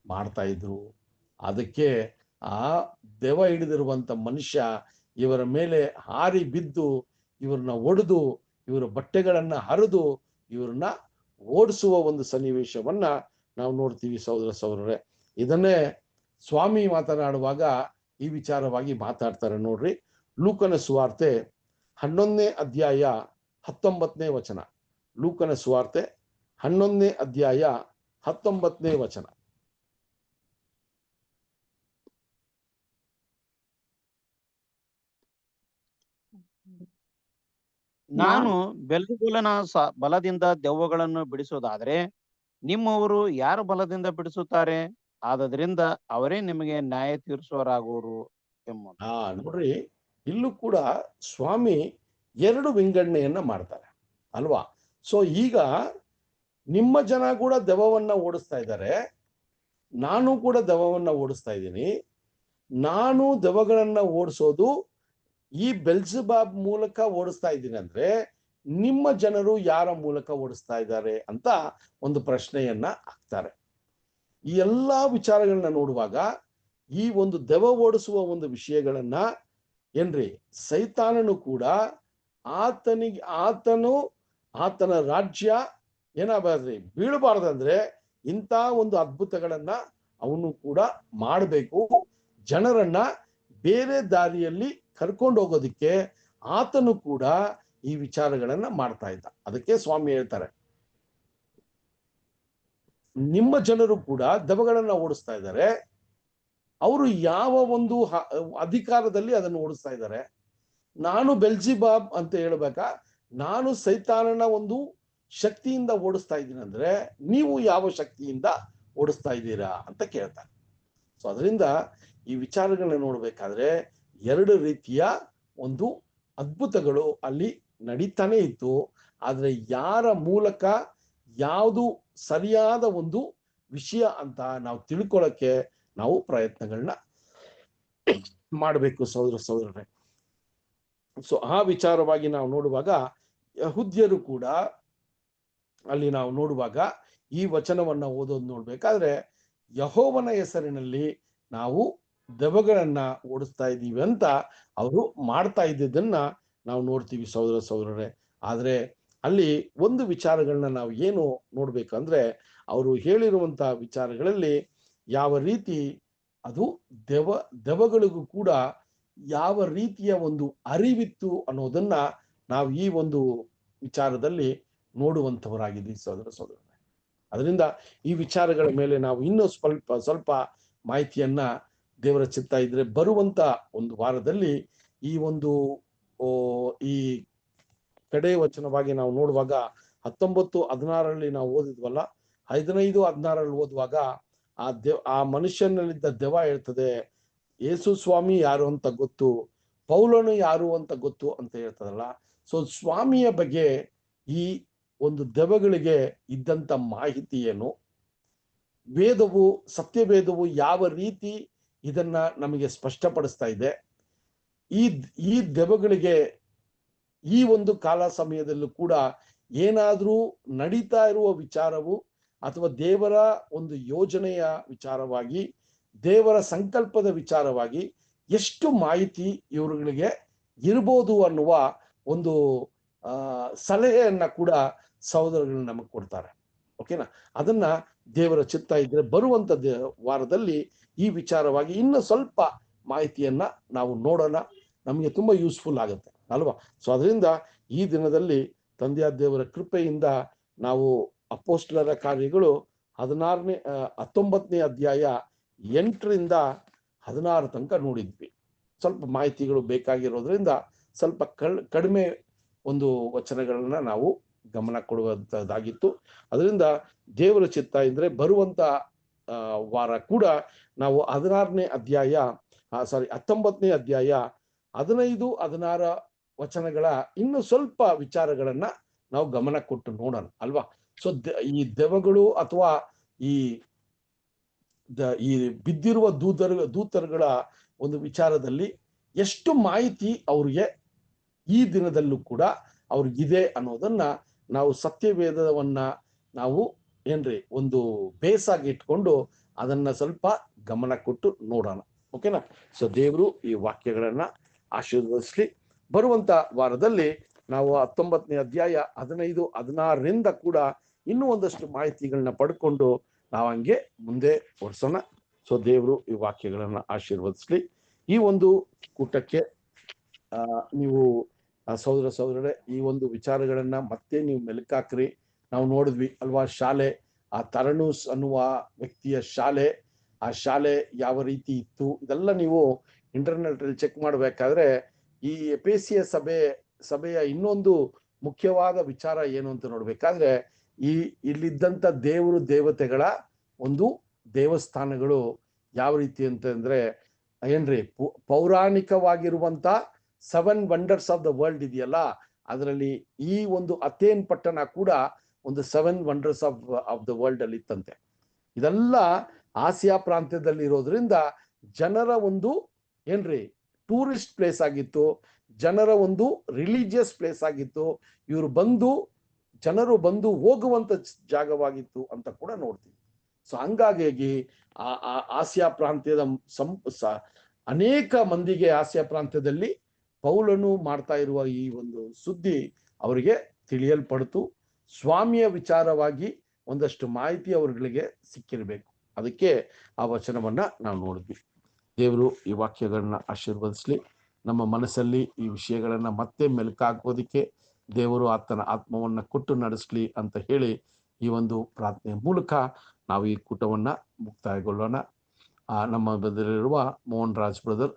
ಮಾಡ್ತಾ ಇದ್ರು. ಅದಕ್ಕೆ ಆ ದೆವ್ವ ಹಿಡಿದಿರುವಂತ ಮನುಷ್ಯ ಇವರ ಮೇಲೆ ಹಾರಿ ಬಿದ್ದು ಇವ್ರನ್ನ ಒಡೆದು ಇವರ ಬಟ್ಟೆಗಳನ್ನ ಹರಿದು ಇವ್ರನ್ನ ಓಡಿಸುವ ಒಂದು ಸನ್ನಿವೇಶವನ್ನ ನಾವು ನೋಡ್ತೀವಿ ಸಹೋದರ ಸಹೋದರರೇ. ಇದನ್ನೇ ಸ್ವಾಮಿ ಮಾತನಾಡುವಾಗ ಈ ವಿಚಾರವಾಗಿ ಮಾತಾಡ್ತಾರೆ ನೋಡ್ರಿ. ಲೂಕನ ಸುವಾರ್ತೆ 11ನೇ ಅಧ್ಯಾಯ 19ನೇ ವಚನ. ಲೂಕನ ಸುವಾರ್ತೆ 11ನೇ ಅಧ್ಯಾಯ 19ನೇ ವಚನ. ನಾನು ಬೆಲ್ಜೆಬೂಲನ ಬಲದಿಂದ ದೆವ್ವಗಳನ್ನು ಬಿಡಿಸುವುದಾದರೆ ನಿಮ್ಮವರು ಯಾರ ಬಲದಿಂದ ಬಿಡಿಸುತ್ತಾರೆ? ಆದದ್ರಿಂದ ಅವರೇ ನಿಮಗೆ ನ್ಯಾಯ ತೀರಿಸುವರಾಗುವರು ಎಂಬುದು. ನೋಡ್ರಿ, ಇಲ್ಲೂ ಕೂಡ ಸ್ವಾಮಿ 2 ವಿಂಗಡಣೆಯನ್ನ ಮಾಡ್ತಾರೆ ಅಲ್ವಾ. ಸೊ ಈಗ ನಿಮ್ಮ ಜನ ಕೂಡ ದೆವ್ವವನ್ನ ಓಡಿಸ್ತಾ ಇದ್ದಾರೆ, ನಾನು ಕೂಡ ದೆವ್ವವನ್ನ ಓಡಿಸ್ತಾ ಇದ್ದೀನಿ. ನಾನು ದೆವ್ವಗಳನ್ನ ಓಡಿಸೋದು ಈ ಬೆಲ್ಜೆಬಾಬ್ ಮೂಲಕ ಓಡಿಸ್ತಾ ಇದ್ದೀನಿ ಅಂದ್ರೆ ನಿಮ್ಮ ಜನರು ಯಾರ ಮೂಲಕ ಓಡಿಸ್ತಾ ಇದ್ದಾರೆ ಅಂತ ಒಂದು ಪ್ರಶ್ನೆಯನ್ನ ಹಾಕ್ತಾರೆ. ಈ ಎಲ್ಲಾ ವಿಚಾರಗಳನ್ನ ನೋಡುವಾಗ ಈ ಒಂದು ದೆವ್ವ ಓಡಿಸುವ ಒಂದು ವಿಷಯಗಳನ್ನ ಏನ್ರಿ, ಸೈತಾನನು ಕೂಡ ಆತನ ರಾಜ್ಯ ಏನಾಗ್ಬಾರ್ದ್ರಿ, ಬೀಳಬಾರ್ದಂದ್ರೆ ಇಂಥ ಒಂದು ಅದ್ಭುತಗಳನ್ನ ಅವನು ಕೂಡ ಮಾಡಬೇಕು. ಜನರನ್ನ ಬೇರೆ ದಾರಿಯಲ್ಲಿ ಕರ್ಕೊಂಡು ಹೋಗೋದಿಕ್ಕೆ ಆತನು ಕೂಡ ಈ ವಿಚಾರಗಳನ್ನ ಮಾಡ್ತಾ ಇದ್ದ. ಅದಕ್ಕೆ ಸ್ವಾಮಿ ಹೇಳ್ತಾರೆ, ನಿಮ್ಮ ಜನರು ಕೂಡ ದೆವ್ವಗಳನ್ನ ಓಡಿಸ್ತಾ ಇದ್ದಾರೆ. ಅವರು ಯಾವ ಒಂದು ಅಧಿಕಾರದಲ್ಲಿ ಅದನ್ನು ಓಡಿಸ್ತಾ ಇದ್ದಾರೆ? ನಾನು ಬೆಲ್ಜೆಬಾಬ್ ಅಂತ ಹೇಳ್ಬೇಕಾ, ನಾನು ಸೈತಾನನ ಒಂದು ಶಕ್ತಿಯಿಂದ ಓಡಿಸ್ತಾ ಇದ್ದೀನಿ ಅಂದ್ರೆ ನೀವು ಯಾವ ಶಕ್ತಿಯಿಂದ ಓಡಿಸ್ತಾ ಇದ್ದೀರಾ ಅಂತ ಕೇಳ್ತಾರೆ. ಸೊ ಅದರಿಂದ ಈ ವಿಚಾರಗಳನ್ನ ನೋಡ್ಬೇಕಾದ್ರೆ 2 ರೀತಿಯ ಒಂದು ಅದ್ಭುತಗಳು ಅಲ್ಲಿ ನಡೀತಾನೆ ಇತ್ತು. ಆದ್ರೆ ಯಾರ ಮೂಲಕ ಯಾವುದು ಸರಿಯಾದ ಒಂದು ವಿಷಯ ಅಂತ ನಾವು ತಿಳ್ಕೊಳ್ಳೋಕೆ ನಾವು ಪ್ರಯತ್ನಗಳನ್ನ ಮಾಡಬೇಕು ಸಹೋದರ ಸಹೋದರರೇ. ಸೊ ಆ ವಿಚಾರವಾಗಿ ನಾವು ನೋಡುವಾಗ ಯಹೂದ್ಯರು ಕೂಡ ಅಲ್ಲಿ ನಾವು ನೋಡುವಾಗ ಈ ವಚನವನ್ನ ಓದೋದು ನೋಡ್ಬೇಕಾದ್ರೆ ಯೆಹೋವನ ಹೆಸರಿನಲ್ಲಿ ನಾವು ದೆವ್ವಗಳನ್ನ ಓಡಿಸ್ತಾ ಇದ್ದೀವಿ ಅಂತ ಅವರು ಮಾಡ್ತಾ ಇದ್ದಿದ್ದನ್ನ ನಾವು ನೋಡ್ತೀವಿ ಸಹೋದರ ಸಹೋದರರೇ. ಆದ್ರೆ ಅಲ್ಲಿ ಒಂದು ವಿಚಾರಗಳನ್ನ ನಾವು ಏನು ನೋಡ್ಬೇಕಂದ್ರೆ ಅವರು ಹೇಳಿರುವಂತ ವಿಚಾರಗಳಲ್ಲಿ ಯಾವ ರೀತಿ ಅದು ದೆವ್ವಗಳಿಗೂ ಕೂಡ ಯಾವ ರೀತಿಯ ಒಂದು ಅರಿವಿತ್ತು ಅನ್ನೋದನ್ನ ನಾವು ಈ ಒಂದು ವಿಚಾರದಲ್ಲಿ ನೋಡುವಂತವರಾಗಿದ್ದೀವಿ ಸಹೋದರ ಸಹೋದರರೇ. ಅದರಿಂದ ಈ ವಿಚಾರಗಳ ಮೇಲೆ ನಾವು ಇನ್ನೂ ಸ್ವಲ್ಪ ಮಾಹಿತಿಯನ್ನ ದೇವರ ಚಿತ್ತ ಇದ್ರೆ ಬರುವಂತ ಒಂದು ವಾರದಲ್ಲಿ ಈ ಒಂದು ಈ ಕಡೆ ವಚನವಾಗಿ ನಾವು ನೋಡುವಾಗ 19:16 ನಾವು ಓದಿದ್ವಲ್ಲ, 15:16 ಓದುವಾಗ ಆ ಮನುಷ್ಯನಲ್ಲಿದ್ದ ದೆವ್ವ ಹೇಳ್ತದೆ, ಯೇಸು ಸ್ವಾಮಿ ಯಾರು ಅಂತ ಗೊತ್ತು, ಪೌಲನು ಯಾರು ಅಂತ ಗೊತ್ತು ಅಂತ ಹೇಳ್ತದಲ್ಲ. ಸೊ ಸ್ವಾಮಿಯ ಬಗ್ಗೆ ಈ ಒಂದು ದೆವ್ವಗಳಿಗೆ ಇದ್ದಂತ ಮಾಹಿತಿ ಏನು, ವೇದವು ಸತ್ಯವೇದವು ಯಾವ ರೀತಿ ಇದನ್ನ ನಮಗೆ ಸ್ಪಷ್ಟಪಡಿಸ್ತಾ ಇದೆ, ಈ ದೆವ್ವಗಳಿಗೆ ಈ ಒಂದು ಕಾಲ ಸಮಯದಲ್ಲೂ ಕೂಡ ಏನಾದ್ರೂ ನಡೀತಾ ಇರುವ ವಿಚಾರವು ಅಥವಾ ದೇವರ ಒಂದು ಯೋಜನೆಯ ವಿಚಾರವಾಗಿ, ದೇವರ ಸಂಕಲ್ಪದ ವಿಚಾರವಾಗಿ ಎಷ್ಟು ಮಾಹಿತಿ ಇವರುಗಳಿಗೆ ಇರ್ಬೋದು ಅನ್ನುವ ಒಂದು ಸಲಹೆಯನ್ನ ಕೂಡ ಸಹೋದರಗಳು ನಮಗೆ ಕೊಡ್ತಾರೆ. ಓಕೆನಾ? ಅದನ್ನ ದೇವರ ಚಿತ್ತ ಇದ್ರೆ ಬರುವಂತ ವಾರದಲ್ಲಿ ಈ ವಿಚಾರವಾಗಿ ಇನ್ನು ಸ್ವಲ್ಪ ಮಾಹಿತಿಯನ್ನ ನಾವು ನೋಡೋಣ. ನಮಗೆ ತುಂಬಾ ಯೂಸ್ಫುಲ್ ಆಗುತ್ತೆ ಅಲ್ವಾ? ಸೊ ಅದರಿಂದ ಈ ದಿನದಲ್ಲಿ ತಂದೆಯ ದೇವರ ಕೃಪೆಯಿಂದ ನಾವು ಅಪೊಸ್ತಲರ ಕಾರ್ಯಗಳು 19ನೇ ಅಧ್ಯಾಯ 8ರಿಂದ 16 ತನಕ ನೋಡಿದ್ವಿ. ಸ್ವಲ್ಪ ಮಾಹಿತಿಗಳು ಬೇಕಾಗಿರೋದ್ರಿಂದ ಸ್ವಲ್ಪ ಕಡಿಮೆ ಒಂದು ವಚನಗಳನ್ನ ನಾವು ಗಮನ ಕೊಡುವಂತದ್ದಾಗಿತ್ತು. ಅದರಿಂದ ದೇವರ ಚಿತ್ತ ಇದ್ರೆ ಬರುವಂತ ವಾರ ಕೂಡ ನಾವು 19ನೇ ಅಧ್ಯಾಯ 15-16 ವಚನಗಳ ಇನ್ನು ಸ್ವಲ್ಪ ವಿಚಾರಗಳನ್ನ ನಾವು ಗಮನ ಕೊಟ್ಟು ನೋಡೋಣ ಅಲ್ವಾ? ಸೊ ಈ ದೆವ್ವಗಳು ಅಥವಾ ಈ ಬಿದ್ದಿರುವ ದೂತರುಗಳ ಒಂದು ವಿಚಾರದಲ್ಲಿ ಎಷ್ಟು ಮಾಹಿತಿ ಅವ್ರಿಗೆ ಈ ದಿನದಲ್ಲೂ ಕೂಡ ಅವ್ರಿಗಿದೆ ಅನ್ನೋದನ್ನ ನಾವು ಸತ್ಯವೇದವನ್ನ ನಾವು ಒಂದು ಬೇಸಾಗಿ ಇಟ್ಕೊಂಡು ಅದನ್ನ ಸ್ವಲ್ಪ ಗಮನ ಕೊಟ್ಟು ನೋಡೋಣ. ಓಕೆನಾ? ಸೊ ದೇವರು ಈ ವಾಕ್ಯಗಳನ್ನ ಆಶೀರ್ವದಿಸ್ಲಿ. ಬರುವಂತ ವಾರದಲ್ಲಿ ನಾವು 19ನೇ ಅಧ್ಯಾಯ 15-16 ಕೂಡ ಇನ್ನೂ ಒಂದಷ್ಟು ಮಾಹಿತಿಗಳನ್ನ ಪಡ್ಕೊಂಡು ನಾವು ಹಂಗೆ ಮುಂದೆ ಓಡಿಸೋಣ. ಸೊ ದೇವರು ಈ ವಾಕ್ಯಗಳನ್ನ ಆಶೀರ್ವದಿಸ್ಲಿ. ಈ ಒಂದು ಕೂಟಕ್ಕೆ ನೀವು ಸಹೋದರ ಸಹೋದರರೇ, ಈ ಒಂದು ವಿಚಾರಗಳನ್ನ ಮತ್ತೆ ನೀವು ಮೆಲುಕಾಕ್ರಿ. ನಾವು ನೋಡಿದ್ವಿ ಅಲ್ವಾ, ಶಾಲೆ, ಆ ತರಣೂಸ್ ಅನ್ನುವ ವ್ಯಕ್ತಿಯ ಶಾಲೆ, ಆ ಶಾಲೆ ಯಾವ ರೀತಿ ಇತ್ತು, ಇದೆಲ್ಲ ನೀವು ಇಂಟರ್ನೆಟ್ ಅಲ್ಲಿ ಚೆಕ್ ಮಾಡ್ಬೇಕಾದ್ರೆ ಈ ಎಪೇಸಿಯ ಸಭೆಯ ಇನ್ನೊಂದು ಮುಖ್ಯವಾದ ವಿಚಾರ ಏನು ಅಂತ ನೋಡ್ಬೇಕಾದ್ರೆ, ಇಲ್ಲಿದ್ದಂತ ದೇವತೆಗಳ ಒಂದು ದೇವಸ್ಥಾನಗಳು ಯಾವ ರೀತಿ ಅಂತಂದ್ರೆ ಏನ್ರಿ, ಪೌರಾಣಿಕವಾಗಿರುವಂತ 7 ವಂಡರ್ಸ್ ಆಫ್ ದ ವರ್ಲ್ಡ್ ಇದೆಯಲ್ಲ, ಅದರಲ್ಲಿ ಈ ಒಂದು ಅಥೇನ್ ಪಟ್ಟಣ ಕೂಡ ಒಂದು 7 ವಂಡರ್ಸ್ ಆಫ್ ದ ವರ್ಲ್ಡ್ ಅಲ್ಲಿ ಇತ್ತಂತೆ. ಇದೆಲ್ಲ ಆಸಿಯಾ ಪ್ರಾಂತ್ಯದಲ್ಲಿ ಇರೋದ್ರಿಂದ ಜನರ ಒಂದು ಏನ್ರಿ ಟೂರಿಸ್ಟ್ ಪ್ಲೇಸ್ ಆಗಿತ್ತು, ಜನರ ಒಂದು ರಿಲಿಜಿಯಸ್ ಪ್ಲೇಸ್ ಆಗಿತ್ತು, ಜನರು ಬಂದು ಹೋಗುವಂತ ಜಾಗವಾಗಿತ್ತು ಅಂತ ಕೂಡ ನೋಡ್ತೀವಿ. ಸೊ ಹಂಗಾಗಿ ಆಸಿಯಾ ಪ್ರಾಂತ್ಯದ ಅನೇಕ ಮಂದಿಗೆ ಆಸಿಯಾ ಪ್ರಾಂತ್ಯದಲ್ಲಿ ಪೌಲನು ಮಾಡ್ತಾ ಇರುವ ಈ ಒಂದು ಸುದ್ದಿ ಅವರಿಗೆ ತಿಳಿಯಲ್ಪಡ್ತು. ಸ್ವಾಮಿಯ ವಿಚಾರವಾಗಿ ಒಂದಷ್ಟು ಮಾಹಿತಿ ಅವರುಗಳಿಗೆ ಸಿಕ್ಕಿರ್ಬೇಕು. ಅದಕ್ಕೆ ಆ ವಚನವನ್ನ ನಾವು ನೋಡಿದ್ವಿ. ದೇವರು ಈ ವಾಕ್ಯಗಳನ್ನ ಆಶೀರ್ವದಿಸ್ಲಿ. ನಮ್ಮ ಮನಸ್ಸಲ್ಲಿ ಈ ವಿಷಯಗಳನ್ನ ಮತ್ತೆ ಮೆಲುಕಾಕೋದಿಕ್ಕೆ ದೇವರು ಆತನ ಆತ್ಮವನ್ನ ಕೊಟ್ಟು ನಡೆಸಲಿ ಅಂತ ಹೇಳಿ ಈ ಒಂದು ಪ್ರಾರ್ಥನೆಯ ಮೂಲಕ ನಾವು ಈ ಕೂಟವನ್ನ ಮುಕ್ತಾಯಗೊಳ್ಳೋಣ. ನಮ್ಮ ಬದಲಿರುವ ಮೋಹನ್ ರಾಜ್ ಬ್ರದರ್